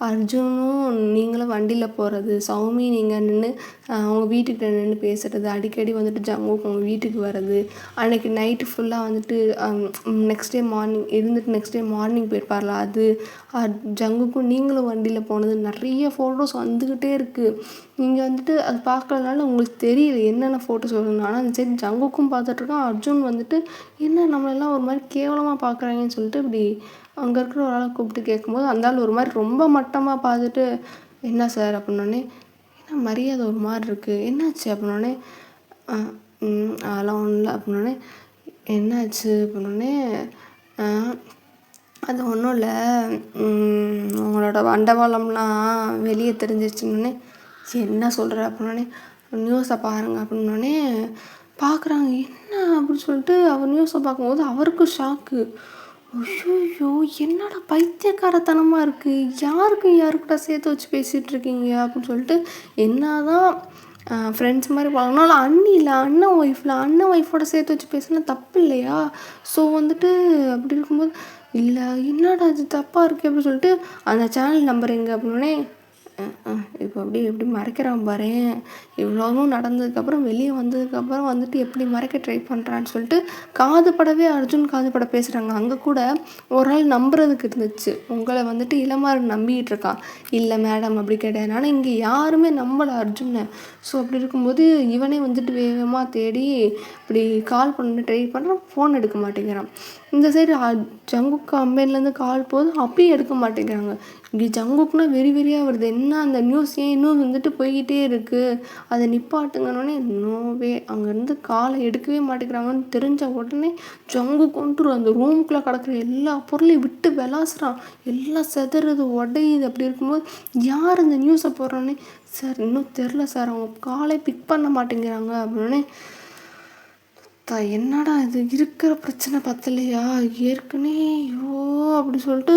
அர்ஜுனும் நீங்களும் வண்டியில் போகிறது, சௌமி நீங்கள் நின்று அவங்க வீட்டுக்கிட்ட நின்று பேசுகிறது, அடிக்கடி வந்துட்டு ஜங்குக்கு உங்கள் வீட்டுக்கு வர்றது, அன்றைக்கி நைட்டு ஃபுல்லாக வந்துட்டு நெக்ஸ்ட் டே மார்னிங் போயிருப்பார்ல அது, ஜங்குக்கும் நீங்களும் வண்டியில் போனது, நிறைய ஃபோட்டோஸ் வந்துக்கிட்டே இருக்குது. நீங்கள் வந்துட்டு அது பார்க்கறதுனால உங்களுக்கு தெரியல என்னென்ன ஃபோட்டோஸ் வருதுன்னு. ஆனால் அந்த சரி ஜங்குக்கும் பார்த்துட்ருக்கான், அர்ஜுன் வந்துட்டு என்ன நம்மளெல்லாம் ஒரு மாதிரி கேவலமாக பார்க்குறாங்கன்னு சொல்லிட்டு இப்படி அங்கே இருக்கிற ஒரு ஆளை கூப்பிட்டு கேட்கும்போது அந்த ஆள் ஒரு மாதிரி ரொம்ப மட்டமாக பார்த்துட்டு என்ன சார் அப்படின்னோடனே, என்ன மரியாதை ஒரு மாதிரி இருக்குது, என்னாச்சு அப்படின்னோடனே, அதெல்லாம் ஒன்றும் இல்லை அப்படின்னோடனே, என்னாச்சு அப்படின்னோடனே, அது ஒன்றும் இல்லை, உங்களோட வண்டவாளம்லாம் வெளியே தெரிஞ்சிருச்சுன்னொடனே, என்ன சொல்கிற அப்படின்னோடனே, நியூஸை பாருங்கள் அப்படின்னோடனே பார்க்குறாங்க. என்ன அப்படின்னு சொல்லிட்டு அவர் நியூஸை பார்க்கும்போது அவருக்கும் ஷாக்கு. ஐயோ என்னடா பைத்தியக்காரத்தனமாக இருக்குது, யாருக்கிட்ட சேர்த்து வச்சு பேசிகிட்டு இருக்கீங்க அப்படின்னு சொல்லிட்டு என்ன தான் ஃப்ரெண்ட்ஸ் மாதிரி பழகினாலும் அண்ணன் ஒய்ஃபோட சேர்த்து வச்சு பேசினா தப்பு இல்லையா. ஸோ வந்துட்டு அப்படி இருக்கும்போது இல்லை என்னடா அது தப்பாக இருக்குது அப்படின்னு சொல்லிட்டு அந்த சேனல் நம்பர் எங்கே அப்படின்னே, இப்போ எப்படி மறைக்கிறான் பாரு, இவ்வளோவும் நடந்ததுக்கப்புறம் வெளியே வந்ததுக்கப்புறம் வந்துட்டு எப்படி மறைக்க ட்ரை பண்ணுறான்னு சொல்லிட்டு அர்ஜுன் காதுபட பேசுகிறாங்க. அங்கே கூட ஒரு ஆள் நம்புறதுக்கு இருந்துச்சு, உங்களை வந்துட்டு இளமாறன் நம்பிக்கிட்டு இருக்கான், இல்லை மேடம் அப்படி கிடையாது. ஆனால் இங்கே யாருமே நம்பலை அர்ஜுனை. ஸோ அப்படி இருக்கும்போது இவனே வந்துட்டு வேகமாக தேடி இப்படி கால் பண்ண ட்ரை பண்ணுறான், ஃபோன் எடுக்க மாட்டேங்கிறான். இந்த சைடு ஜங்குக்கு கம்பெனிலேருந்து கால் போகுது, அப்பயும் எடுக்க மாட்டேங்கிறாங்க. இப்படி ஜங்குக்குனா வெறியாக வருது, என்ன அந்த நியூஸ் ஏன் இன்னும் வந்துட்டு போய்கிட்டே இருக்குது, அதை நிப்பாட்டுங்கன்னொடனே நோவே அங்கேருந்து காலை எடுக்கவே மாட்டேங்கிறாங்கன்னு தெரிஞ்ச உடனே ஜங்கு கொண்டு அந்த ரூமுக்குள்ளே கிடக்குற எல்லா பொருளையும் விட்டு விளாசுறான், எல்லாம் செதறது உடையுது. அப்படி இருக்கும்போது யார் இந்த நியூஸை போடுறோன்னே, சார் இன்னும் தெரில சார், அவங்க காலை பிக் பண்ண மாட்டேங்கிறாங்க அப்படின்னே, என்னடா இது இருக்கிற பிரச்சனை பத்தலையா ஏற்கனவே அப்படி சொல்லிட்டு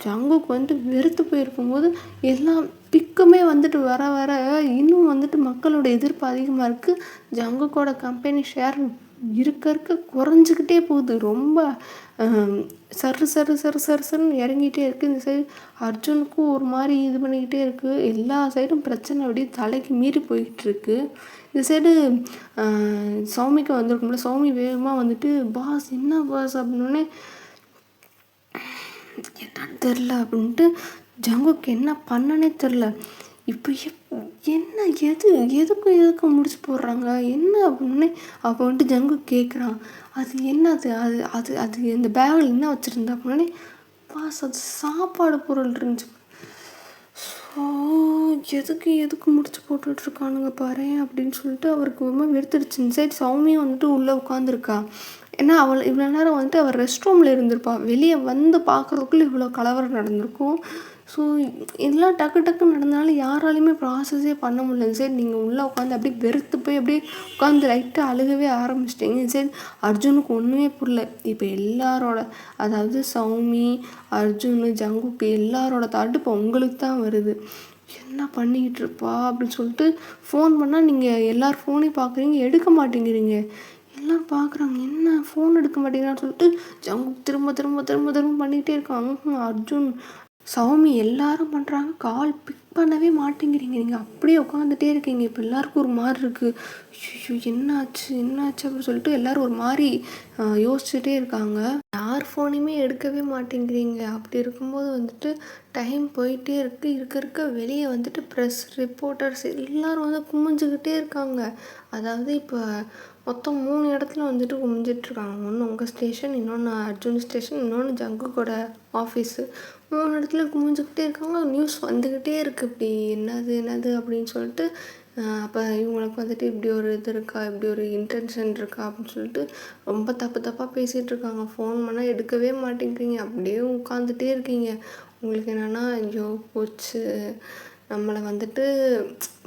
ஜங்குக்கு வந்துட்டு வெறுத்து போயிருக்கும்போது எல்லாம் பிக்குமே வந்துட்டு வர வர இன்னும் வந்துட்டு மக்களோட எதிர்ப்பு அதிகமாக இருக்குது. ஜங்குக்கோட கம்பெனி ஷேர் இருக்க இருக்க குறைஞ்சிக்கிட்டே போகுது. ரொம்ப சரு சரு சரு சரு சருன்னு இறங்கிட்டே இருக்குது. இந்த சைடு அர்ஜுனுக்கும் ஒரு மாதிரி இது பண்ணிக்கிட்டே இருக்குது. எல்லா சைடும் பிரச்சனை அப்படியே தலைக்கு மீறி போய்கிட்டுருக்கு. இந்த சைடு சௌமிக்கு வந்திருக்கும்ல, சௌமி வேகமாக வந்துட்டு பாஸ் என்ன பாஸ் அப்படின்னோடனே என்னன்னு தெரில அப்படின்ட்டு ஜங்குக்கு என்ன பண்ணனே தெரில. இப்போ என்ன எதுக்கு முடிச்சு போடுறாங்க என்ன அப்படின்னு அப்போ வந்துட்டு ஜங்கு கேட்குறான். அது என்ன அது அது அது அது இந்த பேக்கில் என்ன வச்சுருந்தா அப்படின்னே பாஸ் அது சாப்பாடு பொருள் இருந்துச்சு. ஸோ எதுக்கு முடிச்சு போட்டுட்ருக்கானுங்க பாரு அப்படின்னு சொல்லிட்டு அவருக்கு ரொம்ப வெறுத்துடுச்சு. இந்த சைடு சௌமியும் வந்துட்டு உள்ளே உட்காந்துருக்கா. ஏன்னா இவ்வளோ நேரம் வந்துட்டு அவள் ரெஸ்ட் ரூமில் இருந்திருப்பா. வெளியே வந்து பார்க்குறதுக்குள்ளே இவ்வளோ கலவரம் நடந்திருக்கும். ஸோ இதெல்லாம் டக்குன்னு நடந்தாலும் யாராலையுமே ப்ராசஸே பண்ண முடியல. சரி நீங்கள் உள்ளே உட்காந்து அப்படியே வெறுத்து போய் அப்படியே உட்காந்து லைட்டாக அழுகவே ஆரம்பிச்சிட்டிங்க. சரி அர்ஜுனுக்கு ஒன்றுமே புரியல. இப்போ எல்லாரோட அதாவது சௌமி, அர்ஜுனு, ஜங்குக்கு எல்லாரோட தாட்டு இப்போ உங்களுக்கு தான் வருது. என்ன பண்ணிக்கிட்டு இருப்பா அப்படின்னு சொல்லிட்டு ஃபோன் பண்ணால் நீங்கள் எல்லோரும் ஃபோனையும் பார்க்குறீங்க, எடுக்க மாட்டேங்கிறீங்க. எல்லோரும் பார்க்குறாங்க என்ன ஃபோன் எடுக்க மாட்டேங்கிறான்னு சொல்லிட்டு ஜங்கு திரும்ப பண்ணிகிட்டே இருக்காங்க. அர்ஜுன், சௌமி எல்லாரும் பண்ணுறாங்க, கால் பிக் பண்ணவே மாட்டேங்கிறீங்க. நீங்கள் அப்படியே உட்காந்துட்டே இருக்கீங்க. இப்போ எல்லாருக்கும் ஒரு மாதிரி இருக்குது. ஐயோ என்னாச்சு அப்படின்னு சொல்லிட்டு எல்லோரும் ஒரு மாதிரி யோசிச்சுட்டே இருக்காங்க. யார் ஃபோனையுமே எடுக்கவே மாட்டேங்கிறீங்க. அப்படி இருக்கும்போது வந்துட்டு டைம் போயிட்டே இருக்க வெளியே வந்துட்டு ப்ரெஸ் ரிப்போர்ட்டர்ஸ் எல்லோரும் வந்து குமிஞ்சிக்கிட்டே இருக்காங்க. அதாவது இப்போ மொத்தம் 3 இடத்துல வந்துட்டு குமிஞ்சிட்ருக்காங்க. ஒன்று உங்கள் ஸ்டேஷன், இன்னொன்று அர்ஜுன் ஸ்டேஷன், இன்னொன்று ஜங்குக்கோட ஆஃபீஸு. 3 இடத்துல குமிஞ்சிக்கிட்டே இருக்காங்க. நியூஸ் வந்துக்கிட்டே இருக்குது. இப்படி என்னது அப்படின்னு சொல்லிட்டு அப்போ இவங்களுக்கு வந்துட்டு இப்படி ஒரு இது இருக்கா, இப்படி ஒரு இன்டென்ஷன் இருக்கா அப்படின்னு சொல்லிட்டு ரொம்ப தப்பாக பேசிகிட்டு இருக்காங்க. ஃபோன் பண்ணால் எடுக்கவே மாட்டேங்கிறீங்க, அப்படியே உட்காந்துட்டே இருக்கீங்க. உங்களுக்கு என்னென்னா ஐயோ போச்சு, நம்மளை வந்துட்டு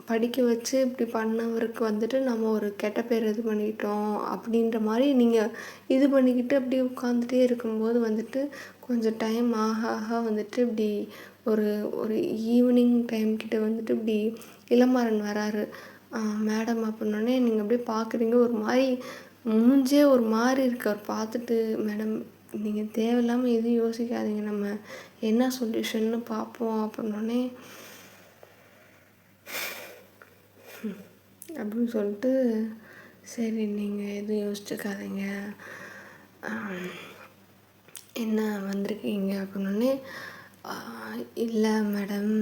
படிக்க வச்சு இப்படி பண்ணவருக்கு வந்துட்டு நம்ம ஒரு கெட்ட பேர் இது பண்ணிட்டோம் அப்படின்ற மாதிரி நீங்கள் இது பண்ணிக்கிட்டு அப்படியே உட்காந்துட்டே இருக்கும்போது வந்துட்டு கொஞ்சம் டைம் ஆக வந்துட்டு இப்படி ஒரு ஈவினிங் டைம் கிட்ட வந்துட்டு இப்படி இளமாறன் வராரு. மேடம் அப்படின்னோடனே நீங்கள் அப்படியே பார்க்குறீங்க, ஒரு மாதிரி மூஞ்சே ஒரு மாதிரி இருக்கு. அவர் பார்த்துட்டு மேடம் நீங்கள் தேவையில்லாமல் எதுவும் யோசிக்காதீங்க, நம்ம என்ன சொல்யூஷன்னு பார்ப்போம் அப்படின்னோடனே அப்படின்னு சொல்லிட்டு சரி நீங்கள் எதுவும் யோசிச்சுக்காதீங்க, என்ன வந்திருக்கீங்க அப்படின்னோடனே இல்லை மேடம்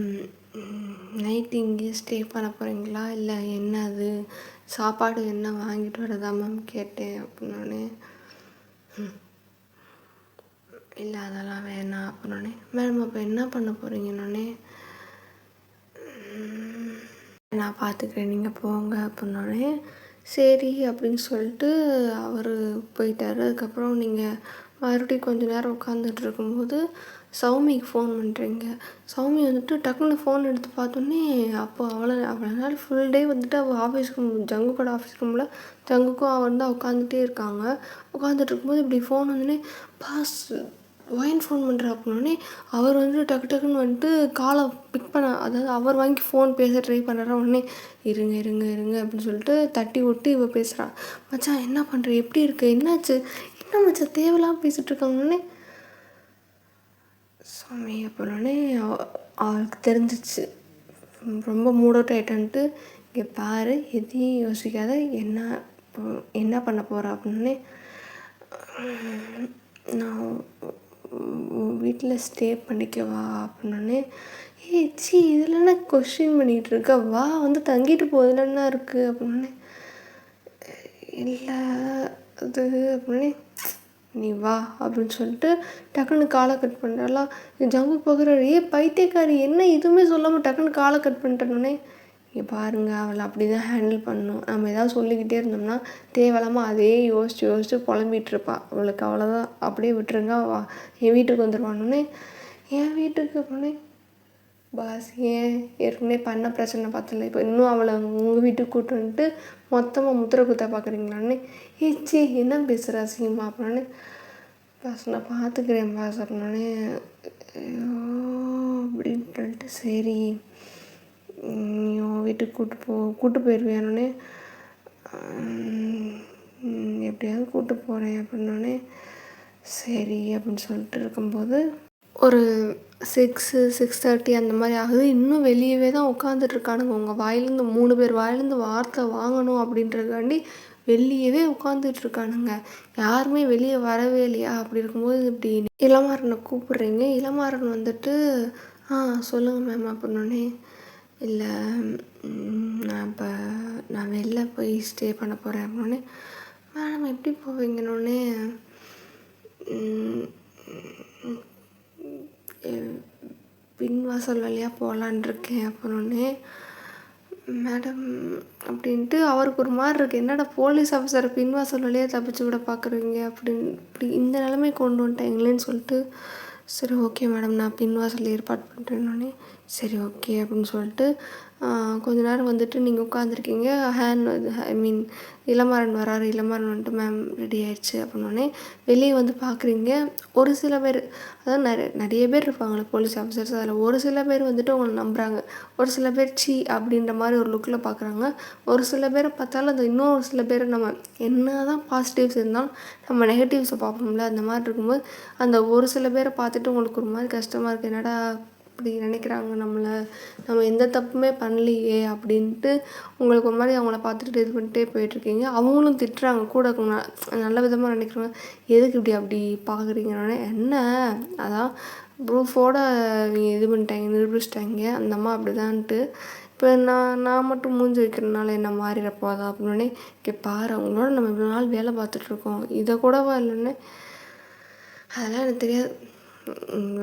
நைட்டு இங்கேயே ஸ்டே பண்ண போகிறீங்களா, இல்லை என்ன அது சாப்பாடு என்ன வாங்கிட்டு வரதா மேம் கேட்டேன் அப்படின்னோடனே இல்லை அதெல்லாம் வேணாம் அப்படின்னோடனே மேடம் அப்போ என்ன பண்ண போகிறீங்கன்னொடனே நான் பார்த்துக்கிறேன் நீங்கள் போங்க அப்படின்னோடனே சரி அப்படின்னு சொல்லிட்டு அவர் போயிட்டார். அதுக்கப்புறம் நீங்கள் மறுபடியும் கொஞ்சம் நேரம் உட்காந்துட்டு இருக்கும்போது சௌமிக்கு ஃபோன் பண்ணுறீங்க. சௌமி வந்துட்டு டக்குன்னு ஃபோன் எடுத்து பார்த்தோன்னே அப்போ அவளால் ஃபுல் டே வந்துட்டு அவள் ஆஃபீஸ் ரூம் ஜங்குக்கோட ஆஃபீஸ் ரூமில் ஜங்குக்கும் அவன் வந்து உட்காந்துட்டே இருக்காங்க. உட்காந்துட்டு இருக்கும்போது இப்படி ஃபோன் வந்தோடனே பாஸ் ஒயின் ஃபோன் பண்ணுற அப்படின்னோடனே அவர் வந்துட்டு டக்குன்னு வந்துட்டு காலை பிக் பண்ண, அதாவது அவர் வாங்கி ஃபோன் பேச ட்ரை பண்ணுற உடனே இருங்க அப்படின்னு சொல்லிட்டு தட்டி விட்டு இவ பேசுகிறா. மச்சான் என்ன பண்ணுற, எப்படி இருக்கு, என்னாச்சு, என்ன மச்சான் தேவையில்லாமல் பேசிகிட்டு இருக்காங்கன்னே சாமி அப்படின்னோடனே அவளுக்கு தெரிஞ்சிச்சு ரொம்ப மூட் அவுட் ஆகிட்டான்ட்டு. இங்கே பாரு எதையும் யோசிக்காத, என்ன பண்ண போகிற அப்படின்னே நான் வீட்டில் ஸ்டே பண்ணிக்கவா அப்படின்னோடனே சி இதில் என்ன கொஸ்டின் பண்ணிகிட்டு இருக்க, வா வந்து தங்கிட்டு போதில் என்ன இருக்குது அப்படின்னே இல்லை அது அப்படின்னே நீ வா அப்படின்னு சொல்லிட்டு டக்குன்னு காலை கட் பண்ணுறாலாம். ஜங்கு பார்க்குறாரு, பைத்தியக்காரி என்ன எதுவுமே சொல்லாமல் டக்குன்னு காலை கட் பண்ணிட்டோன்னே இங்கே பாருங்கள் அவளை அப்படி தான் ஹேண்டில் பண்ணணும். நம்ம எதாவது சொல்லிக்கிட்டே இருந்தோம்னா தேவையில்லாமல் அதே யோசித்து புலம்பிகிட்ருப்பா. அவளுக்கு அவ்வளோதான், அப்படியே விட்டுருங்க, வா என் வீட்டுக்கு வந்துடுவானோடனே என் வீட்டுக்கு அப்படின்னே பாஸ் ஏன் ஏற்கனவே பண்ண பிரச்சனை பார்த்தல, இப்போ இன்னும் அவளை உங்கள் வீட்டுக்கு கூப்பிட்டு வந்துட்டு மொத்தமாக முத்திரை குத்த பார்க்குறீங்களான்னு சி என்ன பேசுகிற அசிங்கமா அப்படின்னே பாஸ் நான் பார்த்துக்கிறேன் பாஸ் அப்படின்னே அப்படின்னு சொல்லிட்டு சரி நீ உன் வீட்டுக்கு கூப்பிட்டு போயிடுவேனோடனே எப்படியாவது கூப்பிட்டு போகிறேன் அப்படின்னோடனே சரி அப்படின்னு சொல்லிட்டு இருக்கும்போது ஒரு 6:30 அந்த மாதிரி ஆகுது. இன்னும் வெளியவே தான் உட்காந்துட்ருக்கானுங்க. உங்கள் வாயிலேருந்து 3 பேர் வாயிலேருந்து வார்த்தை வாங்கணும் அப்படின்றதுக்காண்டி வெளியவே உட்காந்துட்ருக்கானுங்க. யாருமே வெளியே வரவே இல்லையா? அப்படி இருக்கும்போது இப்படி இளமாறனை கூப்பிட்றீங்க. இளமாறன் வந்துட்டு சொல்லுங்கள் மேம் அப்படின்னோடனே இல்லை நான் வெளில போய் ஸ்டே பண்ண போகிறேன் அப்படின்னோடனே மேடம் எப்படி போவீங்கன்னொடனே பின்வாசல் வழியாக போகலான்ட்ருக்கேன் அப்படின்னோடனே மேடம் அப்படின்ட்டு அவருக்கு ஒரு மாதிரி இருக்குது. என்னடா போலீஸ் ஆஃபீஸரை பின்வாசல் வழியாக தப்பிச்சு விட பார்க்குறீங்க இப்படி இந்த நிலைமை கொண்டு வந்துட்டாங்களேன்னு சொல்லிட்டு சரி ஓகே மேடம் நான் பின்வாசல் ஏற்பாடு பண்ணுறேன்னொடனே சரி ஓகே அப்படின்னு சொல்லிட்டு கொஞ்ச நேரம் வந்துட்டு நீங்கள் உட்காந்துருக்கீங்க. இளமாறன் வராரு. இளமாறன் வந்துட்டு மேம் ரெடி ஆயிடுச்சு அப்படின்னோடனே வெளியே வந்து பார்க்குறீங்க. ஒரு சில பேர் அதாவது நிறைய பேர் இருப்பாங்களே போலீஸ் ஆஃபீஸர்ஸ். அதில் ஒரு சில பேர் வந்துட்டு உங்களை நம்புகிறாங்க. ஒரு சில பேர் அப்படின்ற மாதிரி ஒரு லுக்கில் பார்க்குறாங்க. ஒரு சில பேரை பார்த்தாலும் அந்த இன்னொரு சில பேர் நம்ம என்ன தான் பாசிட்டிவ்ஸ் இருந்தாலும் நம்ம நெகட்டிவ்ஸை பார்ப்போம்ல. அந்த மாதிரி இருக்கும்போது அந்த ஒரு சில பேரை பார்த்துட்டு உங்களுக்கு ஒரு மாதிரி கஷ்டமாக இருக்குது. என்னடா இப்படி நினைக்கிறாங்க நம்ம எந்த தப்புமே பண்ணலையே அப்படின்ட்டு உங்களுக்கு ஒரு மாதிரி அவங்கள பார்த்துட்டு இது பண்ணிட்டே போயிட்டுருக்கீங்க. அவங்களும் திட்டுறாங்க கூட நல்ல விதமாக நினைக்கிறாங்க. எதுக்கு அப்படி பார்க்குறீங்கன்னொடனே என்ன அதான் ப்ரூஃபோடு இது பண்ணிட்டாங்க நிரூபிச்சிட்டாங்க அந்த அம்மா அப்படிதான்ட்டு. இப்போ நான் மட்டும் மூஞ்சி வைக்கிறதுனால என்ன மாறிடப்போதா அப்படின்னே பாரு அவங்களோட நம்ம இவ்வளோ நாள் வேலை பார்த்துட்ருக்கோம் இதை கூடவா இல்லைன்னு அதெல்லாம் எனக்கு தெரியாது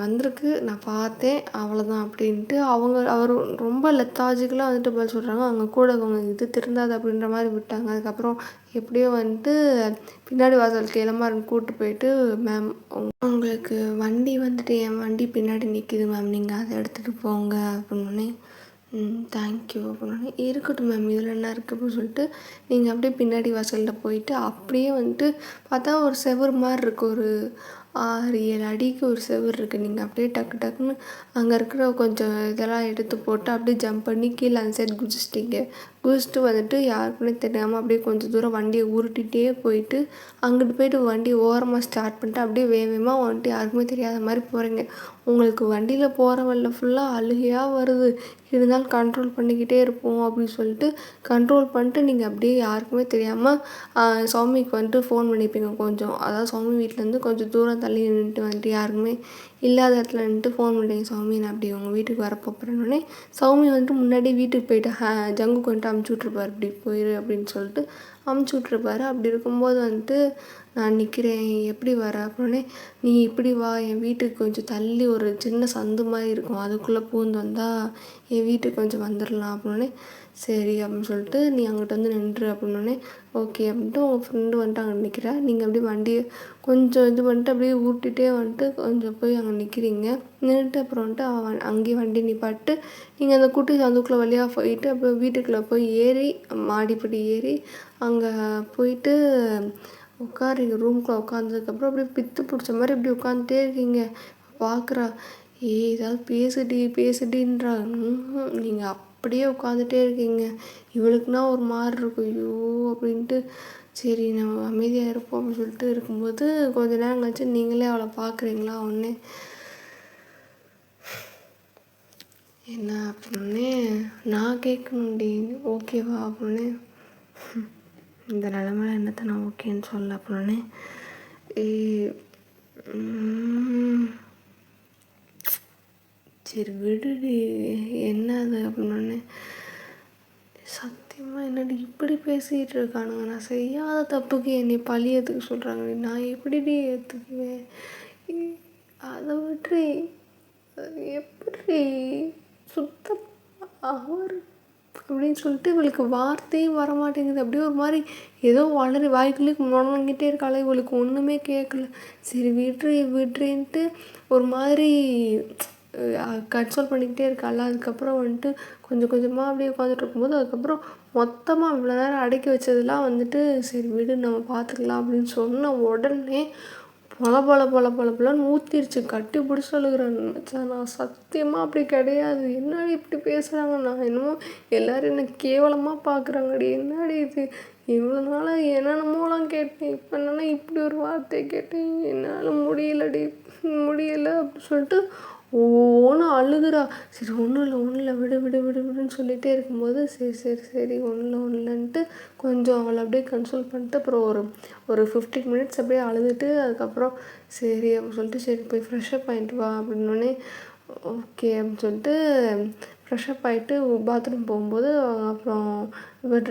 வந்திருக்கு நான் பார்த்தேன் அவ்வளோதான் அப்படின்ட்டு அவர் ரொம்ப லெத்தாஜிக்கலாக வந்துட்டு பதில் சொல்கிறாங்க. அவங்க கூட அவங்க இது திருந்தாது அப்படின்ற மாதிரி விட்டாங்க. அதுக்கப்புறம் எப்படியோ வந்துட்டு பின்னாடி வாசலுக்கு இளமாறன் கூப்பிட்டு போயிட்டு மேம் உங்களுக்கு வண்டி வந்துட்டு என் வண்டி பின்னாடி நிற்கிது மேம் நீங்கள் அதை எடுத்துகிட்டு போங்க அப்படின்னோடனே தேங்க்யூ அப்படின்னோடனே இருக்கட்டும் மேம் இதில் என்ன இருக்குது அப்படின்னு சொல்லிட்டு நீங்கள் அப்படியே பின்னாடி வாசலில் போயிட்டு அப்படியே வந்துட்டு பார்த்தா ஒரு செவுரு மாதிரி இருக்குது. ஒரு 6-7 அடிக்கு ஒரு செவுரு இருக்குது. நீங்கள் அப்படியே டக்குன்னு அங்கே இருக்கிற கொஞ்சம் இதெல்லாம் எடுத்து போட்டு அப்படியே ஜம்ப் பண்ணி கீழே அந்த சைடு குதிச்சுட்டு வந்துட்டு யாருக்குமே தெரியாமல் அப்படியே கொஞ்சம் தூரம் வண்டியை உருட்டிகிட்டே போயிட்டு அங்கிட்டு போயிட்டு வண்டியை ஓரமாக ஸ்டார்ட் பண்ணிட்டு அப்படியே வேகமாக வந்துட்டு யாருக்குமே தெரியாத மாதிரி போகிறீங்க. உங்களுக்கு வண்டியில் போகிற வழியில் ஃபுல்லாக அழுகையாக வருது. இருந்தாலும் கண்ட்ரோல் பண்ணிக்கிட்டே இருப்போம் அப்படின்னு சொல்லிட்டு கண்ட்ரோல் பண்ணிட்டு நீங்கள் அப்படியே யாருக்குமே தெரியாமல் சௌமிக்கு வந்துட்டு ஃபோன் பண்ணியிருப்பீங்க. கொஞ்சம் அதாவது சௌமி வீட்டிலேருந்து கொஞ்சம் தூரம் தள்ளி நின்றுட்டு வந்துட்டு யாருக்குமே இல்லாத இடத்துல நின்றுட்டு ஃபோன் பண்ணிட்டீங்க. சௌமி நான் அப்படி உங்கள் வீட்டுக்கு வரப்போகிறேன்னொடனே சௌமி வந்துட்டு முன்னாடி வீட்டுக்கு போயிட்டு ஜங்குக்கு வந்துட்டு அமுச்சு விட்ருப்பார். இப்படி போயிரு அப்படின்னு சொல்லிட்டு அமுச்சு விட்ருப்பாரு. அப்படி இருக்கும்போது வந்துட்டு நான் நிற்கிறேன் எப்படி வர அப்படின்னே நீ இப்படி வா என் வீட்டுக்கு கொஞ்சம் தள்ளி ஒரு சின்ன சந்து மாதிரி இருக்கும் அதுக்குள்ளே பூந்து வந்தால் என் வீட்டுக்கு கொஞ்சம் வந்துடலாம் அப்படின்னே சரி அப்படின்னு சொல்லிட்டு நீ அங்கிட்ட வந்து நின்று அப்படின்னோடனே ஓகே அப்படின்ட்டு உங்கள் ஃப்ரெண்டு வந்துட்டு அங்கே நிற்கிறா. நீங்கள் அப்படியே வண்டியை கொஞ்சம் இது பண்ணிட்டு அப்படியே ஊட்டிகிட்டே வந்துட்டு கொஞ்சம் போய் அங்கே நிற்கிறீங்க. நின்றுட்டு அப்புறம் வந்துட்டு அங்கேயே வண்டி நிப்பாட்டு நீங்கள் அந்த குட்டி சந்துக்குள்ளே வழியாக போயிட்டு அப்புறம் வீட்டுக்குள்ளே போய் ஏறி மாடிப்படி ஏறி அங்கே போயிட்டு உட்காருங்க. ரூம்குள்ளே உட்காந்ததுக்கப்புறம் அப்படியே பித்து பிடிச்ச மாதிரி இப்படி உட்காந்துட்டே இருக்கீங்க. பார்க்குறா ஏதாவது பேசுடின்றா. நீங்கள் அப்படியே உட்காந்துட்டே இருக்கீங்க. இவளுக்குன்னா ஒரு மாதிரி இருக்கும் ஐயோ அப்படின்ட்டு சரி நம்ம அமைதியாக இருப்போம் அப்படின்னு சொல்லிட்டு இருக்கும்போது கொஞ்ச நேரம் கழிச்சு நீங்களே அவளை பார்க்குறீங்களா ஒன்று என்ன அப்படின்னே நான் கேட்கணுண்டி ஓகேவா அப்படின்னு இந்த நிலமையில என்னத்தை நான் ஓகேன்னு சொல்ல அப்படின்னே சரி விடுடி என்னது அப்படின்னே சத்தியமாக என்னடி இப்படி பேசிகிட்டு இருக்கானுங்க. நான் செய்யாத தப்புக்கு என்னை பழியத்துக்கு சொல்கிறாங்க. நான் எப்படிடி ஏற்றுக்குவேன் அதை விட்டு எப்படி சுத்தம் அவர் அப்படின்னு சொல்லிட்டு இவளுக்கு வார்த்தையும் வரமாட்டேங்குது. அப்படியே ஒரு மாதிரி ஏதோ வளரி வாய்க்குள்ளே முழங்கிட்டே இருக்காளே இவளுக்கு ஒன்றுமே கேட்கல. சரி விட்றேன்ட்டு ஒரு மாதிரி கன்சோல் பண்ணிக்கிட்டே இருக்காள். அதுக்கப்புறம் வந்துட்டு கொஞ்சம் கொஞ்சமாக அப்படியே உட்காந்துட்டு இருக்கும்போது அதுக்கப்புறம் மொத்தமாக இவ்வளோ நேரம் அடக்கி வச்சதெல்லாம் வந்துட்டு சரி விடு நம்ம பார்த்துக்கலாம் அப்படின்னு சொன்ன உடனே பொலன்னு ஊற்றிருச்சு. கட்டி பிடிச்சி அழுகுறேன். நான் சத்தியமாக அப்படி கிடையாது. என்னடி இப்படி பேசுகிறாங்க. நான் என்னமோ எல்லோரும் என்னை கேவலமாக பார்க்குறாங்கடி. என்னடி இது இவ்வளோ நாளாக என்னென்னமோலாம் கேட்டேன். இப்போ என்னன்னா இப்படி ஒரு வார்த்தையை கேட்டேன். என்னால் முடியலடி முடியலை அப்படின்னு சொல்லிட்டு ஒவ்வொன்று அழுகுறா. சரி ஒன்றும் இல்லை ஒன்றும் இல்லை விடு விடு விடு விடுன்னு சொல்லிகிட்டே இருக்கும்போது சரி சரி சரி ஒன்றும் இல்லை ஒன்றும் இல்லைன்ட்டு கொஞ்சம் அவளை அப்படியே கன்சோல் பண்ணிட்டு அப்புறம் ஒரு 15 மினிட்ஸ் அப்படியே அழுதுட்டு அதுக்கப்புறம் சரி அப்படின்னு சொல்லிட்டு சரி போய் ஃப்ரெஷ்அப் ஆகிட்டு வா அப்படின்னோடனே ஓகே அப்படின்னு சொல்லிட்டு ஃப்ரெஷ்அப் ஆகிட்டு பாத்ரூம் போகும்போது அப்புறம் இவள்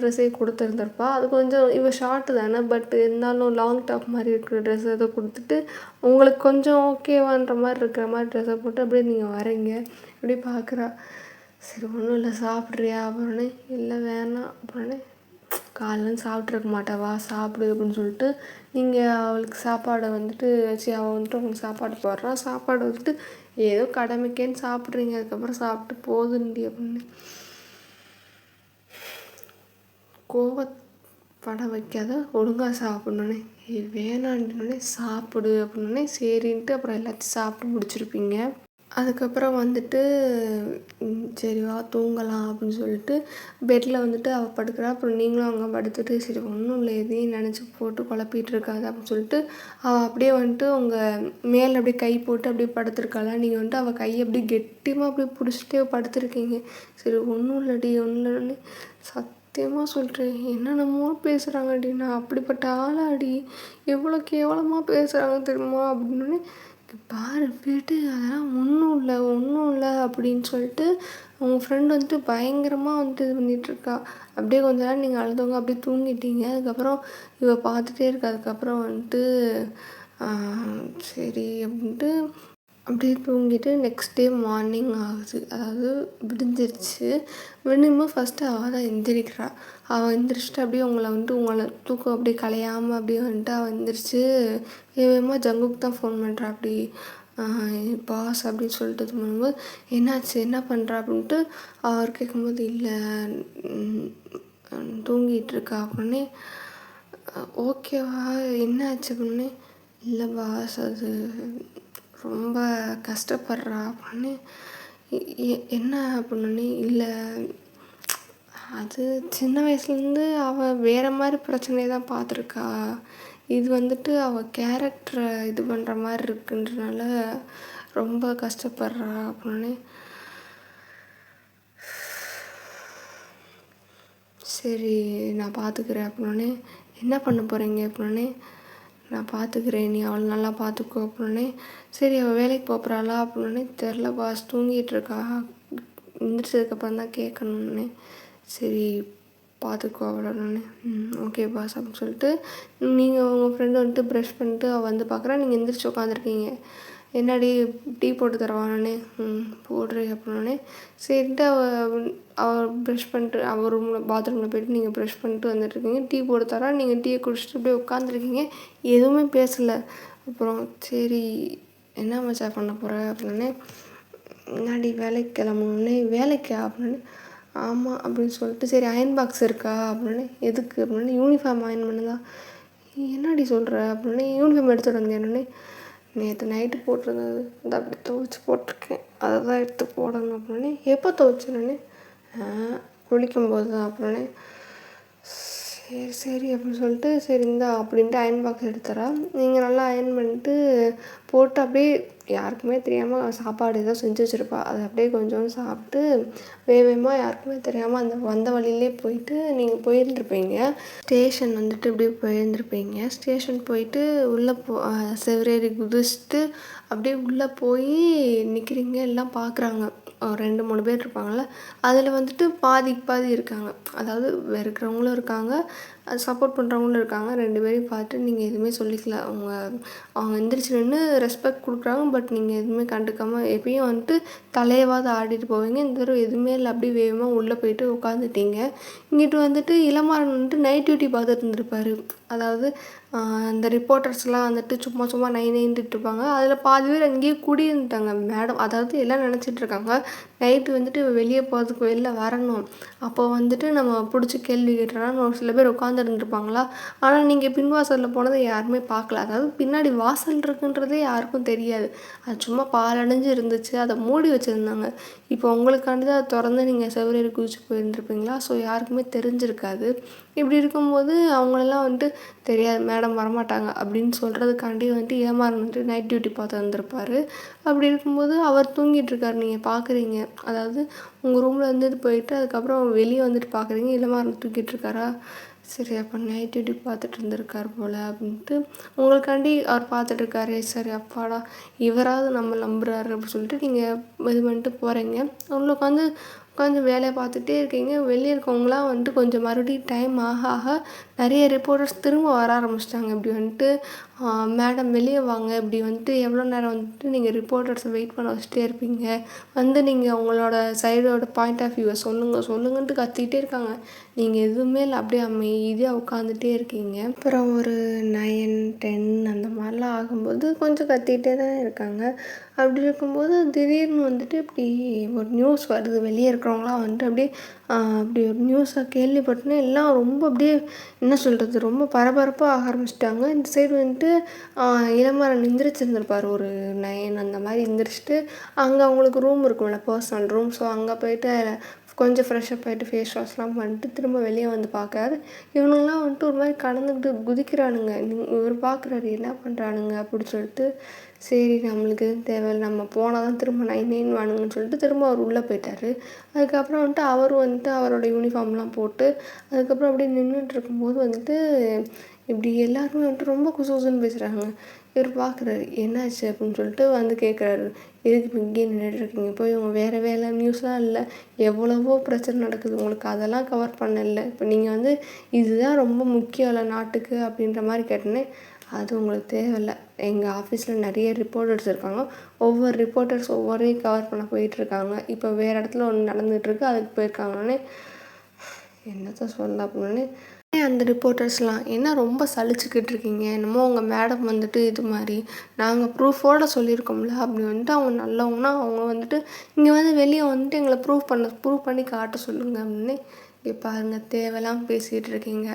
ட்ரெஸ்ஸே கொடுத்துருந்துருப்பா. அது கொஞ்சம் இவள் ஷார்ட்டு தானே, பட் இருந்தாலும் லாங் டாப் மாதிரி இருக்கிற ட்ரெஸ் ஏதோ கொடுத்துட்டு உங்களுக்கு கொஞ்சம் ஓகேவான்ற மாதிரி இருக்கிற மாதிரி ட்ரெஸ்ஸை போட்டு அப்படியே நீங்கள் வரீங்க. அப்படியே பார்க்குறா. சரி ஒன்றும் இல்லை சாப்பிட்றியா அப்படின்னே இல்லை வேணாம் அப்படின்னே காலையில் சாப்பிட்ருக்க மாட்டாவா சாப்பிடு அப்படின்னு சொல்லிட்டு நீங்கள் அவளுக்கு சாப்பாடை வந்துட்டு அவள் வந்துட்டு உங்களுக்கு சாப்பாடு போடுறா. சாப்பாடு வந்துட்டு ஏதோ கடமைக்கேன்னு சாப்பிட்றீங்க. அதுக்கப்புறம் சாப்பிட்டு போதுண்டி அப்படின்னு கோவப்பட வைக்காத ஒழுங்காக சாப்பிட்ணுன்னே வேணாண்டினோடனே சாப்பிடு அப்படின்னே சரின்ட்டு அப்புறம் எல்லாத்தையும் சாப்பிட்டு முடிச்சிருப்பீங்க. அதுக்கப்புறம் வந்துட்டு சரி வா தூங்கலாம் அப்படின்னு சொல்லிட்டு பெட்டில் வந்துட்டு அவள் படுக்கிறா. அப்புறம் நீங்களும் அங்கே படுத்துட்டு சரி ஒன்றும் இல்லை எதையும் நினச்சி போட்டு குழப்பிட்டு இருக்காது அப்படின்னு சொல்லிட்டு அவள் அப்படியே வந்துட்டு உங்கள் மேலே அப்படியே கை போட்டு அப்படியே படுத்துருக்காளா. நீங்கள் வந்துட்டு அவள் கையை அப்படியே கெட்டியமாக அப்படியே பிடிச்சிட்டே படுத்துருக்கீங்க. சரி ஒன்றும் இல்லடி ஒன்றும் இல்லைன்னு சத்தியமாக சொல்கிறேன் என்னென்னமோ பேசுகிறாங்கடி, நான் அப்படிப்பட்ட ஆளாடி, எவ்வளோ கேவலமாக பேசுகிறாங்க தெரியுமா அப்படின்னு பாரு போய்ட்டு அதெல்லாம் ஒன்றும் இல்லை அப்படின்னு சொல்லிட்டு உங்கள் ஃப்ரெண்டு வந்துட்டு பயங்கரமாக வந்துட்டு இது பண்ணிகிட்ருக்கா. அப்படியே கொஞ்ச நேரம் நீங்கள் அழுதவங்க அப்படியே தூங்கிட்டீங்க. அதுக்கப்புறம் இவள் பார்த்துட்டே இருக்கா. அதுக்கப்புறம் வந்துட்டு சரி அப்படின்ட்டு அப்படியே தூங்கிட்டு நெக்ஸ்ட் டே மார்னிங் ஆகுது. அதாவது விடிஞ்சிருச்சு. விடியும்போது ஃபஸ்ட்டு அவள் தான் எந்திரிக்கிறா. அவள் எந்திரிச்சிட்டு அப்படியே உங்களை தூக்கம் அப்படியே கலையாமல் அப்படியே வந்துட்டு அவள் எந்திரிச்சு வேகமாக ஜங்குக்கு தான் ஃபோன் பண்ணுறா. அப்படி பாஸ் அப்படின்னு சொல்லிட்டு இது பண்ணும்போது என்னாச்சு என்ன பண்ணுறா அப்படின்ட்டு அவர் கேட்கும்போது இல்லை தூங்கிட்டு இருக்கா அப்படின்னே ஓகேவா என்னாச்சு அப்படின்னே இல்லை பாஸ் அது ரொம்ப கஷ்டப்படுறா அப்படின்னு என்ன அப்படின்னே இல்லை அது சின்ன வயசுலேருந்து அவள் வேறு மாதிரி பிரச்சனையை தான் பார்த்துருக்கா. இது வந்துட்டு அவள் கேரக்டரை இது பண்ணுற மாதிரி இருக்குன்றனால ரொம்ப கஷ்டப்படுறா அப்படின்னு சரி நான் பார்த்துக்கிறேன் அப்படின்னே என்ன பண்ண போகிறீங்க அப்படின்னே நான் பார்த்துக்கிறேன் நீ அவளை நல்லா பார்த்துக்கோ அப்படின்னே சரி அவள் வேலைக்கு போகிறாளா அப்படின்னே தெரில பாஸ் தூங்கிட்டு இருக்கா எந்திரிச்சதுக்கப்புறம் தான் கேட்கணுன்னே சரி பார்த்துக்கோ அவ்வளோன்னு ஓகே பாஸ் அப்படின்னு சொல்லிட்டு நீங்கள் உங்கள் ஃப்ரெண்டு வந்துட்டு ப்ரஷ் பண்ணிட்டு அவள் வந்து பார்க்குறா. நீங்கள் எந்திரிச்சு உட்காந்துருக்கீங்க. என்னடி டீ போட்டு தரவானே போடுறே அப்படின்னே சரின்ட்டு அவள் ப்ரஷ் பண்ணிட்டு அவள் பாத்ரூமில் போய்ட்டு நீங்கள் ப்ரஷ் பண்ணிட்டு வந்துட்டுருக்கீங்க. டீ போட்டு தரா. நீங்கள் டீயை குடிச்சிட்டு அப்படியே உட்காந்துருக்கீங்க. எதுவுமே பேசலை. அப்புறம் சரி என்ன மச்சா பண்ண போகிற அப்படின்னே முன்னாடி வேலைக்கு கிளம்புனே வேலைக்கா அப்படின்னு ஆமாம் அப்படின்னு சொல்லிட்டு சரி அயன் பாக்ஸ் இருக்கா அப்படின்னு எதுக்கு அப்படின்னு யூனிஃபார்ம் அயன் பண்ணுதான் என்னடி சொல்கிற அப்படின்னு யூனிஃபார்ம் எடுத்துகிட்டு வந்தேன்னே நேற்று நைட்டு போட்டிருந்தது இந்த அப்படி துவைச்சி போட்டிருக்கேன் அதை தான் எடுத்து போடணும் அப்படின்னு எப்போ துவைச்சேன்னு குளிக்கும்போது தான் அப்படின்னு சரி சரி அப்படின்னு சொல்லிட்டு சரி இந்தா அப்படின்ட்டு அயன் பாக்ஸ் எடுத்துறா. நீங்கள் நல்லா அயன் பண்ணிட்டு போட்டு அப்படியே யாருக்குமே தெரியாமல் சாப்பாடு ஏதோ செஞ்சு வச்சுருப்பா. அதை அப்படியே கொஞ்சம் சாப்பிட்டு வேகமாக யாருக்குமே தெரியாமல் அந்த வந்த வழியிலே போயிட்டு நீங்கள் போயிருந்துருப்பீங்க. ஸ்டேஷன் வந்துட்டு இப்படியே போயிருந்துருப்பீங்க. ஸ்டேஷன் போயிட்டு உள்ளே செவரேறி குதிச்சுட்டு அப்படியே உள்ளே போய் நிற்கிறீங்க. எல்லாம் பார்க்குறாங்க. 2-3 பேர் இருப்பாங்கள்ல, அதில் வந்துட்டு பாதிக்கு பாதி இருக்காங்க. அதாவது வெறுக்கிறவங்களும் இருக்காங்க, அது சப்போர்ட் பண்ணுறவங்களும் இருக்காங்க. 2 பேரையும் பார்த்துட்டு நீங்கள் எதுவுமே சொல்லிக்கல. அவங்க எந்திரிச்சு நின்று ரெஸ்பெக்ட் கொடுக்குறாங்க. பட் நீங்கள் எதுவுமே கண்டுக்காமல் எப்பயும் வந்துட்டு தலையவாது ஆடிட்டு போவீங்க. இந்த தடவை எதுவுமே இல்லை. அப்படியே வேகமாக உள்ளே போயிட்டு உட்காந்துட்டீங்க. இங்கிட்டு வந்துட்டு இளமாறன் வந்துட்டு நைட் டியூட்டி பார்த்துட்டு இருந்திருப்பாரு. அதாவது அந்த ரிப்போர்ட்டர்ஸ்லாம் வந்துட்டு சும்மா சும்மா நைன்ட்டு இருப்பாங்க. அதில் பாதி பேர் அங்கேயே குடியிருந்துட்டாங்க மேடம். அதாவது எல்லாம் நினச்சிட்டு இருக்காங்க நைட்டு வந்துட்டு வெளியே போகிறதுக்கு வெளில வரணும், அப்போ வந்துட்டு நம்ம பிடிச்சி கேள்வி கேட்டோம்னா ஒரு சில பேர் உட்காந்துருந்துருப்பாங்களா. ஆனால் நீங்கள் பின்வாசலில் போனதை யாருமே பார்க்கல. அதாவது பின்னாடி வாசல் இருக்குன்றதே யாருக்கும் தெரியாது. அது சும்மா பாலடைஞ்சு இருந்துச்சு, அதை மூடி வச்சுருந்தாங்க. இப்போ உங்களுக்காண்டி தான் அதை திறந்து நீங்கள் செவரேறி குதிச்சு போயிருந்துருப்பீங்களா. ஸோ யாருக்குமே தெரிஞ்சிருக்காது. இப்படி இருக்கும்போது அவங்களெல்லாம் வந்துட்டு தெரியாது மேடம் வரமாட்டாங்க அப்படின்னு சொல்கிறதுக்காண்டி வந்துட்டு இளமாறன் வந்துட்டு நைட் டியூட்டி பார்த்து வந்திருப்பார். அப்படி இருக்கும்போது அவர் தூங்கிட்டுருக்காரு, நீங்கள் பார்க்குறீங்க. அதாவது உங்கள் ரூமில் இருந்துட்டு போயிட்டு அதுக்கப்புறம் வெளியே வந்துட்டு பார்க்குறீங்க இளமாறன் தூக்கிட்டு இருக்காரா. சரி அப்போ நைட் டியூட்டி பார்த்துட்டு இருந்திருக்கார் போல் அப்படின்ட்டு உங்களுக்காண்டி அவர் பார்த்துட்ருக்காரு. சரி அப்பாடா இவராவது நம்ம நம்புறாரு அப்படின்னு சொல்லிட்டு நீங்கள் இது பண்ணிட்டு போகிறீங்க. உள்ள உட்காந்து வேலையை பார்த்துட்டே இருக்கீங்க. வெளியே இருக்கவங்களாம் வந்துட்டு கொஞ்சம் மறுபடியும் டைம் ஆக ஆக நிறைய ரிப்போர்ட்டர்ஸ் திரும்ப வர ஆரம்பிச்சிட்டாங்க. இப்படி வந்துட்டு மேடம் வெளியே வாங்க, இப்படி வந்துட்டு எவ்வளோ நேரம் வந்துட்டு நீங்கள் ரிப்போர்ட்டர்ஸை வெயிட் பண்ண வச்சுட்டே இருப்பீங்க, வந்து நீங்கள் உங்களோட சைடோட பாயிண்ட் ஆஃப் வியூவை சொல்லுங்கன்ட்டு கத்திக்கிட்டே இருக்காங்க. நீங்கள் எதுவுமே இல்லை, அப்படியே அமைதியாக உட்காந்துட்டே இருக்கீங்க. அப்புறம் ஒரு 9, 10 அந்த மாதிரிலாம் ஆகும்போது கொஞ்சம் கத்திக்கிட்டே தான் இருக்காங்க. அப்படி இருக்கும்போது திடீர்னு வந்துட்டு இப்படி ஒரு நியூஸ் வருது. வெளியே இருக்கிறவங்களாம் வந்துட்டு அப்படியே அப்படி ஒரு நியூஸை கேள்விப்பட்டோன்னே எல்லாம் ரொம்ப அப்படியே என்ன சொல்கிறது, ரொம்ப பரபரப்பாக ஆக ஆரம்பிச்சிட்டாங்க. இந்த சைடு வந்துட்டு இளமாறன் எந்திரிச்சிருந்திருப்பார் ஒரு 9 அந்த மாதிரி எந்திரிச்சிட்டு அங்கே அவங்களுக்கு ரூம் இருக்கும்ல, பர்சனல் ரூம். ஸோ அங்கே போயிட்டு கொஞ்சம் ஃப்ரெஷ்ஷப் ஆகிட்டு ஃபேஸ் வாஷ்லாம் பண்ணிட்டு திரும்ப வெளியே வந்து பார்க்காரு. இவனுங்களாம் வந்துட்டு ஒரு மாதிரி கடந்துக்கிட்டு குதிக்கிறானுங்க. இவர் பார்க்குறாரு என்ன பண்ணுறானுங்க அப்படின்னு சொல்லிட்டு. சரி நம்மளுக்கு எதுவும் தேவையில்லை, நம்ம போனால் தான் திரும்ப 9 வானுங்கன்னு சொல்லிட்டு திரும்ப அவர் உள்ளே போயிட்டார். அதுக்கப்புறம் வந்துட்டு அவரும் வந்துட்டு அவரோட யூனிஃபார்ம்லாம் போட்டு அதுக்கப்புறம் அப்படியே நின்றுட்டு இருக்கும்போது வந்துட்டு இப்படி எல்லாருமே வந்துட்டு ரொம்ப குசுகுசுன்னு பேசுகிறாங்க. இவர் பார்க்குறாரு என்னாச்சு அப்படின்னு சொல்லிட்டு வந்து கேட்குறாரு, எதுக்கு இப்போ இங்கேயே நின்றுட்டுருக்கீங்க, போய் இவங்க வேறு வேலை நியூஸ்லாம் இல்லை, எவ்வளவோ பிரச்சனை நடக்குது உங்களுக்கு, அதெல்லாம் கவர் பண்ணல, இப்போ நீங்கள் வந்து இதுதான் ரொம்ப முக்கியம் இல்லை நாட்டுக்கு அப்படின்ற மாதிரி கேட்டோன்னே, அது உங்களுக்கு தேவையில்லை, எங்கள் ஆஃபீஸில் நிறைய ரிப்போர்ட்டர்ஸ் இருக்காங்க, ஒவ்வொரு ரிப்போர்ட்டர்ஸ் ஒவ்வொரையும் கவர் பண்ண போயிட்டுருக்காங்க, இப்போ வேறு இடத்துல ஒன்று நடந்துகிட்ருக்கு அதுக்கு போயிருக்காங்கன்னே. என்னத்த சொல்ல அப்படின்னே அந்த ரிப்போர்ட்டர்ஸ்லாம் என்ன ரொம்ப சலிச்சுக்கிட்டு இருக்கீங்க, என்னமோ உங்கள் மேடம் வந்துட்டு இது மாதிரி நாங்கள் ப்ரூஃபோடு சொல்லியிருக்கோம்ல அப்படி வந்துட்டு அவங்க நல்லவங்கன்னா அவங்க வந்துட்டு இங்கே வந்து வெளியே வந்துட்டு எங்களை ப்ரூவ் பண்ணி காட்ட சொல்லுங்கள் அப்படின்னு. இங்கே பாருங்கள் தேவையெல்லாம் பேசிகிட்டு இருக்கீங்க,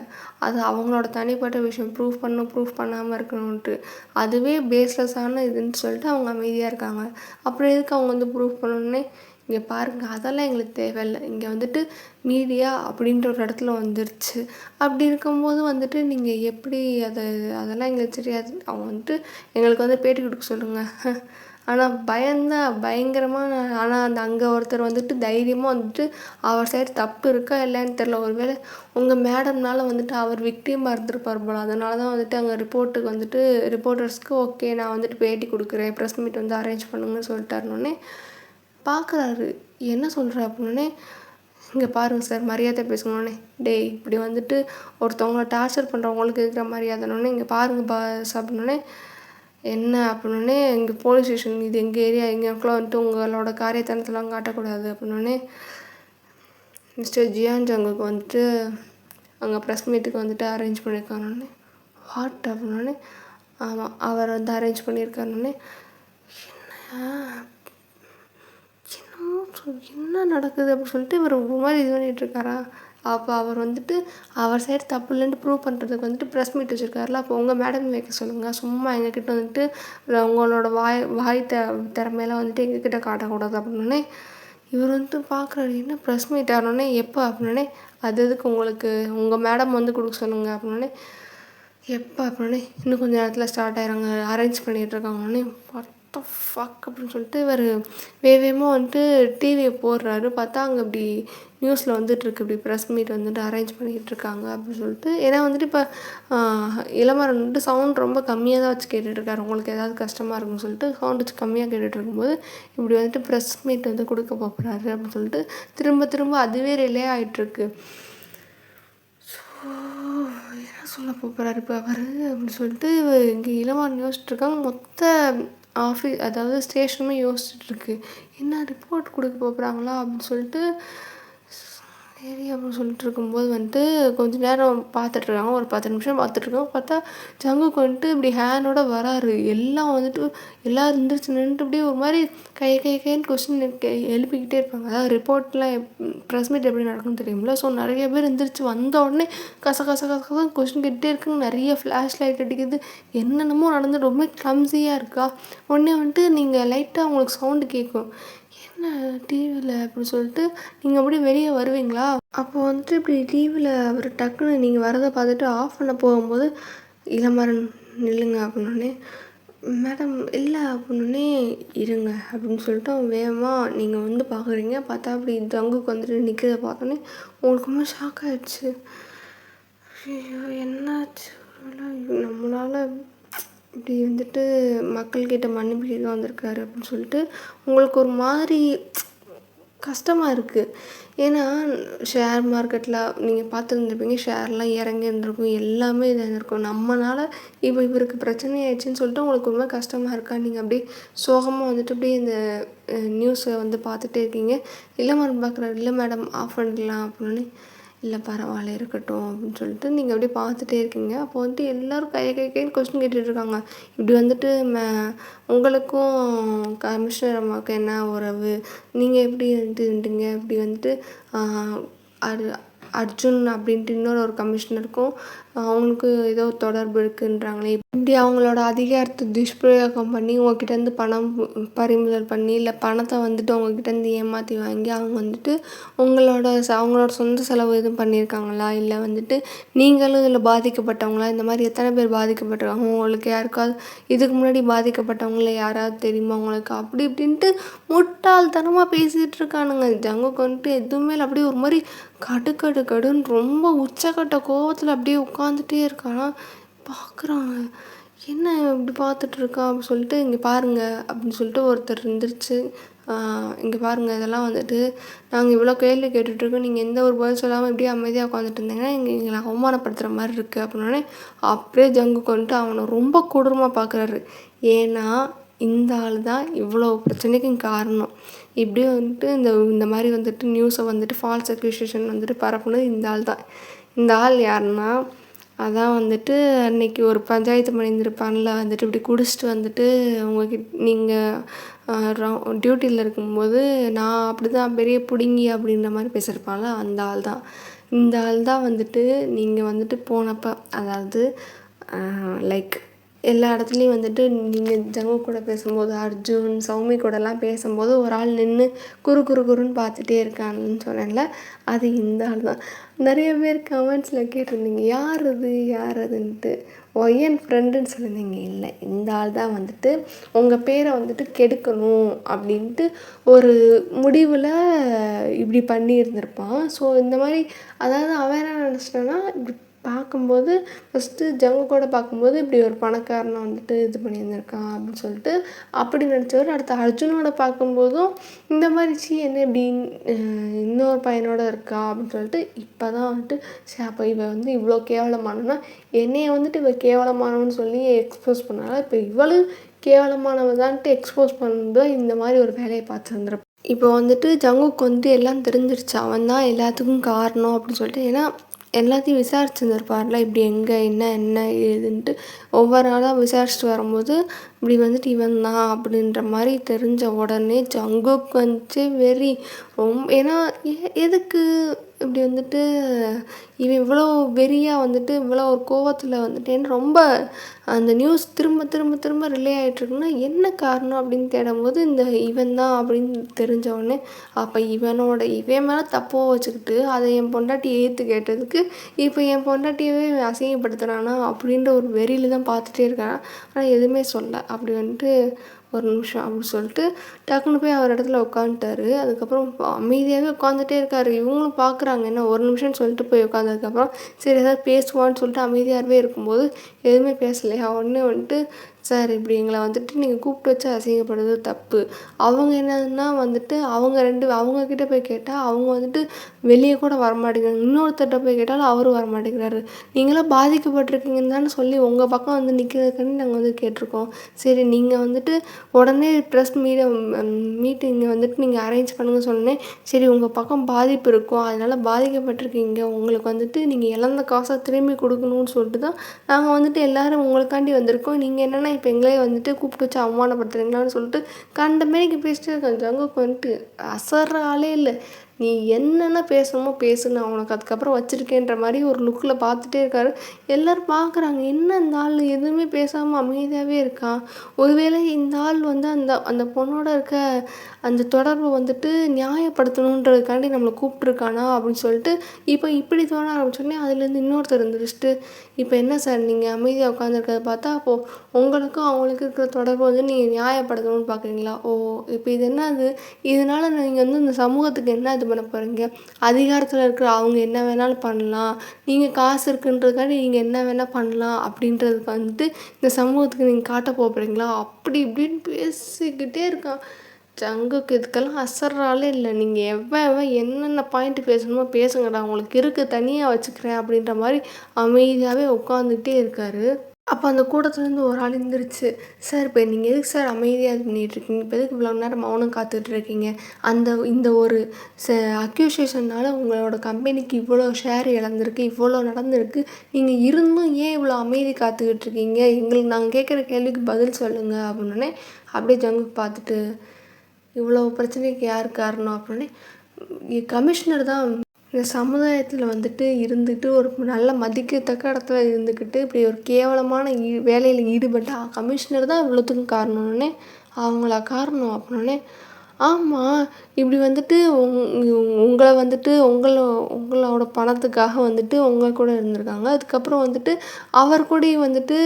அது அவங்களோட தனிப்பட்ட விஷயம், ப்ரூஃப் பண்ணாமல் இருக்கணுன்ட்டு அதுவே பேஸ்லெஸ்ஸான இதுன்னு சொல்லிட்டு அவங்க அமைதியாக இருக்காங்க. அப்புறம் எதுக்கு அவங்க வந்து ப்ரூஃப் பண்ணணுன்னே. இங்கே பாருங்கள் அதெல்லாம் எங்களுக்கு தேவையில்லை, இங்கே வந்துட்டு மீடியா அப்படின்ற ஒரு இடத்துல வந்துருச்சு, அப்படி இருக்கும்போது வந்துட்டு நீங்கள் எப்படி அதெல்லாம் எங்களுக்கு தெரியாது, அவங்க வந்துட்டு எங்களுக்கு வந்து பேட்டி கொடுக்க சொல்லுங்கள். ஆனால் பயங்கரமான ஆனால் அங்கே ஒருத்தர் வந்துட்டு தைரியமாக வந்துட்டு அவர் சைடு தப்பு இருக்கா இல்லைன்னு தெரில, ஒருவேளை உங்கள் மேடம்னால வந்துட்டு அவர் விக்டிமாக இருந்திருப்பார் போல், அதனால தான் வந்துட்டு அங்கே ரிப்போர்ட்டர்ஸ்க்கு ஓகே நான் வந்துட்டு பேட்டி கொடுக்குறேன், ப்ரெஸ் மீட் வந்து அரேஞ்ச் பண்ணுங்கன்னு சொல்லிட்டாருனோடனே பார்க்குறாரு என்ன சொல்கிற அப்படின்னே. இங்கே பாருங்கள் சார் மரியாதை பேசணுன்னே, டேய் இப்படி வந்துட்டு ஒருத்தவங்கள டார்ச்சர் பண்ணுறவங்களுக்கு இருக்கிற மரியாதைனோடனே இங்கே பாருங்கள் பாஸ் அப்படின்னோடனே. என்ன அப்படின்னோடனே இங்கே போலீஸ் ஸ்டேஷன் இது எங்கள் ஏரியா, எங்களுக்குலாம் வந்துட்டு உங்களோட காரியத்தனத்தெல்லாம் காட்டக்கூடாது அப்படின்னோடனே. மிஸ்டர் ஜியான் ஜங்குக்கு வந்துட்டு அங்கே ப்ரெஸ் மீட்டுக்கு வந்துட்டு அரேஞ்ச் பண்ணியிருக்கானோடனே. வாட் அப்படின்னோடனே. ஆமாம் அவர் வந்து அரேஞ்ச் பண்ணியிருக்காருனோடனே. என்ன நடக்குது அப்படின்னு சொல்லிட்டு இவர் ஒரு மாதிரி இது பண்ணிகிட்ருக்காரா. அப்போ அவர் வந்துட்டு அவர் சைடு தப்பு இல்லைன்னு ப்ரூவ் பண்ணுறதுக்கு வந்துட்டு ப்ரெஸ் மீட் வச்சுருக்காருல, அப்போ உங்கள் மேடம் வைக்க சொல்லுங்கள், சும்மா எங்ககிட்ட வந்துட்டு உங்களோட வாய் திறமையெல்லாம் வந்துட்டு எங்ககிட்ட காட்டக்கூடாது அப்படின்னே. இவர் வந்துட்டு பார்க்குறாரு என்ன ப்ரெஸ் மீட் ஆனோடனே எப்போ அப்படின்னே. அது எதுக்கு உங்களுக்கு உங்கள் மேடம் வந்து கொடுக்க சொல்லுங்கள் அப்படின்னே. எப்போ அப்படின்னே இன்னும் கொஞ்சம் நேரத்தில் ஸ்டார்ட் ஆகிறாங்க அரேஞ்ச் பண்ணிகிட்ருக்காங்கன்னே. ஃபக் அப்படின்னு சொல்லிட்டு இவர் வேகமாக வந்துட்டு டிவியை போடுறாரு. பார்த்தா அங்கே இப்படி நியூஸில் வந்துட்டுருக்கு இப்படி ப்ரெஸ் மீட் வந்துட்டு அரேஞ்ச் பண்ணிக்கிட்டு இருக்காங்க அப்படின்னு சொல்லிட்டு. ஏன்னா வந்துட்டு இப்போ இளமரன் வந்துட்டு சவுண்ட் ரொம்ப கம்மியாக தான் வச்சு கேட்டுட்ருக்காரு, உங்களுக்கு ஏதாவது கஷ்டமாக இருக்குன்னு சொல்லிட்டு சவுண்ட் வச்சு கம்மியாக கேட்டுட்டு இருக்கும்போது இப்படி வந்துட்டு ப்ரெஸ் மீட் வந்து கொடுக்க போகிறாரு அப்படின்னு சொல்லிட்டு திரும்ப அதுவே ரிலே ஆகிட்டுருக்கு. ஸோ என்ன சொல்ல போகிறாரு இப்போ அவர் அப்படின்னு சொல்லிட்டு இங்கே இளமரன் யோசிச்சுட்ருக்காங்க. மொத்த அதாவது ஸ்டேஷனுமே யோசிச்சுட்ருக்கு என்ன ரிப்போர்ட் கொடுக்க போகிறாங்களா அப்படின்னு சொல்லிட்டு. சரி அப்படின்னு சொல்லிட்டு இருக்கும்போது வந்துட்டு கொஞ்ச நேரம் பார்த்துட்ருக்காங்க. ஒரு 10 நிமிஷம் பார்த்துட்ருக்காங்க. பார்த்தா ஜங்குக் வந்துட்டு இப்படி ஹேண்டோட வராரு. எல்லாம் வந்துட்டு எல்லோரும் எந்திரிச்சு நின்றுட்டு அப்படியே ஒரு மாதிரி கைன்னு கொஸ்டின் எழுப்பிக்கிட்டே இருப்பாங்க. அதாவது ரிப்போர்ட்லாம் ப்ரெஸ் மீட் எப்படி நடக்கும்னு தெரியும்ல. ஸோ நிறைய பேர் எந்திரிச்சு வந்த உடனே கச கச கச கொஸ்டின் கேட்டுகிட்டே இருக்குங்க. நிறைய ஃப்ளாஷ் லைட் அடிக்குது. என்னென்னமோ நடந்து ரொம்ப கிளம்ஸியாக இருக்கா. உடனே வந்துட்டு நீங்கள் லைட்டாக உங்களுக்கு சவுண்டு கேட்கும். என்ன டிவியில் அப்படின்னு சொல்லிட்டு நீங்கள் அப்படியே வெளியே வருவீங்களா? அப்போ வந்துட்டு இப்படி டிவியில் அவர் டக்குன்னு நீங்கள் வரதை பார்த்துட்டு ஆஃப் பண்ண போகும்போது இளமரன் நில்லுங்க அப்படின்னோடனே மேடம் இல்லை அப்படின்னோடனே இருங்க அப்படின்னு சொல்லிட்டு அவன் வேகமாக நீங்கள் வந்து பார்க்குறீங்க. பார்த்தா அப்படி ஜங்குக்கு வந்துட்டு நிற்கிறத பார்த்தோன்னே உங்களுக்கு ரொம்ப ஷாக் ஆகிடுச்சு. ஐயோ என்னாச்சு, நம்மளால் இப்படி வந்துட்டு மக்கள்கிட்ட மன்னிப்பு கேட்க வந்திருக்காரு அப்படின்னு சொல்லிட்டு உங்களுக்கு ஒரு மாதிரி கஷ்டமாக இருக்குது. ஏன்னா ஷேர் மார்க்கெட்டில் நீங்கள் பார்த்துருந்துருப்பீங்க, ஷேர்லாம் இறங்கி இருந்திருக்கும், எல்லாமே இதாக இருந்திருக்கும். நம்மளால் இப்போ இவருக்கு பிரச்சனை ஆயிடுச்சுன்னு சொல்லிட்டு உங்களுக்கு ரொம்ப கஷ்டமாக இருக்கா? நீங்கள் அப்படியே சோகமாக வந்துட்டு அப்படியே இந்த நியூஸை வந்து பார்த்துட்டே இருக்கீங்க. இல்லை மேடம் பார்க்குறாரு. இல்லை மேடம் ஆஃப் பண்ணிடலாம் அப்படின்னு. இல்லை பரவாயில்ல இருக்கட்டும் அப்படின்னு சொல்லிட்டு நீங்கள் அப்படியே பார்த்துட்டே இருக்கீங்க. அப்போ வந்துட்டு எல்லோரும் கைன்னு கொஸ்டின் கேட்டுட்ருக்காங்க. இப்படி வந்துட்டு உங்களுக்கும் கமிஷனர் அம்மாவுக்கு என்ன உறவு, நீங்கள் எப்படி வந்துட்டு இருந்தீங்க, இப்படி வந்துட்டு அர்ஜுன் அப்படின்ட்டு இன்னொரு கமிஷனருக்கும் அவங்களுக்கு ஏதோ தொடர்பு இருக்குன்றாங்களே. இப்படி அவங்களோட அதிகாரத்தை துஷ்பிரயோகம் பண்ணி உங்ககிட்டேருந்து பணம் பறிமுதல் பண்ணி இல்லை பணத்தை வந்துட்டு உங்ககிட்டேருந்து ஏமாற்றி வாங்கி அவங்க வந்துட்டு அவங்களோட சொந்த செலவு எதுவும் பண்ணியிருக்காங்களா, இல்லை வந்துட்டு நீங்களும் இதில் பாதிக்கப்பட்டவங்களா, இந்த மாதிரி எத்தனை பேர் பாதிக்கப்பட்டிருக்காங்க, உங்களுக்கு யாருக்காவது இதுக்கு முன்னாடி பாதிக்கப்பட்டவங்கள யாராவது தெரியுமா உங்களுக்கு, அப்படி இப்படின்ட்டு முட்டாள்தனமாக பேசிகிட்டு இருக்கானுங்க. ஜங்குக்கு வந்துட்டு எதுவுமே இல்லை. அப்படியே ஒரு மாதிரி கடுன்னு ரொம்ப உச்சக்கட்ட கோவத்தில் அப்படியே உட்காந்துட்டே இருக்கானா. பார்க்குறாங்க, என்ன இப்படி பார்த்துட்ருக்கா அப்படின்னு சொல்லிட்டு, இங்கே பாருங்கள் அப்படின்னு சொல்லிட்டு ஒருத்தர் இருந்துருச்சு. இங்கே பாருங்கள், இதெல்லாம் வந்துட்டு நாங்கள் இவ்வளோ கேள்வி கேட்டுட்ருக்கோம், நீங்கள் எந்த ஒரு பதில் சொல்லாமல் இப்படியே அமைதியாக உட்காந்துட்டு இருந்தீங்கன்னா எங்களை அவமானப்படுத்துகிற மாதிரி இருக்குது அப்படின்னோடனே அப்படியே ஜங்குக்கு வந்துட்டு அவனை ரொம்ப கொடூரமாக பார்க்குறாரு. ஏன்னா இந்த ஆள் தான் இவ்வளோ பிரச்சனைக்கும் காரணம். இப்படியே வந்துட்டு இந்த மாதிரி வந்துட்டு நியூஸை வந்துட்டு ஃபால்ஸ் அக்யூசேஷன் வந்துட்டு பரப்புனது இந்த ஆள் தான். இந்த ஆள் யாருன்னா, அதான் வந்துட்டு அன்றைக்கி ஒரு பஞ்சாயத்து பண்ணியிருந்திருப்பான்ல, வந்துட்டு இப்படி குடிச்சிட்டு வந்துட்டு நீங்கள் டியூட்டியில் இருக்கும்போது நான் அப்படி தான் பெரிய பிடுங்கி அப்படின்ற மாதிரி பேசியிருப்பான்ல, அந்த ஆள் தான். இந்த ஆள் தான் வந்துட்டு நீங்கள் வந்துட்டு போனப்போ, அதாவது லைக் எல்லா இடத்துலையும் வந்துட்டு நீங்கள் ஜங்கு கூட பேசும்போது, அர்ஜுன் சௌமி கூடலாம் பேசும்போது ஒரு ஆள் நின்று குறுன்னு பார்த்துட்டே இருக்கான்னு சொன்னேன்ல, அது இந்த ஆள் தான். நிறைய பேர் கமெண்ட்ஸில் கேட்டிருந்தீங்க யார் அதுன்ட்டு. என் ஃப்ரெண்டுன்னு சொல்லியிருந்தீங்க. இல்லை, இந்த ஆள் தான் வந்துட்டு உங்கள் பேரை வந்துட்டு கெடுக்கணும் அப்படின்ட்டு ஒரு முடிவில் இப்படி பண்ணியிருந்திருப்பான். ஸோ இந்த மாதிரி, அதாவது அவன் என்ன நினச்சிட்டான்னா, இப்படி பார்க்கும்போது ஃபஸ்ட்டு ஜங்கு கூட பார்க்கும்போது இப்படி ஒரு பணக்காரனை வந்துட்டு இது பண்ணியிருந்திருக்கான் அப்படின்னு சொல்லிட்டு அப்படி நினச்சவர், அடுத்து அர்ஜுனோட பார்க்கும்போதும் இந்த மாதிரி என்ன இப்படி இன்னொரு பையனோட இருக்கா அப்படின்னு சொல்லிட்டு இப்போ தான் வந்துட்டு அப்போ இவன் வந்து இவ்வளோ கேவலமானனா, என்னையை வந்துட்டு இவள் கேவலமானவன்னு சொல்லி எக்ஸ்போஸ் பண்ணால, இப்போ இவளும் கேவலமானவதான்ட்டு எக்ஸ்போஸ் பண்ணுறது இந்த மாதிரி ஒரு வேலையை பார்த்துருந்துருப்பேன். இப்போ வந்துட்டு ஜங்குக்கு வந்துட்டு எல்லாம் தெரிஞ்சிருச்சு, அவன் தான் எல்லாத்துக்கும் காரணம் அப்படின்னு சொல்லிட்டு. ஏன்னா எல்லாத்தையும் விசாரிச்சுருந்துருப்பார்ல, இப்படி எங்கே என்ன ஏதுன்ட்டு ஒவ்வொரு ஆளாக விசாரிச்சுட்டு வரும்போது இப்படி வந்துட்டு இவன் தான் அப்படின்ற மாதிரி தெரிஞ்ச உடனே ஜங்குக்கு வந்துட்டு ஏன்னா எதுக்கு இப்படி வந்துட்டு இவன் இவ்வளோ வெறியாக வந்துட்டு இவ்வளோ ஒரு கோவத்தில் வந்துட்டேன்னு ரொம்ப அந்த நியூஸ் திரும்ப ரிலே ஆகிட்டுருக்குன்னா என்ன காரணம் அப்படின்னு தேடும்போது இவன் தான் அப்படின்னு தெரிஞ்ச உடனே, அப்போ இவன் மேலே தப்போ வச்சுக்கிட்டு அதை என் பொண்டாட்டி ஏற்று கேட்டதுக்கு இப்போ என் பொண்டாட்டியவே அசிங்கப்படுத்துகிறானா அப்படின்ற ஒரு வெறியில் தான் பார்த்துட்டே இருக்கான். ஆனால் எதுவுமே சொல்ல. அப்படி வந்துட்டு ஒரு நிமிஷம் அப்படின்னு சொல்லிட்டு டக்குன்னு போய் அவர் இடத்துல உட்காந்துட்டாரு. அதுக்கப்புறம் அமைதியாகவே உட்காந்துட்டே இருக்காரு. இவங்களும் பார்க்குறாங்க, என்ன ஒரு நிமிஷம்னு சொல்லிட்டு போய் உட்காந்ததுக்கப்புறம் சரி ஏதாவது பேசுவான்னு சொல்லிட்டு அமைதியாகவே இருக்கும்போது எதுவுமே பேசலையா. உடனே வந்துட்டு சார் இப்படி எங்களை வந்துட்டு நீங்கள் கூப்பிட்டு வச்சு அசிங்கப்படுறது தப்பு. அவங்க என்னதுன்னா வந்துட்டு அவங்கக்கிட்ட போய் கேட்டால் அவங்க வந்துட்டு வெளியே கூட வரமாட்டேங்கிறாங்க. இன்னொருத்தர்கிட்ட போய் கேட்டாலும் அவரும் வரமாட்டேங்கிறாரு. நீங்களாம் பாதிக்கப்பட்டிருக்கீங்கன்னு தானே சொல்லி உங்கள் பக்கம் வந்து நிற்கிறதுக்காண்டி நாங்கள் வந்து கேட்டிருக்கோம். சரி நீங்கள் வந்துட்டு உடனே ப்ரெஸ் மீட்டிங்கை வந்துட்டு நீங்கள் அரேஞ்ச் பண்ணுங்க சொன்னேன். சரி உங்கள் பக்கம் பாதிப்பு இருக்கும், அதனால் பாதிக்கப்பட்டிருக்கீங்க, உங்களுக்கு வந்துட்டு நீங்கள் இழந்த காசை திரும்பி கொடுக்கணும்னு சொல்லிட்டு தான் நாங்கள் வந்துட்டு எல்லோரும் உங்களுக்காண்டி வந்திருக்கோம். நீங்கள் என்னென்னா இப்போ எங்களே வந்துட்டு கூப்பிட்டு வச்சு அவமானப்படுத்துறீங்களான்னு சொல்லிட்டு கண்ட மாரிக்கு பேசிட்டு இருக்கான். ஜங்குக்கு வந்துட்டு அசர்ற ஆளே இல்லை. நீ என்னென்ன பேசணுமோ பேசு, நான் உனக்கு அதுக்கப்புறம் வச்சுருக்கேன்ற மாதிரி ஒரு லுக்கில் பார்த்துட்டே இருக்காரு. எல்லோரும் பார்க்குறாங்க, என்ன இந்த ஆள் எதுவுமே பேசாமல் அமைதியாகவே இருக்கான். ஒருவேளை இந்த ஆள் வந்து அந்த அந்த பொண்ணோட இருக்க அந்த தொடர்பை வந்துட்டு நியாயப்படுத்தணுன்றதுக்காண்டி நம்மளை கூப்பிட்ருக்கானா அப்படின்னு சொல்லிட்டு இப்போ இப்படி தோண ஆரம்பிச்சோடனே அதுலேருந்து இன்னொருத்தர் இருந்துருச்சுட்டு, இப்போ என்ன சார் நீங்கள் அமைதியாக உட்காந்துருக்கிறத பார்த்தா அப்போது உங்களுக்கும் அவங்களுக்கு இருக்கிற தொடர்பு வந்து நீங்கள் நியாயப்படுத்தணும்னு பார்க்குறீங்களா? ஓ இப்போ இது என்னது, இதனால் நீங்கள் வந்து இந்த சமூகத்துக்கு என்ன இது பண்ண போகிறீங்க? அதிகாரத்தில் இருக்கிற அவங்க என்ன வேணாலும் பண்ணலாம், நீங்கள் காசு இருக்குன்றதுக்காண்டி நீங்கள் என்ன வேணால் பண்ணலாம் அப்படின்றதுக்கு வந்துட்டு இந்த சமூகத்துக்கு நீங்கள் காட்ட போகிறீங்களா? அப்படி இப்படின்னு பேசிக்கிட்டே இருக்கான். ஜங்குக்கு இதுக்கெல்லாம் அசர்றாலே இல்லை. நீங்கள் எவன் என்னென்ன பாயிண்ட் பேசணுமோ பேசுங்கடா, உங்களுக்கு இருக்குது தனியாக வச்சுக்கிறேன் அப்படின்ற மாதிரி அமைதியாகவே உட்காந்துக்கிட்டே இருக்காரு. அப்போ அந்த கூட்டத்துலேருந்து ஒரு ஆள் இருந்துருச்சு. சார் இப்போ நீங்கள் எதுக்கு சார் அமைதியாக இது பண்ணிகிட்ருக்கீங்க, இப்போ எதுக்கு இவ்வளோ நேரம் மௌனம் காத்துட்ருக்கீங்க, இந்த ஒரு அக்யூசேஷனால் உங்களோட கம்பெனிக்கு இவ்வளோ ஷேர் இழந்திருக்கு, இவ்வளோ நடந்திருக்கு, நீங்கள் இருந்தும் ஏன் இவ்வளோ அமைதி காத்துக்கிட்டு இருக்கீங்க, எங்களுக்கு நாங்கள் கேட்குற கேள்விக்கு பதில் சொல்லுங்கள் அப்படின்னே. அப்படியே ஜங்குக்கு பார்த்துட்டு, இவ்வளோ பிரச்சனைக்கு யார் காரணம் அப்படின்னே, கமிஷனர் தான் இந்த சமுதாயத்தில் வந்துட்டு இருந்துட்டு ஒரு நல்ல மதிக்கத்தக்க இடத்துல இருந்துக்கிட்டு இப்படி ஒரு கேவலமான வேலையில் ஈடுபட்ட கமிஷனர் தான் இவ்வளோத்துக்கும் காரணம்னே. அவங்களா காரணம் அப்படின்னே. ஆமாம், இப்படி வந்துட்டு உங்களை வந்துட்டு உங்களோட பணத்துக்காக வந்துட்டு உங்கள் கூட இருந்திருக்காங்க. அதுக்கப்புறம் வந்துட்டு அவர் கூடயும் வந்துட்டு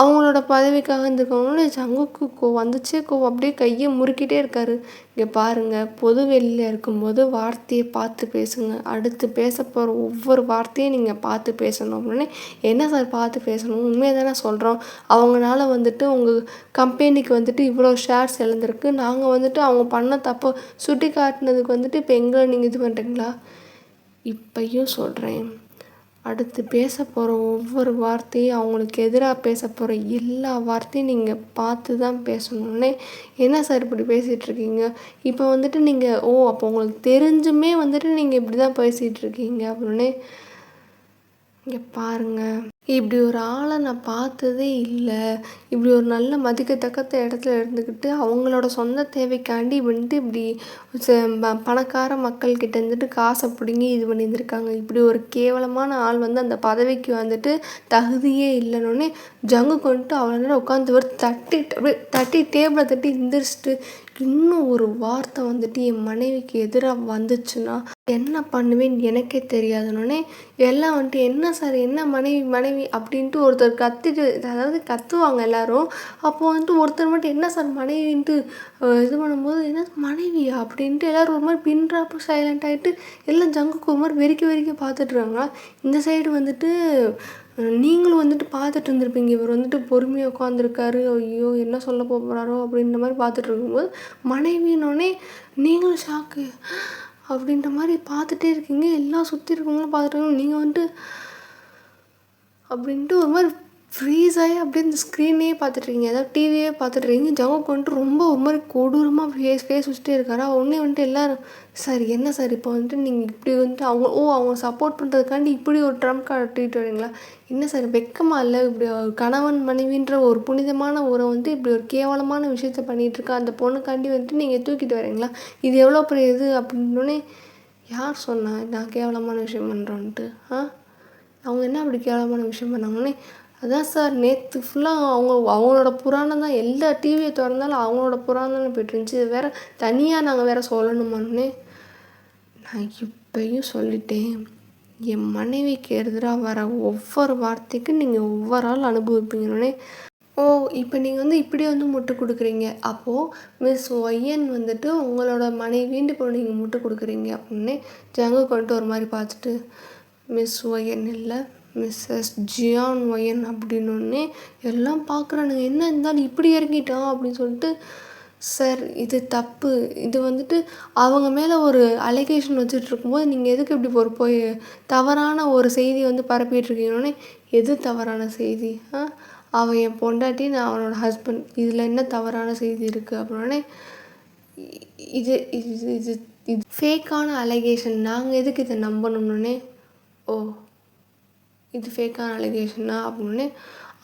அவங்களோட பதவிக்காக இருந்திருக்காங்கன்னு சங்குக்கு வந்துச்சே அப்படியே கையை முறுக்கிட்டே இருக்காரு. இங்கே பாருங்கள், பொது வெளியில் இருக்கும்போது வார்த்தையை பார்த்து பேசுங்க, அடுத்து பேச போகிற ஒவ்வொரு வார்த்தையும் நீங்கள் பார்த்து பேசணும் அப்படின்னு. என்ன சார் பார்த்து பேசணும், உண்மையாக தானே சொல்கிறோம், அவங்களால வந்துட்டு உங்கள் கம்பெனிக்கு வந்துட்டு இவ்வளோ ஷேர்ஸ் இழந்திருக்கு, நாங்கள் வந்துட்டு அவங்க பண்ண தப்பை சுட்டி காட்டினதுக்கு வந்துட்டு இப்போ எங்களை நீங்கள் இது பண்ணுறீங்களா? இப்பையும் சொல்கிறேன், அடுத்து பேச போகிற ஒவ்வொரு வார்த்தையும் அவங்களுக்கு எதிராக பேச போகிற எல்லா வார்த்தையும் நீங்கள் பார்த்து தான் பேசணுன்னே. என்ன சார் இப்படி பேசிகிட்ருக்கீங்க, இப்போ வந்துட்டு நீங்கள் அப்போ உங்களுக்கு தெரிஞ்சுமே வந்துட்டு நீங்கள் இப்படி தான் பேசிகிட்ருக்கீங்க அப்படின்னு. இங்கே பாருங்கள், இப்படி ஒரு ஆளை நான் பார்த்ததே இல்லை. இப்படி ஒரு நல்ல மதிக்கத்தக்க இடத்துல இருந்துக்கிட்டு அவங்களோட சொந்த தேவைக்காண்டி வந்துட்டு இப்படி பணக்கார மக்கள்கிட்ட இருந்துட்டு காசை பிடுங்கி இது பண்ணியிருந்துருக்காங்க. இப்படி ஒரு கேவலமான ஆள் வந்து அந்த பதவிக்கு வந்துட்டு தகுதியே இல்லைன்னொன்னே ஜங்கு கொண்டுட்டு அவ்வளோ நேரம் உட்காந்து தட்டி டேபிளை தட்டி எந்திரிச்சிட்டு, இன்னும் ஒரு வார்த்தை வந்துட்டு என் மனைவிக்கு எதிராக வந்துச்சுன்னா என்ன பண்ணுவேன்னு எனக்கே தெரியாதுன்னொன்னே எல்லாம் வந்துட்டு, என்ன சார் என்ன மனைவி அப்படின்ட்டு ஒருத்தர் அதாவது கத்துவாங்க எல்லாரும். அப்போது வந்துட்டு ஒருத்தர் மட்டும் என்ன சார் மனைவின்ட்டு இது பண்ணும்போது, என்ன மனைவியா அப்படின்ட்டு எல்லோரும் ஒரு மாதிரி பின்றாப்பு சைலண்ட் ஆகிட்டு எல்லாம் ஜங்குக்கு ஒரு மாதிரி வெறிக்க பார்த்துட்ருக்காங்க. இந்த சைடு வந்துட்டு நீங்களும் வந்துட்டு பார்த்துட்டு இருந்திருப்பீங்க, இவர் வந்துட்டு பொறுமையாக உட்காந்துருக்காரு, ஐயோ என்ன சொல்ல போகிறாரோ அப்படின்ற மாதிரி பார்த்துட்டு இருக்கும்போது மனைவினோடனே நீங்களும் ஷாக்கு அப்படின்ற மாதிரி பார்த்துட்டே இருக்கீங்க. எல்லாம் சுற்றி இருக்கவங்களும் பார்த்துட்டு இருக்காங்க. நீங்கள் வந்துட்டு அப்படின்ட்டு ஒரு மாதிரி ஃப்ரீஸ் ஆகி அப்படியே இந்த ஸ்க்ரீனே பார்த்துட்ருக்கீங்க, அதாவது டிவியே பார்த்துட்ருக்கீங்க. ஜங்குக்கு வந்துட்டு ரொம்ப ஒரு மாதிரி கொடூரமாக ஃபேஸ் வச்சுட்டே இருக்காரா. உடனே வந்துட்டு எல்லோரும், சார் என்ன சார் இப்போ வந்துட்டு நீங்கள் இப்படி வந்துட்டு அவங்க சப்போர்ட் பண்ணுறதுக்காண்டி இப்படி ஒரு ட்ரம்ப் கார்டு தூக்கிட்டு வரீங்களா, என்ன சார் வெக்கமாக இல்லை, இப்படி கணவன் மனைவின்ற ஒரு புனிதமான உறவை வந்து இப்படி ஒரு கேவலமான விஷயத்த பண்ணிகிட்ருக்கா அந்த பொண்ணுக்காண்டி வந்துட்டு நீங்கள் தூக்கிட்டு வரீங்களா, இது எவ்வளோ பெரிய இது அப்படின்னோடனே. யார் சொன்னா நான் கேவலமான விஷயம் பண்ணுறோன்ட்டு? அவங்க என்ன அப்படி கேவலமான விஷயம் பண்ணாங்கன்னே. அதான் சார் நேற்று ஃபுல்லாக அவங்களோட புராணம் தான், எல்லா டிவியை திறந்தாலும் அவங்களோட புராணம் தான் போய்ட்டுருந்துச்சு, இது வேறு தனியாக நாங்கள் வேறு சொல்லணுமான்னே. நான் இப்பயும் சொல்லிட்டேன், என் மனைவிக்கு எதிராக வர ஒவ்வொரு வார்த்தைக்கும் நீங்கள் ஒவ்வொரு ஆள் அனுபவிப்பீங்கன்னே. இப்போ நீங்கள் வந்து இப்படி வந்து முட்டு கொடுக்குறீங்க, அப்போது மிஸ் ஒய்யன் வந்துட்டு உங்களோட மனைவின்ட்டு இப்போ நீங்கள் முட்டு கொடுக்குறீங்க அப்படின்னு ஜங்கு கொண்டு ஒரு மாதிரி பார்த்துட்டு, மிஸ் ஒய்யன் இல்லை மிஸ்ஸஸ் ஜியான் ஒயன் அப்படின்னோடனே எல்லாம் பார்க்குறானுங்க, என்ன இருந்தாலும் இப்படி இறங்கிட்டான் அப்படின்னு சொல்லிட்டு. சார் இது தப்பு, இது வந்துட்டு அவங்க மேலே ஒரு அலிகேஷன் வச்சுட்டு இருக்கும்போது நீங்கள் எதுக்கு இப்படி ஒரு போய் தவறான ஒரு செய்தி வந்து பரப்பிட்டுருக்கீங்கன்னே. எது தவறான செய்தி? அவன் என் பொண்டாட்டி, நான் அவனோட ஹஸ்பண்ட், இதில் என்ன தவறான செய்தி இருக்குது அப்படின்னே. இது இது இது இது ஃபேக்கான அலிகேஷன், நாங்கள் எதுக்கு இதை நம்பணும்னே. ஓ, இது ஃபேக்கான அலிகேஷனா அப்படின்னே.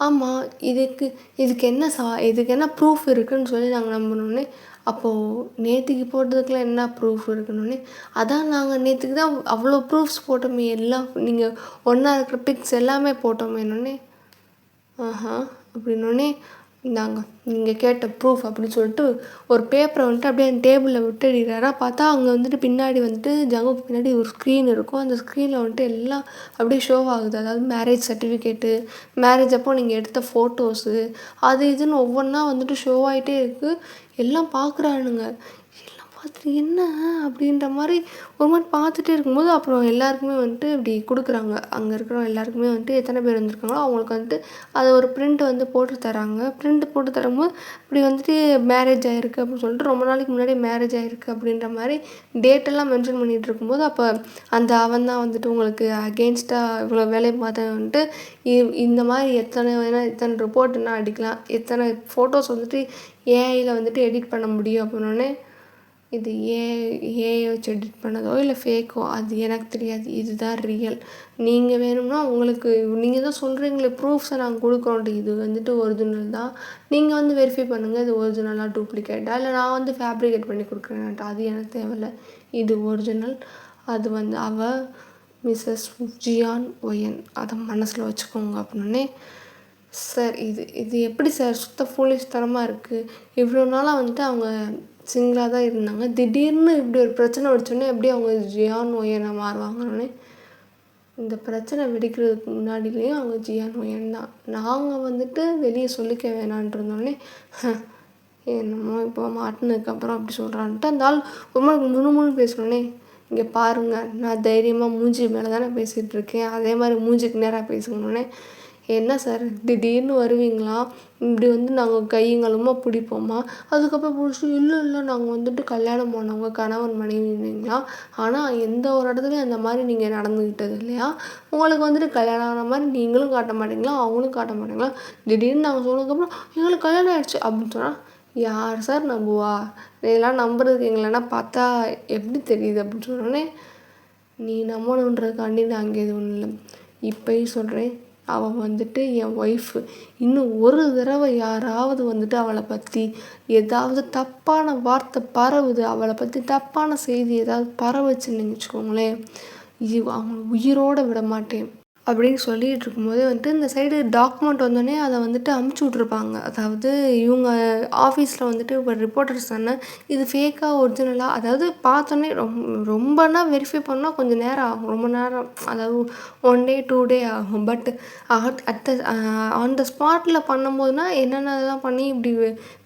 ஆமாம், இதுக்கு என்ன ப்ரூஃப் இருக்குதுன்னு சொல்லி நாங்கள் நம்பணுன்னே. அப்போது நேற்றுக்கு போட்டதுக்கெலாம் என்ன ப்ரூஃப் இருக்குன்னொன்னே. அதான் நாங்கள் நேற்றுக்கு தான் அவ்வளோ ப்ரூஃப்ஸ் போட்டோமே, எல்லாம் நீங்கள் ஒன்றா இருக்கிற பிக்ஸ் எல்லாமே போட்டோமேனோடனே. அப்படின்னோடனே, இந்தாங்க நீங்கள் கேட்ட ப்ரூஃப் அப்படின்னு சொல்லிட்டு ஒரு பேப்பரை வந்துட்டு அப்படியே அந்த டேபிளில் விட்டு அடிக்கிறாரா. பார்த்தா அங்கே வந்துட்டு பின்னாடி வந்துட்டு ஜங்குக்கு பின்னாடி ஒரு ஸ்க்ரீன் இருக்கும். அந்த ஸ்க்ரீனில் வந்துட்டு எல்லாம் அப்படியே ஷோ ஆகுது. அதாவது மேரேஜ் சர்டிஃபிகேட்டு, மேரேஜ் அப்போ நீங்கள் எடுத்த ஃபோட்டோஸு, அது இதுன்னு ஒவ்வொன்றா வந்துட்டு ஷோ ஆகிட்டே இருக்குது. எல்லாம் பார்க்குறானுங்க. பார்த்துட்டு என்ன அப்படின்ற மாதிரி ஒரு மாதிரி பார்த்துட்டே இருக்கும்போது அப்புறம் எல்லாருக்குமே வந்துட்டு இப்படி கொடுக்குறாங்க. அங்கே இருக்கிறவங்க எல்லாருக்குமே வந்துட்டு எத்தனை பேர் வந்திருக்காங்களோ அவங்களுக்கு வந்துட்டு அதை ஒரு பிரிண்ட் வந்து போட்டு தராங்க. பிரிண்ட் போட்டு தரும்போது இப்படி வந்துட்டு மேரேஜ் ஆகிருக்கு அப்படின்னு சொல்லிட்டு ரொம்ப நாளைக்கு முன்னாடி மேரேஜ் ஆகிருக்கு அப்படின்ற மாதிரி டேட்டெல்லாம் மென்ஷன் பண்ணிகிட்டு இருக்கும்போது அப்போ அவன் தான் வந்துட்டு உங்களுக்கு அகெயின்ஸ்டாக இவ்வளோ வேலையை பார்த்தேன் வந்துட்டு இந்த மாதிரி இத்தனை ரிப்போர்ட்னா அடிக்கலாம், எத்தனை ஃபோட்டோஸ் வந்துட்டு ஏஐயில் வந்துட்டு எடிட் பண்ண முடியும் அப்படின்னோடனே. இது ஏஐ வச்சு எடிட் பண்ணதோ இல்லை ஃபேக்கோ அது எனக்கு தெரியாது, இதுதான் ரியல். நீங்கள் வேணும்னா உங்களுக்கு நீங்கள் தான் சொல்கிறீங்களே ப்ரூஃப்ஸை நாங்கள் கொடுக்குறோன்ட்டு, இது வந்துட்டு ஒரிஜினல் தான், நீங்கள் வந்து வெரிஃபை பண்ணுங்கள் இது ஒரிஜினலாக டூப்ளிகேட்டாக, இல்லை நான் வந்து ஃபேப்ரிகேட் பண்ணி கொடுக்குறேன்ட்டு, அது எனக்கு தேவையில்லை, இது ஒரிஜினல். அது வந்து மிஸ்ஸஸ் ஜியான் ஒயன், அதை மனசில் வச்சுக்கோங்க அப்படின்னே. சார் இது எப்படி சார் சுத்த ஃபூலிஷ்தனமாக இருக்குது. இவ்வளோ நாளாக வந்துட்டு அவங்க சிங்கிளாக தான் இருந்தாங்க, திடீர்னு இப்படி ஒரு பிரச்சனை வச்சோடனே எப்படி அவங்க ஜியான் ஒயனை மாறுவாங்கன்னே. இந்த பிரச்சனை வெடிக்கிறதுக்கு முன்னாடிலேயும் அவங்க ஜியான் ஒயன் தான். நாங்கள் வந்துட்டு வெளியே சொல்லிக்க வேணான்றதோடனே என்னமோ இப்போ மாட்டினதுக்கப்புறம் அப்படி சொல்கிறான்ட்டு அந்த ஆள் ரொம்ப முணுமுணுன்னு பேசணுன்னே. இங்கே பாருங்கள், நான் தைரியமாக மூஞ்சி மேலே தானே பேசிகிட்டு இருக்கேன், அதே மாதிரி மூஞ்சிக்கு நேராக பேசணுன்னே. என்ன சார் திடீர்னு வருவீங்களா, இப்படி வந்து நாங்கள் கையங்களுமா பிடிப்போமா, அதுக்கப்புறம் பிடிச்சி இல்லை நாங்கள் வந்துட்டு கல்யாணம் பண்ணவங்க கணவன் மனைவிங்களா, ஆனால் எந்த ஒரு இடத்துலையும் அந்த மாதிரி நீங்கள் நடந்துக்கிட்டது இல்லையா, உங்களுக்கு வந்துட்டு கல்யாணம் ஆன மாதிரி நீங்களும் காட்ட மாட்டீங்களா, அவங்களும் காட்ட மாட்டீங்களா, திடீர்னு நாங்கள் சொன்னதுக்கப்புறம் எங்களுக்கு கல்யாணம் ஆகிடுச்சு அப்படின்னு சொன்னால் யார் சார் நம்புவா, இதெல்லாம் நம்புறதுக்கு எங்களென்னா பார்த்தா எப்படி தெரியுது அப்படின்னு சொன்னோடனே. நீ நம்பணுன்றதுக்காண்டி நான் அங்கே எதுவும் இல்லை, இப்போயும் சொல்கிறேன், அவள் வந்துட்டு என் ஒய்ஃபு. இன்னும் ஒரு தடவை யாராவது வந்துட்டு அவளை பற்றி ஏதாவது தப்பான வார்த்தை பரவுது, அவளை பற்றி தப்பான செய்தி ஏதாவது பரவுச்சுன்னு வச்சுக்கோங்களேன், அவங்க உயிரோடு விட மாட்டேன் அப்படின்னு சொல்லிகிட்டு இருக்கும்போதே வந்துட்டு இந்த சைடு டாக்குமெண்ட் வந்தோடனே அதை வந்துட்டு அமுச்சு விட்ருப்பாங்க. அதாவது இவங்க ஆஃபீஸில் வந்துட்டு இப்போ ரிப்போர்ட்டர்ஸ் தானே, இது ஃபேக்காக ஒரிஜினலாக, அதாவது பார்த்தோன்னே ரொம்பனா வெரிஃபை பண்ணால் கொஞ்சம் நேரம் ஆகும், ரொம்ப நேரம், அதாவது 1 day 2 day ஆகும். பட் ஆன் த ஸ்பாட்டில் பண்ணும்போதுனா என்னென்னலாம் பண்ணி இப்படி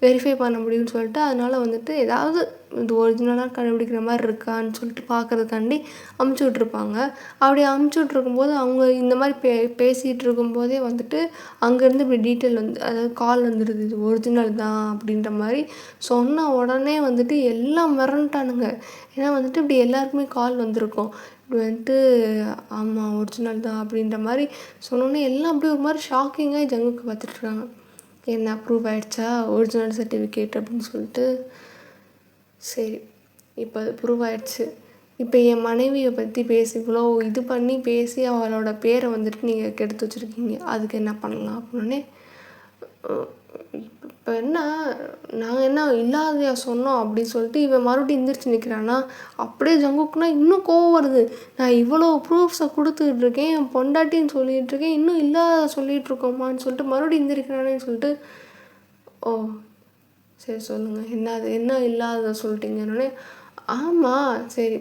வெரிஃபை பண்ண முடியும்னு சொல்லிட்டு அதனால் வந்துட்டு ஏதாவது இது ஒரிஜினலாக கண்டுபிடிக்கிற மாதிரி இருக்கான்னு சொல்லிட்டு பார்க்குறதுக்காண்டி அமுச்சு விட்ருப்பாங்க. அப்படி அமுச்சு விட்ருக்கும்போது அவங்க இந்த மாதிரி பேசிகிட்டு இருக்கும்போதே வந்துட்டு அங்கேருந்து இப்படி டீட்டெயில் வந்து அதாவது கால் வந்துடுது, இது ஒரிஜினல் தான் அப்படின்ற மாதிரி சொன்ன உடனே வந்துட்டு எல்லாம் மிரண்டுட்டானுங்க. ஏன்னா வந்துட்டு இப்படி எல்லாருக்குமே கால் வந்திருக்கும், இப்படி வந்துட்டு ஆமாம் ஒரிஜினல் தான் அப்படின்ற மாதிரி சொன்னோன்னே எல்லாம் அப்படியே ஒரு மாதிரி ஷாக்கிங்காக ஜங்குக்கு பார்த்துட்ருக்காங்க. என்ன அப்ரூவ் ஆகிடுச்சா ஒரிஜினல் சர்டிஃபிகேட் அப்படின்னு சொல்லிட்டு. சரி, இப்போ அது ப்ரூவ் ஆகிடுச்சு, இப்போ என் மனைவியை பற்றி பேசி இவ்வளோ இது பண்ணி பேசி அவளோட பேரை வந்துட்டு நீங்கள் கெடுத்து வச்சுருக்கீங்க, அதுக்கு என்ன பண்ணலாம் அப்படின்னே. இப்போ என்ன நாங்கள் என்ன இல்லாதையா சொன்னோம் அப்படின்னு சொல்லிட்டு இவன் மறுபடியும் எந்திரிச்சு நிற்கிறானா. அப்படியே ஜங்குக்குனா இன்னும் கோவம் வருது, நான் இவ்வளோ ப்ரூஃப்ஸை கொடுத்துக்கிட்டு இருக்கேன், என் பொண்டாட்டின்னு சொல்லிகிட்டு இருக்கேன், இன்னும் இல்லாத சொல்லிகிட்டு இருக்கோமான்னு சொல்லிட்டு மறுபடியும் எந்திரிக்கிறானேன்னு சொல்லிட்டு. ஓ சரி சொல்லுங்கள், என்ன இல்லாத சொல்லிட்டீங்கன்னொடனே. ஆமாம் சரி,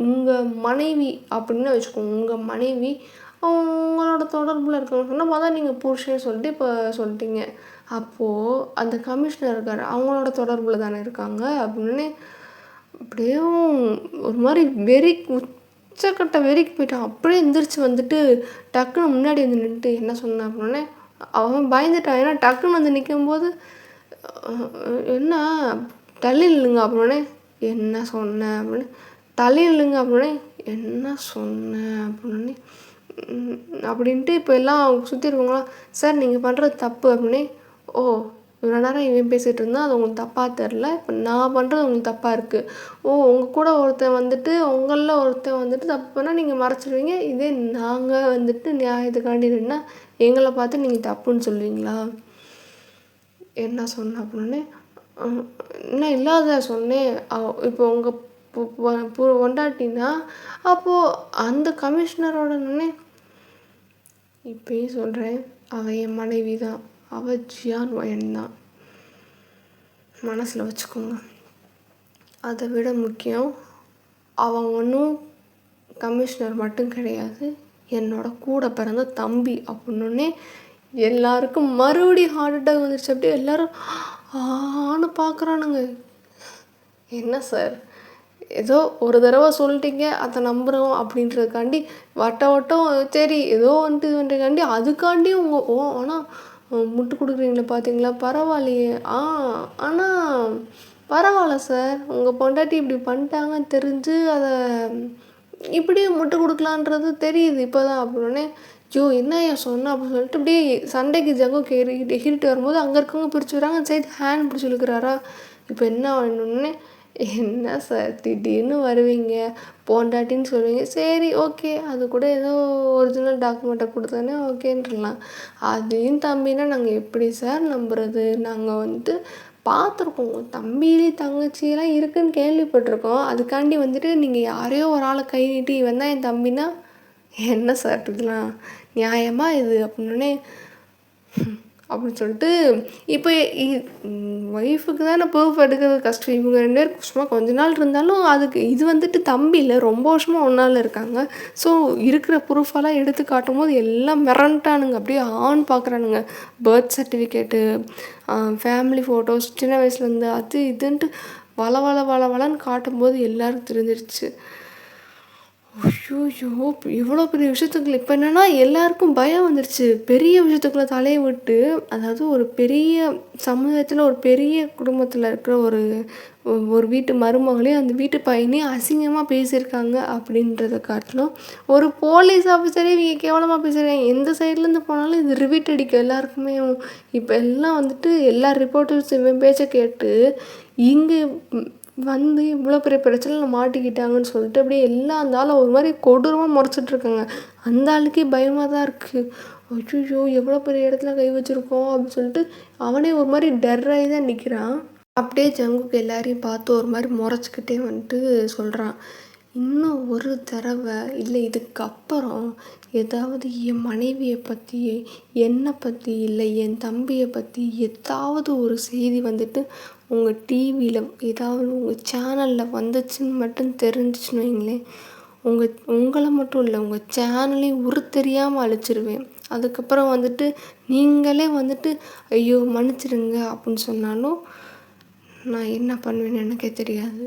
உங்கள் மனைவி அப்படின்னு வச்சுக்கோங்க, உங்கள் மனைவி உங்களோட தொடர்பில் இருக்காங்கன்னு சொன்னால் பார்த்தா நீங்கள் புருஷன்னு சொல்லிட்டு இப்போ சொல்லிட்டீங்க, அப்போது அந்த கமிஷனர் இருக்கார் அவங்களோட தொடர்பில் தானே இருக்காங்க அப்படின்னு. அப்படியே ஒரு மாதிரி வெறி உச்சக்கட்ட வெறிக்கு போயிட்டான். அப்படியே எந்திரிச்சு வந்துட்டு டக்குன்னு முன்னாடி வந்து நின்றுட்டு என்ன சொன்னான் அப்படின்னே அவன் பயந்துட்டான். ஏன்னா டக்குன்னு வந்து நிற்கும்போது என்ன தள்ளி நில்லுங்க அப்படின்னே என்ன சொன்னேன் அப்படின்னு தள்ளி நில்லுங்க அப்படின்னே என்ன சொன்னேன் அப்படின்னு அப்படின்ட்டு இப்போ எல்லாம் சுற்றி இருக்கவங்களாம் சார் நீங்கள் பண்ணுறது தப்பு அப்படின்னு ஓ இவ்வளோ நேரம் இவன் பேசிகிட்டு இருந்தால் அது உங்களுக்கு தப்பாக தெரில இப்போ நான் பண்ணுறது உங்களுக்கு தப்பாக இருக்குது ஓ உங்கள் கூட ஒருத்தன் வந்துட்டு உங்களில் ஒருத்தன் வந்துட்டு தப்பு பண்ணால் நீங்கள் மறைச்சிடுவீங்க இதே நாங்கள் வந்துட்டு நியாயத்துக்காண்டி நின்னா எங்களை பார்த்து நீங்கள் தப்புன்னு சொல்லுவீங்களா என்ன சொன்னேன் அப்படின்னு இன்னும் இல்லாத சொன்னேன் இப்போ உங்கள் பொண்டாட்டினா அப்போது அந்த கமிஷனரோடனே இப்பயும் சொல்கிறேன் அவள் என் மனைவி தான் அவள் ஜியான் ஒயன் தான் மனசில் வச்சுக்கோங்க. அதை விட முக்கியம் அவன் ஒன்றும் கமிஷனர் மட்டும் கிடையாது என்னோட கூட பிறந்த தம்பி அப்படின்னே எல்லாருக்கும் மறுபடியும் ஹார்ட் அட்டாக் வந்துருச்சு. அப்படியே எல்லோரும் ஆன்னு பார்க்குறானுங்க. என்ன சார் ஏதோ ஒரு தடவை சொல்லிட்டீங்க அதை நம்புகிறோம் அப்படின்றதுக்காண்டி வட்டம் சரி ஏதோ வந்துட்டு இதுன்றதுக்காண்டி அதுக்காண்டி உங்கள் ஆனால் முட்டு கொடுக்குறீங்களே பார்த்தீங்களா பரவாயில்லையே ஆனால் பரவாயில்ல சார் உங்கள் பொண்டாட்டி இப்படி பண்ணிட்டாங்கன்னு தெரிஞ்சு அதை இப்படியே முட்டு கொடுக்கலான்றது தெரியுது இப்போ தான் அப்படின்னே என்ன ஏன் சொன்னேன் அப்படின்னு சொல்லிட்டு இப்படியே சண்டைக்கு ஜங்கு எகிரிட்டு வரும்போது அங்கே இருக்கவங்க பிடிச்சி வராங்க சரி ஹேண்ட் பிடிச்சி இழுக்கிறாரா இப்போ என்ன வேணும்னே என்ன சார் திடீர்னு வருவீங்க பொண்டாட்டின்னு சொல்லுவீங்க சரி ஓகே அது கூட ஏதோ ஒரிஜினல் டாக்குமெண்ட்டை கொடுத்தானே ஓகேன்றலாம் அதையும் தம்பினா நாங்கள் எப்படி சார் நம்புறது நாங்கள் வந்துட்டு பார்த்துருக்கோம் தம்பி தங்கச்சியெல்லாம் இருக்குதுன்னு கேள்விப்பட்டிருக்கோம் அதுக்காண்டி வந்துட்டு நீங்கள் யாரையோ ஒரு ஆளை கை நீட்டி இவன் தான் என் தம்பினா என்ன சார் இதெல்லாம் நியாயமா இது அப்படின்னே அப்படின்னு சொல்லிட்டு இப்போ ஒய்ஃபுக்கு தானே ப்ரூஃப் எடுக்கிறது கஷ்டம் இவங்க 2 பேரும் சும்மா கொஞ்ச நாள் இருந்தாலும் அதுக்கு இது வந்துட்டு தம்பி இல்லை ரொம்ப வருஷமாக ஒன்றால் இருக்காங்க ஸோ இருக்கிற ப்ரூஃபெல்லாம் எடுத்து காட்டும் போது எல்லாம் மிரண்டானுங்க அப்படியே பார்க்குறானுங்க பர்த் சர்டிஃபிகேட்டு ஃபேமிலி ஃபோட்டோஸ் சின்ன வயசுலேருந்து அது இதுன்ட்டு வளன்னு காட்டும்போது எல்லோரும் தெரிஞ்சிருச்சு. ஐயோ எவ்வளோ பெரிய விஷயத்துக்குள்ள இப்போ என்னென்னா எல்லாருக்கும் பயம் வந்துருச்சு பெரிய விஷயத்துக்குள்ளே தலையை விட்டு அதாவது ஒரு பெரிய சமுதாயத்தில் ஒரு பெரிய குடும்பத்தில் இருக்கிற ஒரு வீட்டு மருமகளையும் அந்த வீட்டு பையனையும் அசிங்கமாக பேசியிருக்காங்க அப்படின்றத காட்டிலும் ஒரு போலீஸ் ஆஃபீஸரே இவங்க கேவலமாக பேசியிருக்காங்க எந்த சைட்லேருந்து போனாலும் இது ரிவீட் அடிக்கும் எல்லாருக்குமே. இப்போ எல்லாம் வந்துட்டு எல்லா ரிப்போர்ட்டர்ஸ் இவன் பேச்சை கேட்டு இங்கே வந்து இவ்வளோ பெரிய பிரச்சனையில் மாட்டிக்கிட்டாங்கன்னு சொல்லிட்டு அப்படியே எல்லாம் அந்த ஆளை ஒரு மாதிரி கொடூரமாக முறைச்சிட்ருக்காங்க. அந்த ஆளுக்கே பயமாக தான் இருக்குது. ஐயோ எவ்வளோ பெரிய இடத்துல கை வச்சுருக்கோம் அப்படின்னு சொல்லிட்டு அவனே ஒரு மாதிரி டர்ராகி தான் நிற்கிறான். அப்படியே ஜங்குக்கு எல்லாரையும் பார்த்து ஒரு மாதிரி முறைச்சிக்கிட்டே வந்துட்டு சொல்கிறான் இன்னும் ஒரு தடவை இல்லை இதுக்கப்புறம் ஏதாவது என் மனைவியை பற்றி என்னை பற்றி இல்லை என் தம்பியை பற்றி ஏதாவது ஒரு செய்தி வந்துட்டு உங்கள் டிவியில் ஏதாவது உங்கள் சேனலில் வந்துச்சுன்னு மட்டும் தெரிஞ்சிச்சுன்னு வைங்களேன் உங்களை மட்டும் இல்லை உங்கள் சேனலையும் தெரியாமல் அழிச்சிருவேன். அதுக்கப்புறம் வந்துட்டு நீங்களே வந்துட்டு ஐயோ மன்னிச்சிடுங்க அப்படின்னு சொன்னாலும் நான் என்ன பண்ணுவேன்னு எனக்கே தெரியாது.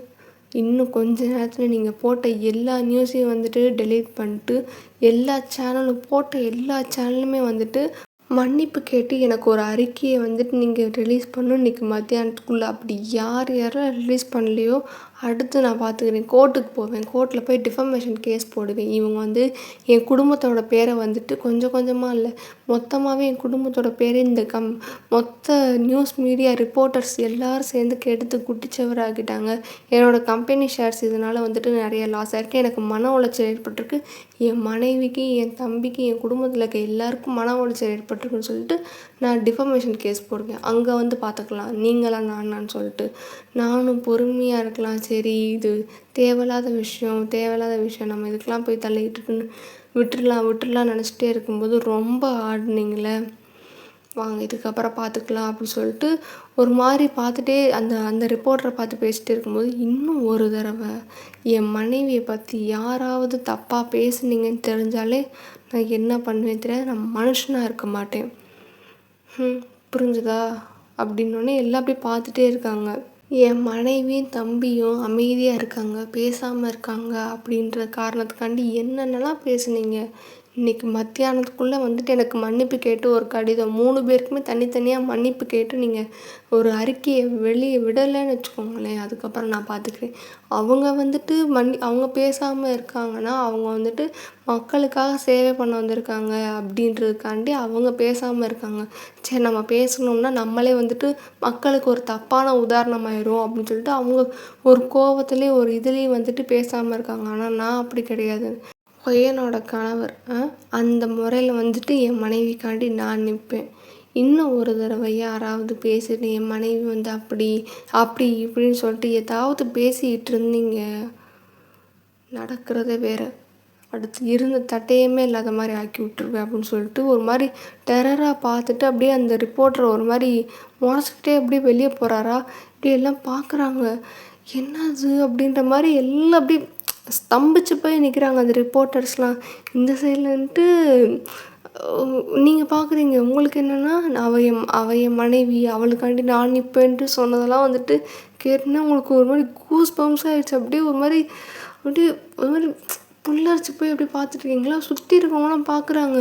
இன்னும் கொஞ்ச நேரத்தில் நீங்கள் போட்ட எல்லா நியூஸையும் வந்துட்டு டெலீட் பண்ணிட்டு போட்ட எல்லா சேனலுமே வந்துட்டு மன்னிப்பு கேட்டு எனக்கு ஒரு அறிக்கையை வந்துட்டு நீங்கள் ரிலீஸ் பண்ணணும் இன்றைக்கி மத்தியானத்துக்குள்ளே. அப்படி யாரெல்லாம் ரிலீஸ் பண்ணலையோ அடுத்து நான் பார்த்துக்கிறேன். கோர்ட்டுக்கு போவேன். கோர்ட்டில் போய் டிஃபமேஷன் கேஸ் போடுவேன். இவங்க வந்து என் குடும்பத்தோட பேரை வந்துட்டு கொஞ்சம் கொஞ்சமாக இல்லை மொத்தமாகவே என் குடும்பத்தோட பேரை இந்த மொத்த நியூஸ் மீடியா ரிப்போர்ட்டர்ஸ் எல்லோரும் சேர்ந்து கெடுத்து குட்டிச்சவராகிட்டாங்க. என்னோடய கம்பெனி ஷேர்ஸ் இதனால் வந்துட்டு நிறைய லாஸ் ஆகிருக்கு. எனக்கு மன உளைச்சல் ஏற்பட்டிருக்கு. என் மனைவிக்கு என் தம்பிக்கு என் குடும்பத்தில் இருக்க எல்லாருக்கும் மன உளைச்சல் ஏற்பட்டிருக்குன்னு சொல்லிட்டு நான் டிஃபமேஷன் கேஸ் போடுவேன். அங்கே வந்து பார்த்துக்கலாம் நீங்களா நானான்னு சொல்லிட்டு. நானும் பொறுமையாக இருக்கலாம். சரி இது தேவையில்லாத விஷயம் நம்ம இதுக்கெலாம் போய் தள்ளிக்கிட்டுன்னு விட்டுடலாம் நினச்சிட்டே இருக்கும்போது ரொம்ப ஆடினீங்களே வாங்க இதுக்கப்புறம் பார்த்துக்கலாம் அப்படின்னு சொல்லிட்டு ஒரு மாதிரி பார்த்துட்டே அந்த ரிப்போர்ட்டரை பார்த்து பேசிகிட்டே இருக்கும்போது இன்னும் ஒரு தடவை என் மனைவியை பற்றி யாராவது தப்பாக பேசுனீங்கன்னு தெரிஞ்சாலே நான் என்ன பண்ணுவேன் தெரியாது. நான் மனுஷனாக இருக்க மாட்டேன். புரிஞ்சுதா அப்படின்னோடனே எல்லாம் அப்படியே பார்த்துட்டே இருக்காங்க. என் மனைவியும் தம்பியும் அமைதியாக இருக்காங்க, பேசாமல் இருக்காங்க அப்படின்ற காரணத்துக்காண்டி என்னென்னலாம் பேசுனீங்க. இன்னைக்கு மத்தியானத்துக்குள்ளே வந்துட்டு எனக்கு மன்னிப்பு கேட்டு ஒரு கடிதம் 3 பேருக்குமே தனித்தனியாக மன்னிப்பு கேட்டு நீங்கள் ஒரு அறிக்கையை வெளியே விடலைன்னு வச்சுக்கோங்களேன். அதுக்கப்புறம் நான் பார்த்துக்கிறேன். அவங்க வந்துட்டு அவங்க பேசாமல் இருக்காங்கன்னா அவங்க வந்துட்டு மக்களுக்காக சேவை பண்ண வந்திருக்காங்க அப்படின்றதுக்காண்டி அவங்க பேசாமல் இருக்காங்க. சரி, நம்ம பேசணும்னா நம்மளே வந்துட்டு மக்களுக்கு ஒரு தப்பான உதாரணமாயிரும் அப்படின்னு சொல்லிட்டு அவங்க ஒரு கோவத்துலேயும் ஒரு இதுலேயும் வந்துட்டு பேசாமல் இருக்காங்க. ஆனால் நான் அப்படி கிடையாது. பையனோட கணவர் அந்த முறையில் வந்துட்டு என் மனைவிக்காண்டி நான் நிற்பேன். இன்னும் ஒரு தடவை யாராவது பேசிட்டு என் மனைவி வந்து அப்படி அப்படி இப்படின்னு சொல்லிட்டு ஏதாவது பேசிக்கிட்டு இருந்தீங்க, நடக்கிறதே வேறு. அடுத்து இருந்த தட்டையுமே இல்லாத மாதிரி ஆக்கி விட்டுருவேன் அப்படின்னு சொல்லிட்டு ஒரு மாதிரி டெரராக பார்த்துட்டு அப்படியே அந்த ரிப்போர்ட்டரை ஒரு மாதிரி முறைச்சிக்கிட்டே அப்படியே வெளியே போகிறாரா. இப்படி எல்லாம் பார்க்குறாங்க, என்னது அப்படின்ற மாதிரி எல்லாம் அப்படி ஸ்தம்பிச்சு போய் நிற்கிறாங்க அந்த ரிப்போர்ட்டர்ஸ்லாம். இந்த சைட்லன்ட்டு நீங்கள் பார்க்குறீங்க. உங்களுக்கு என்னென்னா அவள் என் மனைவி, அவளுக்காண்டி நான் நிற்பேன்ட்டு சொன்னதெல்லாம் வந்துட்டு கேட்டுன்னா உங்களுக்கு ஒரு மாதிரி கூஸ் பம்ப்ஸ் ஆகிடுச்சு. அப்படியே ஒரு மாதிரி புல்லரிச்சு போய் அப்படி பார்த்துட்ருக்கீங்களா. சுற்றி இருக்கவங்களாம் பார்க்குறாங்க,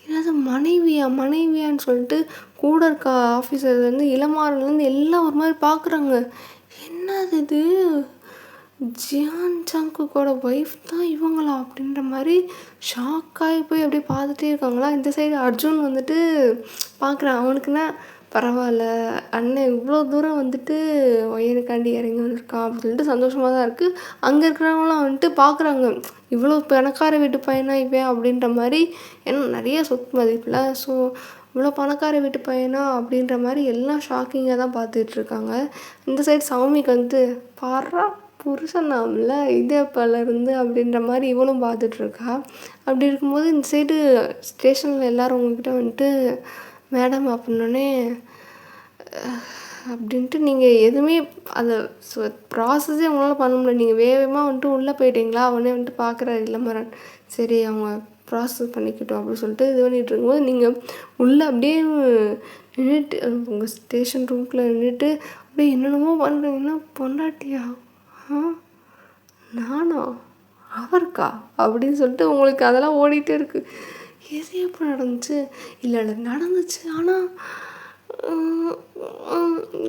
என்னது மனைவியான்னு சொல்லிட்டு கூட இருக்க ஆஃபீஸர்லேருந்து இளமாறன்லேருந்து எல்லாம் ஒரு மாதிரி பார்க்குறாங்க. என்னது இது, ஜியான் ஜங்குக்கோட ஒய்ஃப் தான் இவங்களா அப்படின்ற மாதிரி ஷாக்காகி போய் அப்படியே பார்த்துட்டே இருக்காங்களா. இந்த சைடு அர்ஜுன் வந்துட்டு பார்க்குறான். அவனுக்குன்னா பரவாயில்ல, அண்ணன் இவ்வளோ தூரம் வந்துட்டு ஒயனுக்காண்டி இறங்கி வந்திருக்கான் அப்படின்னு சொல்லிட்டு சந்தோஷமாக தான் இருக்குது. அங்கே இருக்கிறவங்களாம் வந்துட்டு பார்க்குறாங்க, இவ்வளோ பணக்கார வீட்டு பையனா இவன் அப்படின்ற மாதிரி. ஏன்னா நிறைய சொத்து மதிப்பில், ஸோ இவ்வளோ பணக்கார வீட்டு பையனா அப்படின்ற மாதிரி எல்லாம் ஷாக்கிங்காக தான் பார்த்துட்ருக்காங்க. இந்த சைடு சௌமிக்கு வந்து பாரா புருஷனாம்ல இதேப்பலேருந்து அப்படின்ற மாதிரி இவளும் பார்த்துட்ருக்கா. அப்படி இருக்கும்போது இந்த சைடு ஸ்டேஷனில் எல்லோரும் உங்ககிட்ட வந்துட்டு மேடம் அப்படின்னோடனே அப்படின்ட்டு நீங்கள் எதுவுமே அந்த ப்ராசஸே அவங்களால பண்ண முடியல. நீங்கள் வேகமாக வந்துட்டு உள்ளே போயிட்டீங்களா. அவனே வந்துட்டு பார்க்குறாரு இளமரன். சரி, அவங்க ப்ராசஸ் பண்ணிக்கிட்டோம் அப்படின்னு சொல்லிட்டு இது பண்ணிகிட்டு இருக்கும்போது நீங்கள் உள்ளே அப்படியே நின்றுட்டு உங்கள் ஸ்டேஷன் ரூம்குள்ளே நின்றுட்டு அப்படியே என்னென்னமோ பண்ணுறீங்கன்னா, பொண்டாட்டியா நானா அவருக்கா அப்படின்னு சொல்லிட்டு உங்களுக்கு அதெல்லாம் ஓடிட்டே இருக்குது. எது எப்போ நடந்துச்சு, இல்லை நடந்துச்சு, ஆனால்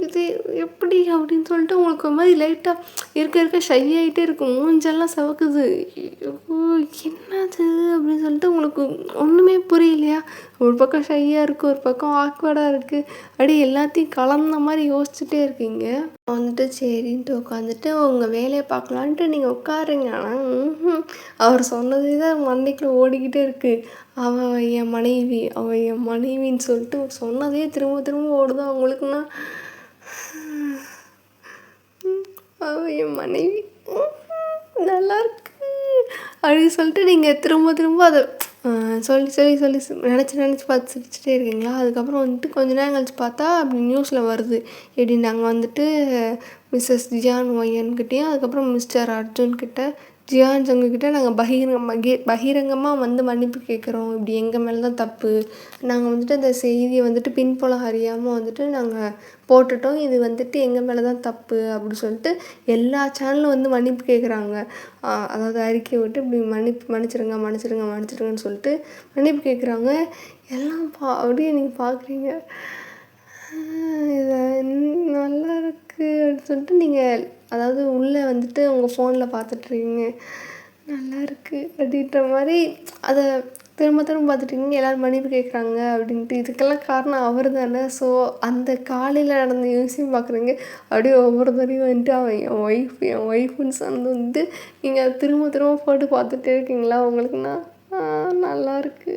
இது எப்படி அப்படின்னு சொல்லிட்டு உங்களுக்கு ஒரு மாதிரி லைட்டாக இருக்க ஷை ஆகிட்டே இருக்கும். மூஞ்செல்லாம் சவக்குது. என்னது அப்படின்னு சொல்லிட்டு உங்களுக்கு ஒன்றுமே புரியலையா. ஒரு பக்கம் ஷையாக இருக்குது, ஒரு பக்கம் ஆக்வர்டாக இருக்குது. அப்படியே எல்லாத்தையும் கலந்த மாதிரி யோசிச்சுட்டே இருக்கீங்க. வந்துட்டு சரின்ட்டு உட்காந்துட்டு உங்கள் வேலையை பார்க்கலான்ட்டு நீங்கள் உட்காருங்க. ஆனால் அவர் சொன்னதே தான் மண்டைக்குள்ளே ஓடிக்கிட்டே இருக்குது. அவள் என் மனைவின்னு சொல்லிட்டு சொன்னதே திரும்ப திரும்ப ஓடுதா உங்களுக்குன்னா. அவள் என் மனைவி நல்லாயிருக்கு அப்படின்னு சொல்லிட்டு நீங்கள் திரும்ப திரும்ப அதை சொல்லி நினச்சி பார்த்து சிரிச்சிட்டே இருக்கீங்களா. அதுக்கப்புறம் வந்துட்டு கொஞ்ச நேரம் கழிச்சு பார்த்தா அப்படி நியூஸில் வருது. எப்படி நாங்கள் வந்துட்டு மிஸ்ஸஸ் ஜியான் ஒய்யன்கிட்டையும் அதுக்கப்புறம் மிஸ்டர் அர்ஜுன்கிட்ட ஜியான் ஜங்குக்கிட்ட நாங்கள் பகிரங்கமாக வந்து மன்னிப்பு கேட்குறோம். இப்படி எங்கள் மேலே தான் தப்பு. நாங்கள் வந்துட்டு அந்த செய்தியை வந்துட்டு பின்புலம் அறியாமல் வந்துட்டு நாங்கள் போட்டுட்டோம். இது வந்துட்டு எங்கள் மேலே தான் தப்பு அப்படி சொல்லிட்டு எல்லா சேனலும் வந்து மன்னிப்பு கேட்குறாங்க. அதாவது அறிக்கை விட்டு இப்படி மன்னிச்சிருங்கன்னு சொல்லிட்டு மன்னிப்பு கேட்குறாங்க. எல்லாம் அப்படியே நீங்கள் பார்க்குறீங்க, இதை நல்லா இருக்குது அப்படின்னு சொல்லிட்டு நீங்கள் அதாவது உள்ளே வந்துட்டு உங்கள் ஃபோனில் பார்த்துட்ருக்கீங்க. நல்லா இருக்குது அப்படின்ற மாதிரி அதை திரும்ப பார்த்துட்ருக்கீங்க. எல்லோரும் மன்னிப்பு கேட்குறாங்க அப்படின்ட்டு. இதுக்கெல்லாம் காரணம் அவர் தானே. ஸோ அந்த காலையில் நடந்த விஷயம் பார்க்குறீங்க. அப்படியே ஒவ்வொரு தடையும் வந்துட்டு அவன் என் ஒய்ஃபுன்னு சொன்னது வந்துட்டு நீங்கள் திரும்ப போட்டு பார்த்துட்டே இருக்கீங்களா. உங்களுக்குன்னா நல்லாயிருக்கு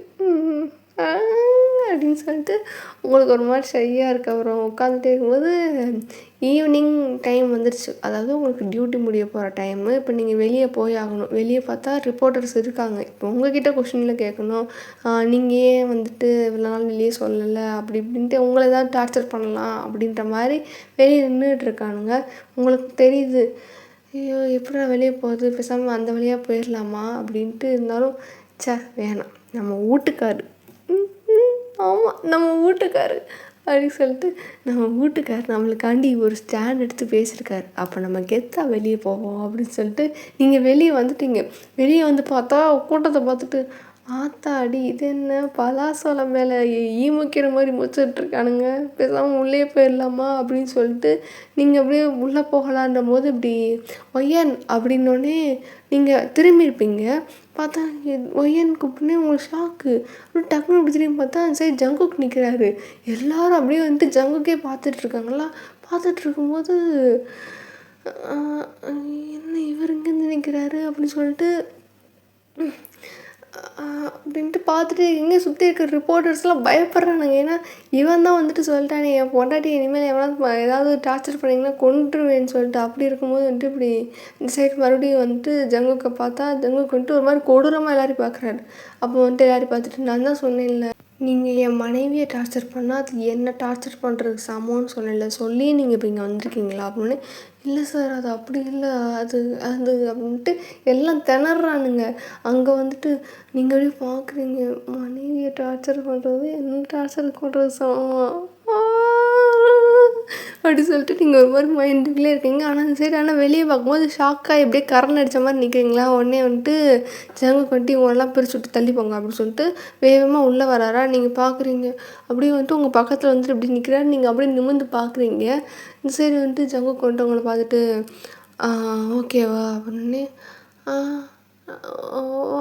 அப்படின்னு சொல்லிட்டு உங்களுக்கு ஒரு மாதிரி ஷையாக இருக்குது. அப்புறம் உட்காந்துட்டே இருக்கும்போது ஈவினிங் டைம் வந்துருச்சு. அதாவது உங்களுக்கு டியூட்டி முடிய போகிற டைமு. இப்போ நீங்கள் வெளியே போய் ஆகணும். வெளியே பார்த்தா ரிப்போர்ட்டர்ஸ் இருக்காங்க. இப்போ உங்கள்கிட்ட கொஷினில் கேட்கணும், நீங்கள் ஏன் வந்துட்டு இவ்வளோ நாள் வெளியே சொல்லலை அப்படி இப்படின்ட்டு உங்களை ஏதாவது டார்ச்சர் பண்ணலாம் அப்படின்ற மாதிரி வெளியே நின்றுட்டுருக்கானுங்க. உங்களுக்கு தெரியுது, ஐயோ எப்படா வெளியே போகிறது, பேசாமல் அந்த வழியாக போயிடலாமா அப்படின்ட்டு. இருந்தாலும் வேணாம், நம்ம வீட்டுக்காரு, ஆமாம் நம்ம வீட்டுக்காரு அப்படின்னு சொல்லிட்டு நம்ம வீட்டுக்கார் நம்மளுக்காண்டி ஒரு ஸ்டாண்ட் எடுத்து பேசியிருக்காரு. அப்போ நம்ம கெத்தாக வெளியே போவோம் அப்படின்னு சொல்லிட்டு நீங்கள் வெளியே வந்துட்டீங்க. வெளியே வந்து பார்த்தா கூட்டத்தை பார்த்துட்டு ஆத்தாடி இது என்ன பலாசோளம் மேலே ஈமுக்கிற மாதிரி முச்சிட்ருக்கானுங்க, பேசாமல் உள்ளே போயிடலாமா அப்படின்னு சொல்லிட்டு நீங்கள் அப்படியே உள்ளே போகலான்ற போது இப்படி ஒய்யன் அப்படின்னோடனே நீங்கள் திரும்பியிருப்பீங்க. பார்த்தா ஒய்யன் கூப்பிட்டுனே உங்களுக்கு ஷாக்கு. அப்படி டக்குனு அப்படி திரும்பி பார்த்தா சரி ஜங்குக் நிற்கிறாரு. எல்லோரும் அப்படியே வந்துட்டு ஜங்குக்கே பார்த்துட்ருக்காங்களா. பார்த்துட்டு இருக்கும்போது என்ன இவர் இங்கேருந்து நிற்கிறாரு அப்படின்னு சொல்லிட்டு அப்படின்ட்டு பார்த்துட்டு எங்கே சுற்றி இருக்கிற ரிப்போர்ட்டர்ஸ்லாம் பயப்படுறானுங்க. ஏன்னா இவன் தான் வந்துட்டு சொல்லிட்டானே என் பொண்டாட்டி இனிமேல் எவனா ஏதாவது டார்ச்சர் பண்ணிங்கன்னா கொன்றுவேன்னு சொல்லிட்டு. அப்படி இருக்கும்போது வந்துட்டு இப்படி இந்த சைடு மறுபடியும் வந்துட்டு ஜங்குக்கை பார்த்தா ஜங்குக்கு வந்துட்டு ஒரு மாதிரி கொடூரமாக எல்லாரையும் பார்க்குறாரு. அப்போ வந்துட்டு எல்லாரையும் பார்த்துட்டு நான் தான் சொன்னேன்ல, நீங்கள் என் மனைவியை டார்ச்சர் பண்ணால் அது என்ன டார்ச்சர் பண்ணுறதுக்கு சமம்னு சொன்னேன்ல, சொல்லி நீங்கள் இப்போ இங்கே வந்திருக்கீங்களா அப்படின்னு. இல்லை சார் அது அப்படி இல்லை, அது அது அப்படின்ட்டு எல்லாம் திணறானுங்க. அங்கே வந்துட்டு நீங்கள் அப்படியே பார்க்குறீங்க, மனைவியை டார்ச்சர் பண்ணுறது என்ன டார்ச்சர் பண்ணுறது சமம் அப்படி சொல்லிட்டு நீங்கள் ஒரு மாதிரி மைண்டுக்குள்ளே இருக்கீங்க. ஆனால் சரி, ஆனால் வெளியே பார்க்கும்போது ஷாக்காக எப்படியே கரண் அடித்த மாதிரி நிற்கிறீங்களா. உடனே வந்துட்டு ஜங்கு கொட்டி இவங்கெல்லாம் பிரித்து விட்டு தள்ளி போங்க அப்படின்னு சொல்லிட்டு வேகமாக உள்ளே வராரா. நீங்கள் பார்க்குறீங்க அப்படியே வந்துட்டு உங்கள் பக்கத்தில் வந்துட்டு இப்படி நிற்கிறாரு. நீங்கள் அப்படியே நிமிர்ந்து பார்க்குறீங்க. இந்த சைடு வந்துட்டு ஜங்கு கொண்டு உங்களை பார்த்துட்டு ஓகேவா அப்படின்னே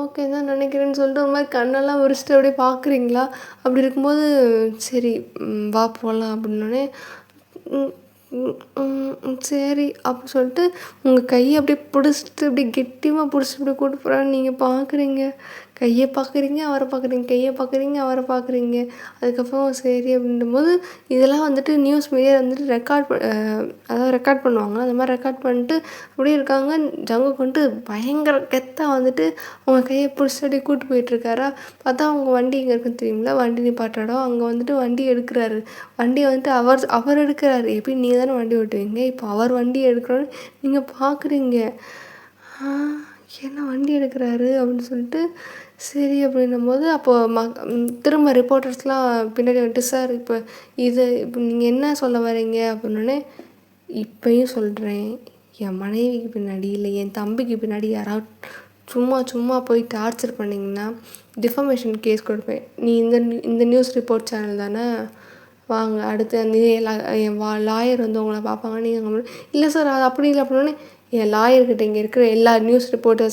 ஓகே தான் நினைக்கிறேன்னு சொல்லிட்டு ஒரு மாதிரி கண்ணெல்லாம் விரிச்சிட்டு அப்படியே பார்க்குறீங்களா. அப்படி இருக்கும்போது சரி வா போகலாம் அப்படின்னோடனே சரி அப்படின்னு சொல்லிட்டு உங்கள் கையை அப்படியே பிடிச்சிட்டு அப்படியே கெட்டியமாக பிடிச்சிட்டு அப்படியே கூப்பிட்டு போகிறான்னு நீங்கள் பார்க்குறீங்க. கையை பார்க்குறீங்க, அவரை பார்க்குறீங்க, கையை பார்க்குறீங்க, அவரை பார்க்குறீங்க. அதுக்கப்புறம் சரி அப்படின்னும்போது இதெல்லாம் வந்துட்டு நியூஸ் மீடியா வந்துட்டு அதாவது ரெக்கார்ட் பண்ணுவாங்க. அந்த மாதிரி ரெக்கார்ட் பண்ணிட்டு அப்படியே இருக்காங்க. ஜங்குக்கு வந்துட்டு பயங்கர கெத்தாக வந்துட்டு அவங்க கையை பிடிச்சிட்டு அப்படியே கூப்பிட்டு போயிட்டுருக்காரா. பார்த்தா அவங்க வண்டி எங்கே இருக்குன்னு தெரியுங்களா, வண்டி நிப்பாட்டாடம் அங்கே வந்துட்டு வண்டி எடுக்கிறாரு. வண்டியை வந்துட்டு அவர் எடுக்கிறாரு. எப்படி நீங்கள் தானே வண்டி ஓட்டுவீங்க, இப்போ அவர் வண்டி எடுக்கிறோன்னு நீங்கள் பார்க்குறீங்க. என்ன வண்டி எடுக்கிறாரு அப்படின்னு சொல்லிட்டு சரி அப்படின்னும்போது அப்போது திரும்ப ரிப்போர்ட்டர்ஸ்லாம் பின்னாடி வந்துட்டு சார் இப்போ நீங்கள் என்ன சொல்ல வரீங்க அப்படின்னோடனே இப்போயும் சொல்கிறேன், என் மனைவிக்கு பின்னாடி இல்லை என் தம்பிக்கு பின்னாடி யாராவது சும்மா போய் டார்ச்சர் பண்ணிங்கன்னா டிஃபமேஷன் கேஸ் கொடுப்பேன். நீ இந்த நியூஸ் ரிப்போர்ட் சேனல் தானே, வாங்க அடுத்து என் லாயர் வந்து உங்களை பார்ப்பாங்க. நீங்கள் இல்லை சார் அது அப்படி இல்லை அப்படின்னோடனே என் லாயர்கிட்ட இங்கே இருக்கிற எல்லா நியூஸ் ரிப்போர்ட்டர்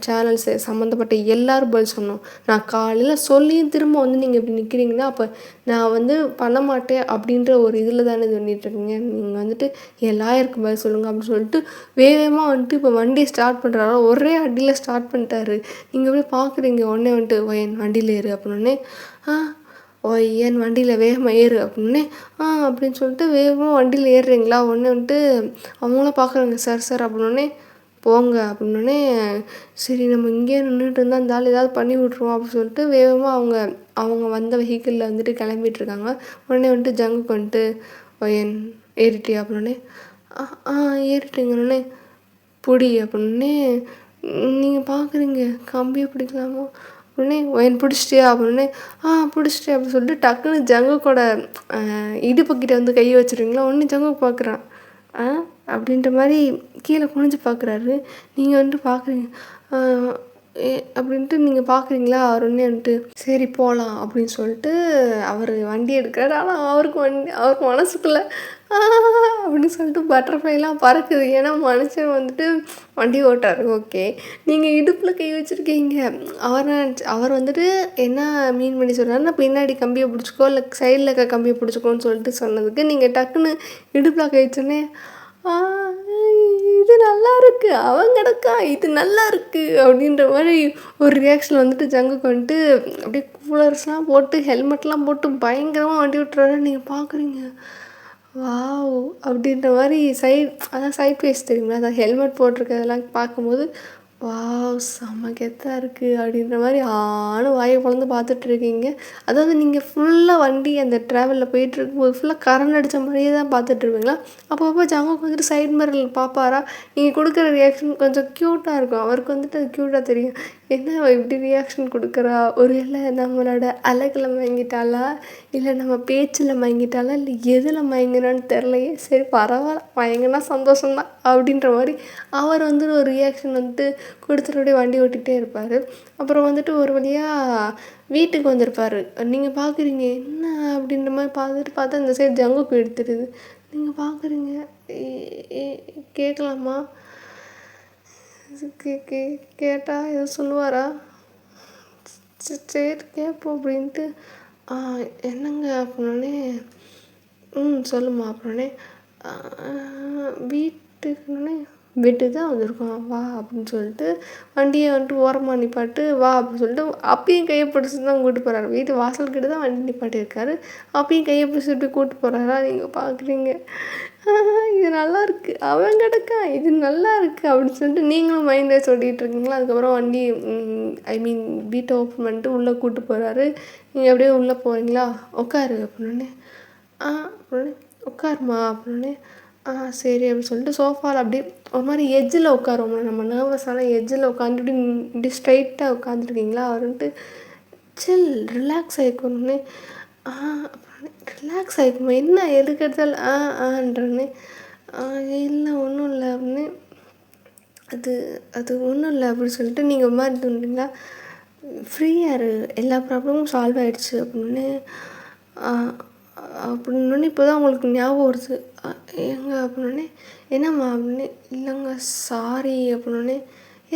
சேனல்ஸ் சம்மந்தப்பட்ட எல்லோரும் பதில் சொன்னோம். நான் காலையில் சொல்லியும் திரும்ப வந்து நீங்கள் இப்படி நிற்கிறீங்கன்னா அப்போ நான் வந்து பண்ண மாட்டேன் அப்படின்ற ஒரு இதில் தானே இது பண்ணிட்டுருக்கீங்க. நீங்கள் வந்துட்டு என் லாயருக்கு பதில் சொல்லுங்கள் அப்படின்னு சொல்லிட்டு வேகமாக வந்துட்டு இப்போ வண்டியை ஸ்டார்ட் பண்ணுறாரோ ஒரே அடியில் ஸ்டார்ட் பண்ணிட்டாரு. நீங்கள் அப்படியே பார்க்குறீங்க. உடனே வந்துட்டு என் வண்டியில் ஏறு அப்படின்னே ஏன் வண்டியில் வேகமாக ஏறு அப்படின்னே அப்படின்னு சொல்லிட்டு வேகமாக வண்டியில் ஏறுறீங்களா. உடனே வந்துட்டு அவங்களாம் பார்க்குறாங்க சார் அப்படின்னே போங்க அப்படின்னோடனே சரி நம்ம இங்கேயே நின்றுட்டு இருந்தால் அந்த ஆள் ஏதாவது பண்ணி விட்ருவோம் அப்படின்னு சொல்லிட்டு வேகமாக அவங்க வந்த வெஹிக்கிளில் வந்துட்டு கிளம்பிட்டுருக்காங்க. உடனே வந்துட்டு ஜங்குக்கு வந்துட்டு என் ஏறிட்டியா அப்படின்னே ஏறிட்டுங்கன்னே பிடி அப்படின்னே நீங்கள் பார்க்குறீங்க கம்பியை பிடிக்கலாமா உடனே என் பிடிச்சிட்டியா அப்படின்னே பிடிச்சிட்டியா அப்படின்னு சொல்லிட்டு டக்குன்னு ஜங்குக்கோட இடுப்புக்கிட்ட வந்து கையை வச்சுருவீங்களா. ஒன்று ஜங்குக்கு பார்க்குறான் அப்படின்ற மாதிரி கீழே குனிஞ்சு பார்க்குறாரு. நீங்கள் வந்துட்டு பார்க்குறீங்க அப்படின்ட்டு நீங்கள் பார்க்குறீங்களா. அவர் உடனே வந்துட்டு சரி போகலாம் அப்படின்னு சொல்லிட்டு அவர் வண்டி எடுக்கிறாரு. ஆனால் அவருக்கு மனசுக்குள்ளே அப்படின்னு சொல்லிட்டு பட்டர்ஃப்ளைலாம் பறக்குது. ஏன்னா மனுஷன் வந்துட்டு வண்டி ஓட்டுறாரு ஓகே, நீங்கள் இடுப்பில் கை வச்சுருக்கீங்க. அவர் வந்துட்டு என்ன மீன் பண்ணி சொல்கிறாருன்னா பின்னாடி கம்பியை பிடிச்சிக்கோ இல்லை சைடில் இருக்க கம்பியை பிடிச்சிக்கோன்னு சொல்லிட்டு சொன்னதுக்கு நீங்கள் டக்குன்னு இடுப்பில் கை வச்சோன்னே இது நல்லா இருக்குது, அவன் கிடக்கா இது நல்லா இருக்குது அப்படின்ற மாதிரி ஒரு ரியாக்ஷன் வந்துட்டு ஜங்குக்கு வந்துட்டு அப்படியே கூலர்ஸ்லாம் போட்டு ஹெல்மெட்லாம் போட்டு பயங்கரமாக வண்டி விட்டுறாரு. நீங்கள் பார்க்குறீங்க வாவ் அப்படின்ற மாதிரி சைட் ஃபேஸ் தெரியுங்களா, அதான் ஹெல்மெட் போட்டிருக்கிறதெல்லாம் பார்க்கும்போது வாவ் செம்ம கெத்தாக இருக்குது அப்படின்ற மாதிரி வாயை பொழந்து பார்த்துட்ருக்கீங்க. அதாவது நீங்கள் ஃபுல்லாக வண்டி அந்த ட்ராவலில் போயிட்டுருக்கும்போது ஃபுல்லாக கரண் அடித்த மாதிரியே தான் பார்த்துட்ருப்பீங்களா. அப்பப்போ ஜங்குக்கு வந்துட்டு சைட் மிரரில் பார்ப்பாரா. நீங்கள் கொடுக்குற ரியாக்ஷன் கொஞ்சம் க்யூட்டாக இருக்கும். அவருக்கு வந்துட்டு அது க்யூட்டாக தெரியும். என்ன அவ இப்படி ரியாக்ஷன் குடுக்குறா? ஒருவேளை நம்மளோட அழகுல மயங்கிட்டாளா? இல்ல நம்ம பேச்சுல மயங்கிட்டாளா? இல்ல எதுல மயங்குனான்னு தெரியலையே. சரி பரவால்ல, மயங்குனா சந்தோஷம் தான் அப்படின்ற மாரி அவர் வந்துட்டு ஒரு ரியாக்ஷன் வந்துட்டு குடுத்துட்டு அப்படியே வண்டி ஓட்டிகிட்டே இருப்பாரு. அப்புறம் வந்துட்டு ஒரு வழியா வீட்டுக்கு வந்திருப்பாரு. நீங்க பார்க்குறீங்க, என்ன அப்படின்ற மாரி பார்த்தா இந்த சைடு ஜங்குக்கு எடுத்துடுது. நீங்க பார்க்குறீங்க, எ எ கேட்கலாமா? கே கே கேட்டா எதுவும் சொல்லுவாரா? சரி கேட்போம் அப்படின்ட்டு, என்னங்க அப்படின்னோடனே, சொல்லுமா அப்படின்னோடனே, வீட்டுக்குன்னே வீட்டுக்கு தான் வந்திருக்கோம் வா அப்படின்னு சொல்லிட்டு வண்டியை வந்துட்டு ஓரமாக நிப்பாட்டு வா அப்படின்னு சொல்லிட்டு அப்பயும் கையை பிடிச்சி தான் கூப்பிட்டு போகிறாரு. வீட்டு வாசல்கிட்ட தான் வண்டி நிப்பாட்டியிருக்காரு. அப்பயும் கையை பிடிச்சி இப்படி கூப்பிட்டு போகிறாரா? நீங்கள் பார்க்குறீங்க, இது நல்லா இருக்குது, அவன் கிடக்கா இது நல்லா இருக்குது அப்படின்னு சொல்லிட்டு நீங்களும் மைண்டில் சொல்லிகிட்டு இருக்கீங்களா? அதுக்கப்புறம் வண்டி ஐ மீன் வீட்டை ஓப்பன் பண்ணிட்டு உள்ளே கூப்பிட்டு போகிறாரு. நீங்கள் அப்படியே உள்ளே போகிறீங்களா? உட்காரு அப்படின்னே, அப்படின்னே உட்காருமா அப்படின்னே, சரி அப்படின்னு சொல்லிட்டு சோஃபாவில் அப்படியே ஒரு மாதிரி எட்ஜில் உட்காருவோம்ல, நம்ம நர்வஸான எட்ஜில் உட்காந்துட்டு இப்படி ஸ்ட்ரைட்டாக உட்காந்துருக்கீங்களா? அவர் வந்துட்டு சில் ரிலாக்ஸ் ஆகிக்கணுன்னே, ரிலாக்ஸ் ஆகிக்குமா என்ன எதுக்கு எடுத்தாலும் ஆன்றனே, இல்லை ஒன்றும் இல்லை அப்படின்னு, அது அது ஒன்றும் இல்லை அப்படின்னு சொல்லிட்டு நீங்கள் ஒரு மாதிரி தோணுறீங்களா? ஃப்ரீயாக இரு, எல்லா ப்ராப்ளமும் சால்வ் ஆகிடுச்சு அப்படின்னு அப்படின்னோடனே இப்போ தான் உங்களுக்கு ஞாபகம் வருது. ஏங்க அப்படின்னோடனே, என்னம்மா அப்படின்னு, இல்லைங்க சாரி அப்படின்னோடனே,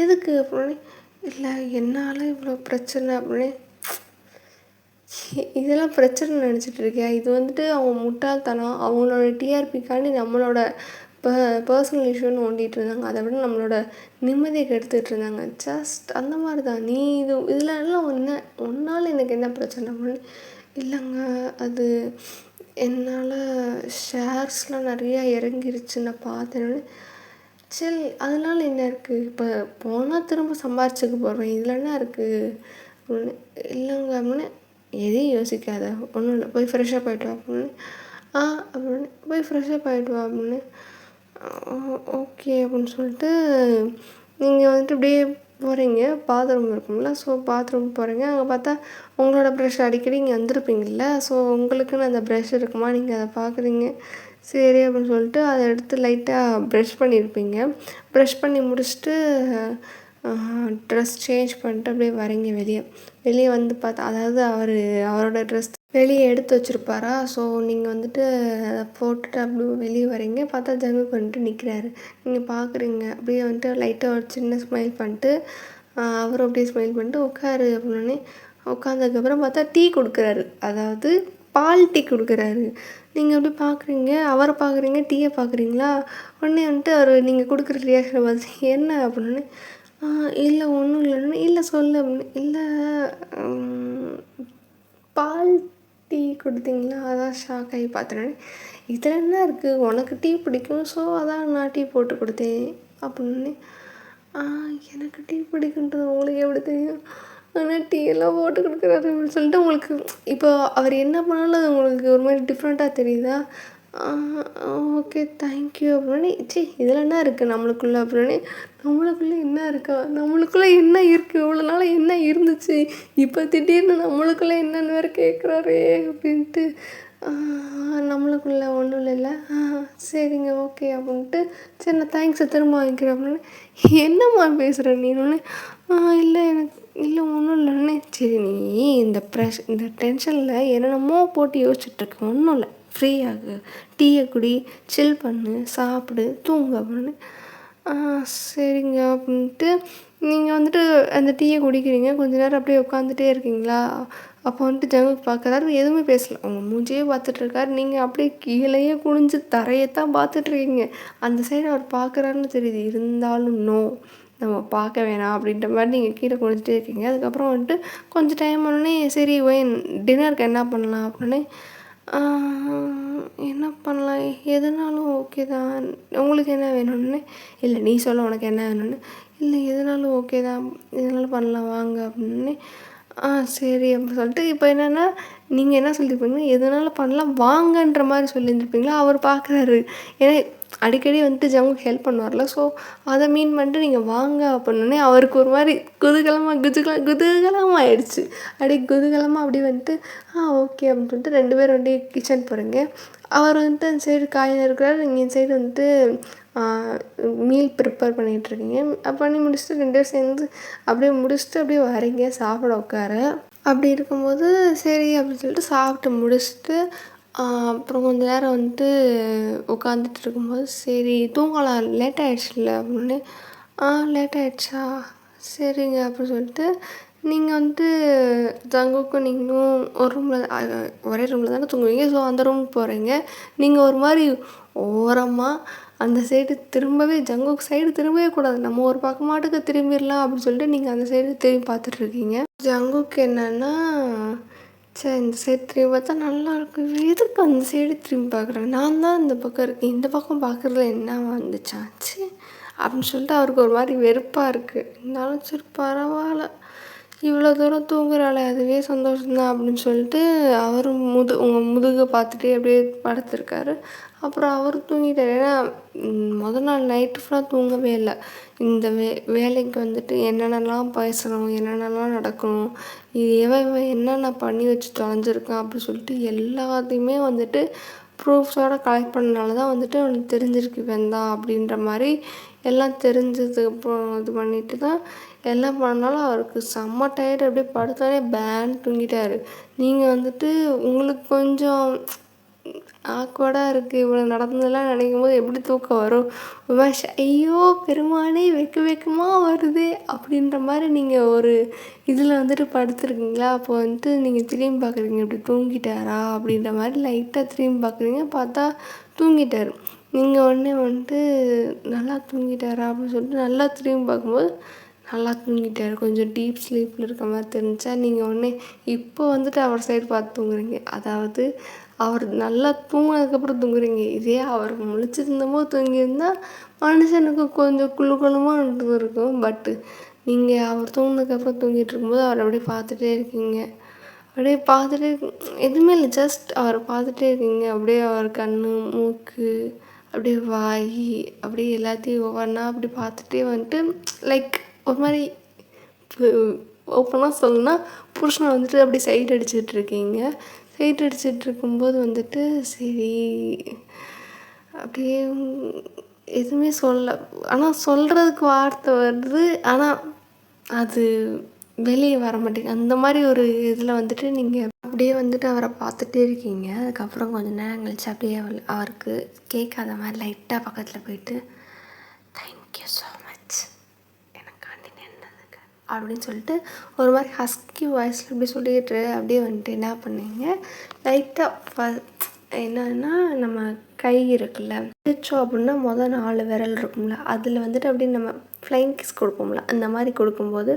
எதுக்கு அப்படின்னோடனே, இல்லை என்னால் இவ்வளோ பிரச்சனை அப்படின்னே, இதெல்லாம் பிரச்சனை நினச்சிட்டு இருக்கியா? இது வந்துட்டு அவங்க முட்டாள்தனம், அவங்களோட டிஆர்பிக்காண்டி நம்மளோட பர்சனல் இஷ்யூன்னு ஓண்டிகிட்டு இருந்தாங்க. அதை விட நம்மளோட நிம்மதியை கெடுத்துட்டு இருந்தாங்க. ஜஸ்ட் அந்த மாதிரி தான். நீ இதுலலாம் ஒன்றால் எனக்கு என்ன பிரச்சனை அப்படின்னு, இல்லைங்க அது என்னால் ஷேர்ஸ்லாம் நிறையா இறங்கிருச்சு நான் பார்த்தேன்னு. சரி அதனால என்ன இருக்குது, இப்போ போனால் திரும்ப சம்பாரிச்சுக்க போகிறேன், இதில் என்ன இருக்குது அப்படின்னு. இல்லைங்க அப்படின்னு, எதையும் யோசிக்காத, ஒன்றும் இல்லை, போய் ஃப்ரெஷ்ஷப் ஆகிட்டு வா அப்படின்னு. அப்படின்னு போய் ஃப்ரெஷ்ஷப் ஆகிட்டு வா அப்படின்னு. ஓகே அப்படின்னு சொல்லிட்டு நீங்கள் வந்துட்டு இப்படியே போகிறீங்க. பாத்ரூம் இருக்கும்ல, ஸோ பாத்ரூம் போகிறீங்க. அங்கே பார்த்தா உங்களோட ப்ரஷ் அடிக்கடி இங்கே வந்திருப்பீங்கள்ல, ஸோ உங்களுக்குன்னு அந்த ப்ரஷ் இருக்குமா, நீங்கள் அதை பார்க்குறீங்க. சரி அப்படின்னு சொல்லிட்டு அதை எடுத்து லைட்டாக ப்ரஷ் பண்ணியிருப்பீங்க. ப்ரஷ் பண்ணி முடிச்சுட்டு ட்ரெஸ் சேஞ்ச் பண்ணிட்டு அப்படியே வரீங்க வெளியே. வெளியே வந்து பார்த்தா, அதாவது அவரோட ட்ரெஸ் வெளியே எடுத்து வச்சுருப்பாரா, ஸோ நீங்கள் வந்துட்டு போட்டுட்டு அப்படியே வெளியே வரீங்க. பார்த்தா ஜங்குக்கு வந்துட்டு நிற்கிறாரு. நீங்கள் பார்க்குறீங்க, அப்படியே வந்துட்டு லைட்டாக ஒரு சின்ன ஸ்மைல் பண்ணிட்டு அவரும் அப்படியே ஸ்மைல் பண்ணிட்டு உட்காரு அப்படின்னோடனே உட்காந்ததுக்கப்புறம் பார்த்தா டீ கொடுக்குறாரு. அதாவது பால் டீ கொடுக்குறாரு. நீங்கள் அப்படி பார்க்குறீங்க, அவரை பார்க்குறீங்க, டீயை பார்க்குறீங்களா? உடனே வந்துட்டு அவர் நீங்கள் கொடுக்குற ரியாக்ஷனை பார்த்து என்ன அப்படின்னே, இல்லை ஒன்றும் இல்லைன்னு, இல்லை சொல்லு அப்படின்னு, இல்லை பால் டீ கொடுத்தீங்களா, அதான் ஷாக் ஆகி பார்த்தேன். இதில் என்ன இருக்குது, உனக்கு டீ பிடிக்கும், ஸோ அதான் நான் டீ போட்டு கொடுத்தேன் அப்படின்னு. எனக்கு டீ பிடிக்குன்றது உங்களுக்கு எப்படி தெரியும்? ஆனால் டீ எல்லாம் போட்டு கொடுக்குறாரு அப்படின்னு சொல்லிட்டு உங்களுக்கு இப்போ அவர் என்ன பண்ணாலும் அது உங்களுக்கு ஒரு மாதிரி டிஃப்ரெண்ட்டாக தெரியுதா? ஓகே தேங்க்யூ அப்படின்னு. இதில் என்ன இருக்குது நம்மளுக்குள்ளே அப்படின்னு. நம்மளுக்குள்ளே என்ன இருக்கா, நம்மளுக்குள்ளே என்ன இருக்குது, இவ்வளோ நாள் என்ன இருந்துச்சு, இப்போ திடீர்னு நம்மளுக்குள்ளே என்னென்னு வேறு கேட்குறாரே அப்படின்ட்டு, நம்மளுக்குள்ளே ஒன்றும் இல்லைல்ல, சரிங்க ஓகே அப்படின்ட்டு, சரி நான் தேங்க்ஸை திரும்ப வாங்கிக்கிறேன் அப்படின்னு. என்னம்மா பேசுகிற நீ ஒன்று? இல்லை எனக்கு இல்லை ஒன்றும் இல்லைண்ணே. சரி நீ இந்த டென்ஷனில் என்னென்னமோ போட்டு யோசிச்சுட்ருக்க, ஒன்றும் இல்லை, ஃப்ரீ ஆகு, டீயை குடி, சில் பண்ணு, சாப்பிடு, தூங்கு அப்படின்னு. சரிங்க அப்படின்ட்டு நீங்கள் வந்துட்டு அந்த டீயை குடிக்கிறீங்க. கொஞ்ச நேரம் அப்படியே உட்காந்துட்டே இருக்கீங்களா? அப்போ வந்துட்டு ஜங்குக்கு பார்க்குறாரு, எதுவுமே பேசலை, அவங்க மூஞ்சியே பார்த்துட்ருக்காரு. நீங்கள் அப்படியே கீழேயே குனிஞ்சு தரையத்தான் பார்த்துட்ருக்கீங்க. அந்த சைடு அவர் பார்க்குறாருன்னு தெரியுது, இருந்தாலும் நோ, நம்ம பார்க்க வேணாம் அப்படின்ற மாதிரி நீங்கள் கீழே குனிஞ்சிட்டே இருக்கீங்க. அதுக்கப்புறம் வந்துட்டு கொஞ்சம் டைம் ஆனோடனே சரி டின்னருக்கு என்ன பண்ணலாம் அப்படின்னு. என்ன பண்ணலாம், எதுனாலும் ஓகே தான், உங்களுக்கு என்ன வேணும்னு. இல்லை நீ சொல்ல உனக்கு என்ன வேணும்னு. இல்லை எதுனாலும் ஓகே தான், எதுனாலும் பண்ணலாம் வாங்க அப்படின்னு. சரி அப்படின்னு சொல்லிட்டு இப்போ என்னென்னா நீங்கள் என்ன சொல்லியிருப்பீங்கன்னா எதுனாலும் பண்ணலாம் வாங்கன்ற மாதிரி சொல்லியிருந்துருப்பீங்களா? அவர் பார்க்குறாரு, ஏன்னா அடிக்கடி வந்துட்டு ஜங்குக் ஹெல்ப் பண்ணுவார்ல. ஸோ அதை மீன் பண்ணிட்டு நீங்கள் வாங்க அப்படின்னோடனே அவருக்கு ஒரு மாதிரி குதூகலமாகிடுச்சு. அப்படியே குதூகலமாக அப்படியே வந்துட்டு ஓகே அப்படின்னு சொல்லிட்டு 2 பேரும் அப்படியே கிச்சன் போகிறீங்க. அவர் வந்துட்டு அந்த சைடு காய் நறுக்கிறாரு, நீங்கள் இந்த சைடு வந்துட்டு மீல் ப்ரிப்பேர் பண்ணிகிட்ருக்கீங்க. பண்ணி முடிச்சுட்டு 2 பேரும் சேர்ந்து அப்படியே முடிச்சுட்டு அப்படியே வரீங்க சாப்பிட உட்கார. அப்படி இருக்கும்போது சரி அப்படின்னு சொல்லிட்டு சாப்பிட்டு முடிச்சுட்டு அப்புறம் கொஞ்ச நேரம் வந்துட்டு உட்காந்துட்டு இருக்கும்போது சரி தூங்கலாம், லேட் ஆகிடுச்சுல்ல அப்படின்னு. லேட் ஆகிடுச்சா, சரிங்க அப்படின்னு சொல்லிட்டு நீங்கள் வந்துட்டு ஜங்குக்கும் நீங்களும் ஒரு ரூமில் ஒரே ரூமில் தானே தூங்குவீங்க. ஸோ அந்த ரூமுக்கு போகிறீங்க. நீங்கள் ஒரு மாதிரி ஓரமாக அந்த சைடு திரும்பவே ஜங்குக் சைடு திரும்பவே கூடாது, நம்ம ஒரு பக்கமாட்டுக்கு திரும்பிடலாம் அப்படின்னு சொல்லிட்டு நீங்கள் அந்த சைடு திரும்பி பார்த்துட்ருக்கீங்க. ஜங்குக்கு என்னென்னா சரி இந்த சைடு திரும்பி பார்த்தா நல்லாயிருக்கும், எதுக்கு அந்த சைடு திரும்பி பார்க்குறேன், நான் தான் இந்த பக்கம் இருக்கேன், இந்த பக்கம் பார்க்குறதுல என்ன வந்துச்சாச்சு அப்படின்னு சொல்லிட்டு அவருக்கு ஒரு மாதிரி வெறுப்பாக இருக்குது. இருந்தாலும் சரி பரவாயில்ல, இவ்வளோ தூரம் தூங்குறாளே அதுவே சந்தோஷம்தான் அப்படின்னு சொல்லிட்டு அவரும் உங்கள் முதுகை பார்த்துட்டே அப்படியே படுத்திருக்காரு. அப்புறம் அவர் தூங்கிட்டார். ஏன்னா முதல் நாள் நைட்டு ஃபுல்லாக தூங்கவே இல்லை. இந்த வேலைக்கு வந்துட்டு என்னென்னலாம் பேசணும், என்னென்னலாம் நடக்கணும், இது இவன் என்னென்ன பண்ணி வச்சு தொலைஞ்சிருக்கான் அப்படின்னு சொல்லிட்டு எல்லாத்தையுமே வந்துட்டு ப்ரூஃப்ஸோடு கலெக்ட் பண்ணனால தான் வந்துட்டு அவனுக்கு தெரிஞ்சிருக்கு இவன் அப்படின்ற மாதிரி எல்லாம் தெரிஞ்சதுக்கு அப்புறம் இது பண்ணிட்டு தான் எல்லாம் பண்ணாலும் அவருக்கு செம்ம டயர்டு. அப்படியே படுத்தாலே பேன் தூங்கிட்டார். நீங்கள் வந்துட்டு உங்களுக்கு கொஞ்சம் ஆக்வர்டாக இருக்குது, இவ்வளோ நடந்ததெல்லாம் நினைக்கும் போது எப்படி தூக்கம் வரும், ஐயோ பெருமானே வெக்கமாக வருதே அப்படின்ற மாதிரி நீங்கள் ஒரு இதில் வந்துட்டு படுத்துருக்கீங்களா. அப்போ வந்துட்டு நீங்கள் திரும்பி பார்க்குறீங்க இப்படி தூங்கிட்டாரா அப்படின்ற மாதிரி லைட்டாக திரும்பி பார்க்குறீங்க. பார்த்தா தூங்கிட்டார். நீங்கள் உடனே வந்துட்டு நல்லா தூங்கிட்டாரா அப்படின்னு சொல்லிட்டு நல்லா திரும்பி பார்க்கும்போது நல்லா தூங்கிட்டார். கொஞ்சம் டீப் ஸ்லீப்பில் இருக்க மாதிரி தெரிஞ்சா நீங்கள் உடனே இப்போ வந்துட்டு அவர் சைடு பார்த்து தூங்குறீங்க. அதாவது அவர் நல்லா தூங்கினதுக்கப்புறம் தூங்குறீங்க. இதே அவர் முழிச்சிருந்தபோது தூங்கியிருந்தால் மனுஷனுக்கு கொஞ்சம் குழுகுலமாக இருக்கும். பட்டு நீங்கள் அவர் தூங்கினதுக்கப்புறம் தூங்கிட்டு இருக்கும்போது அவரை அப்படியே பார்த்துட்டே இருக்கீங்க. அப்படியே பார்த்துட்டே எதுவுமே இல்லை, ஜஸ்ட் அவரை பார்த்துட்டே இருக்கீங்க. அப்படியே அவர் கண், மூக்கு, அப்படியே வாய், அப்படியே எல்லாத்தையும் ஒவ்வொன்றா அப்படி பார்த்துட்டே வந்துட்டு லைக் ஒரு மாதிரி ஓப்பனாக சொல்லணும்னா புருஷனை வந்துட்டு அப்படி சைட் அடிச்சிட்ருக்கீங்க. சைட் அடிச்சிட்டு இருக்கும்போது வந்துட்டு சரி அப்படியே எதுவுமே ஆனால் சொல்கிறதுக்கு வார்த்தை வருது, ஆனால் அது வெளியே வர மாட்டேங்குது. அந்த மாதிரி ஒரு இதில் வந்துட்டு நீங்கள் அப்படியே வந்துட்டு அவரை பார்த்துட்டே இருக்கீங்க. அதுக்கப்புறம் கொஞ்சம் நேரம் கழிச்சு அப்படியே அவருக்கு கேட்காத மாதிரி லைட்டாக பக்கத்தில் போயிட்டு தேங்க்யூ ஸோ மச் எனக்காண்டி நின்னதுக்கு அப்படின்னு சொல்லிட்டு ஒரு மாதிரி ஹஸ்கி வாய்ஸில் இப்படி சொல்லிட்டு அப்படியே வந்துட்டு என்ன பண்ணீங்க, லைட்டாக என்னன்னா நம்ம கை இருக்குல்ல பிடிச்சோம் அப்படின்னா 4 விரல் இருக்கும்ல, அதில் வந்துட்டு அப்படியே நம்ம ஃப்ளைங் கிஸ் கொடுப்போம்ல, அந்த மாதிரி கொடுக்கும்போது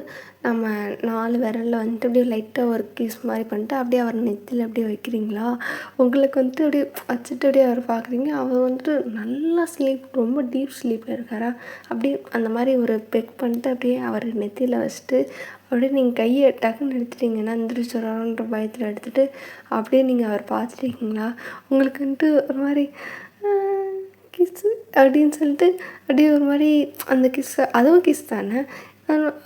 நம்ம 4 விரலில் வந்துட்டு அப்படியே லைட்டாக ஒரு கிஸ் மாதிரி பண்ணிட்டு அப்படியே அவர் நெத்தியில் அப்படியே வைக்கிறீங்களா. உங்களுக்கு வந்துட்டு அப்படியே வச்சுட்டு அப்படியே அவர் பார்க்குறீங்க. அவர் வந்துட்டு நல்லா ஸ்லீப், ரொம்ப டீப் ஸ்லீப்பில் இருக்காரா. அப்படியே அந்த மாதிரி ஒரு பெக் பண்ணிட்டு அப்படியே அவர் நெத்தியில் வச்சுட்டு அப்படியே நீங்கள் கையை டக்குன்னு எடுத்துட்டிங்கன்னா எந்திரிச்சிடறான்ற பயத்தில் எடுத்துகிட்டு அப்படியே நீங்கள் அவர் பார்த்துட்டீங்களா. உங்களுக்கு வந்துட்டு ஒரு மாதிரி கிஸ்ஸு அப்படின்னு சொல்லிட்டு அப்படியே ஒரு மாதிரி அந்த கிஸ்ஸை, அதுவும் கிஸ் தானே,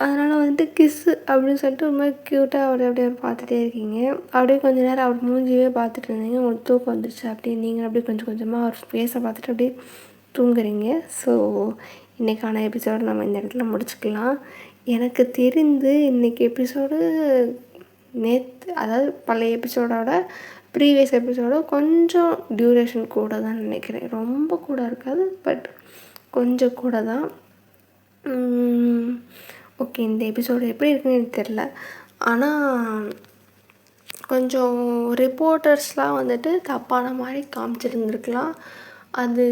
அதனால் வந்துட்டு கிஸ்ஸு அப்படின்னு சொல்லிட்டு ஒரு மாதிரி க்யூட்டாக அவரை அப்படியே பார்த்துட்டே இருக்கீங்க. அப்படியே கொஞ்சம் நேரம் அவர் மூஞ்சியே பார்த்துட்டு இருந்தீங்க. உங்களுக்கு தூக்கம் வந்துடுச்சு. அப்படியே நீங்கள் அப்படியே கொஞ்சம் கொஞ்சமாக அவர் ஃபேஸை பார்த்துட்டு அப்படியே தூங்குறீங்க. ஸோ இன்றைக்கான எபிசோடு நம்ம இந்த இடத்துல முடிச்சுக்கலாம். எனக்கு தெரிந்து இன்றைக்கி எபிசோடு அதாவது பழைய எபிசோடோட ப்ரீவியஸ் எபிசோட கொஞ்சம் டியூரேஷன் கூட தான் நினைக்கிறேன். ரொம்ப கூட இருக்காது, பட் கொஞ்சம் கூட தான். ஓகே, இந்த எபிசோடு எப்படி இருக்குன்னு எனக்கு தெரில. ஆனால் கொஞ்சம் ரிப்போர்ட்டர்ஸ்லாம் வந்துட்டு தப்பான மாதிரி காமிச்சிருந்துருக்கலாம். அது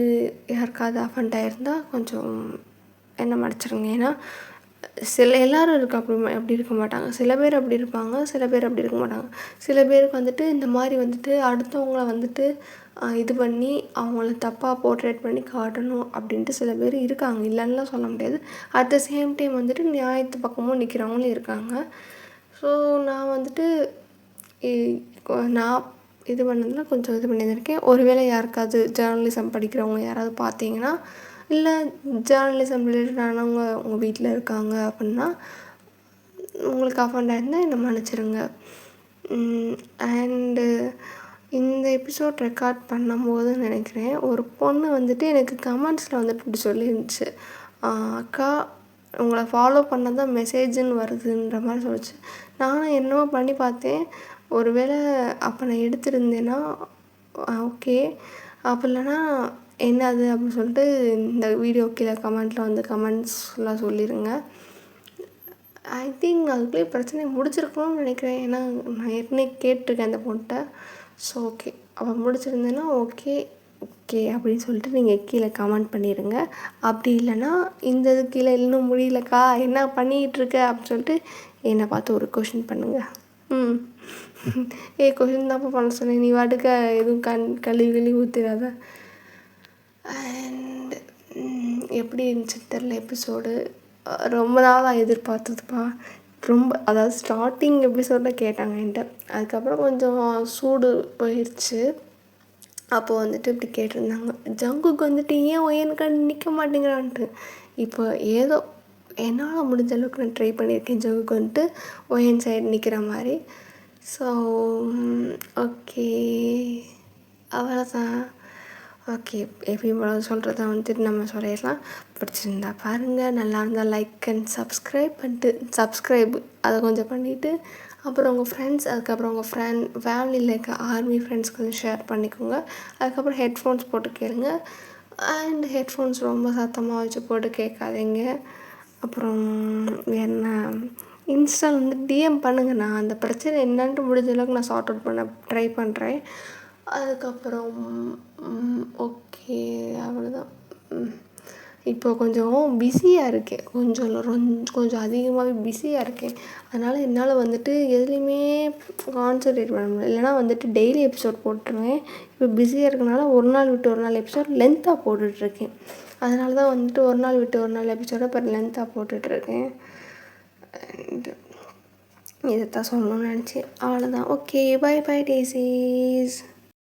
யாருக்காவது அஃபெண்ட் ஆகிருந்தால் கொஞ்சம் என்ன மன்னிச்சிடுங்க. ஏன்னா எல்லோரும் அப்படி இருக்க மாட்டாங்க. சில பேர் அப்படி இருப்பாங்க, சில பேர் அப்படி இருக்க மாட்டாங்க. சில பேருக்கு வந்துட்டு இந்த மாதிரி வந்துட்டு அடுத்தவங்கள வந்துட்டு இது பண்ணி அவங்கள தப்பாக போர்ட்ரேட் பண்ணி காட்டணும் அப்படின்ட்டு சில பேர் இருக்காங்க, இல்லைன்னுலாம் சொல்ல முடியாது. அட் த சேம் டைம் வந்துட்டு நியாயத்து பக்கமும் நிற்கிறவங்களும் இருக்காங்க. ஸோ நான் வந்துட்டு நான் இது பண்ணதில் கொஞ்சம் இது பண்ணியிருக்கேன். ஒருவேளை யாருக்காவது ஜேர்னலிசம் படிக்கிறவங்க யாராவது பார்த்தீங்கன்னா, இல்லை ஜேர்னலிசம் ரிலேட்டடானவங்க உங்கள் வீட்டில் இருக்காங்க அப்படின்னா, உங்களுக்கு அஃபண்ட் ஆயிருந்தால் என்னை மன்னிச்சிடுங்க. அண்டு இந்த எபிசோட் ரெக்கார்ட் பண்ணும்போது நினைக்கிறேன், ஒரு பொண்ணு வந்துட்டு எனக்கு கமெண்ட்ஸில் வந்துட்டு இப்படி சொல்லியிருந்துச்சு, அக்கா உங்களை ஃபாலோ பண்ண தான் மெசேஜுன்னு வருதுன்ற மாதிரி சொல்லிச்சு. நானும் என்னவோ பண்ணி பார்த்தேன். ஒருவேளை அப்போ நான் எடுத்திருந்தேன்னா ஓகே, அப்போ இல்லைன்னா என்னது அப்படின்னு சொல்லிட்டு இந்த வீடியோ கீழே கமெண்ட்டில் வந்து கமெண்ட்ஸ்லாம் சொல்லிடுங்க. ஐ திங்க் அதுக்குள்ளேயே பிரச்சனை முடிச்சிருக்கணும்னு நினைக்கிறேன். ஏன்னா நான் ஏற்கனவே கேட்டிருக்கேன் அந்த பொண்ணுகிட்ட. ஸோ ஓகே, அவள் முடிச்சிருந்தேன்னா ஓகே ஓகே அப்படின்னு சொல்லிட்டு நீங்கள் கீழே கமெண்ட் பண்ணிடுங்க. அப்படி இல்லைன்னா இந்த இது கீழே இன்னும் முடியலக்கா என்ன பண்ணிகிட்ருக்க அப்படின்னு சொல்லிட்டு என்னை பார்த்து ஒரு கொஷின் பண்ணுங்கள். கொஷின் தான்ப்பா பண்ண சொன்னேன், நீ வாட்டுக்க எதுவும் கழுவி ஊற்றிடாத. அண்ட் எப்படி இருந்துச்சுன்னு தெரில எபிசோடு. ரொம்ப நாளாக எதிர்பார்த்ததுப்பா. அதாவது ஸ்டார்டிங் எபிசோடில் கேட்டாங்க என்கிட்ட, அதுக்கப்புறம் கொஞ்சம் சூடு போயிடுச்சு. அப்போது வந்துட்டு இப்படி கேட்டிருந்தாங்க, ஜங்குக்கு வந்துட்டு ஏன் ஒயனுக்கு நிற்க மாட்டேங்கிறான்ட்டு. இப்போ ஏதோ என்னால் முடிஞ்ச அளவுக்கு நான் ட்ரை பண்ணியிருக்கேன் ஜங்குக்கு வந்துட்டு ஒயன் சைடு நிற்கிற மாதிரி. ஸோ ஓகே, அவ்வளோதான். ஓகே, எப்பயும் சொல்கிறத வந்துட்டு நம்ம சொல்லிடலாம். பிடிச்சிருந்தா பாருங்கள், நல்லா இருந்தால் லைக் அண்ட் சப்ஸ்கிரைப் அதை கொஞ்சம் பண்ணிவிட்டு, அப்புறம் உங்கள் ஃப்ரெண்ட்ஸ், அதுக்கப்புறம் உங்கள் ஃபேமிலியில் இருக்க ஆர்மி ஃப்ரெண்ட்ஸ்க்கு கொஞ்சம் ஷேர் பண்ணிக்கோங்க. அதுக்கப்புறம் ஹெட்ஃபோன்ஸ் போட்டு கேளுங்க. அண்ட் ஹெட்ஃபோன்ஸ் ரொம்ப சத்தமாக வச்சு போட்டு கேட்காதீங்க. அப்புறம் என்ன, இன்ஸ்டாவில் வந்து டிஎம் பண்ணுங்கள். நான் அந்த பிரச்சனை என்னன்ட்டு முடிஞ்ச அளவுக்கு நான் சார்ட் அவுட் பண்ண ட்ரை பண்ணுறேன். அதுக்கப்புறம் ஓகே, அவ்வளோதான். இப்போ கொஞ்சம் பிஸியாக இருக்கேன், கொஞ்சம் அதிகமாகவே பிஸியாக இருக்கேன். அதனால் என்னால் வந்துட்டு எதுலேயுமே கான்சன்ட்ரேட் பண்ண முடியல. இல்லைனா வந்துட்டு டெய்லி எபிசோட் போட்டுருவேன். இப்போ பிஸியாக இருக்கனால ஒரு நாள் விட்டு ஒரு நாள் எபிசோட் லென்த்தாக போட்டுட்ருக்கேன். அதனால தான் வந்துட்டு ஒரு நாள் விட்டு ஒரு நாள் எபிசோட இப்போ லென்த்தாக போட்டுட்ருக்கேன். இதைத்தான் சொல்லணும்னு நினச்சேன். அவ்வளோதான். Okay, bye bye டேசிஸ்.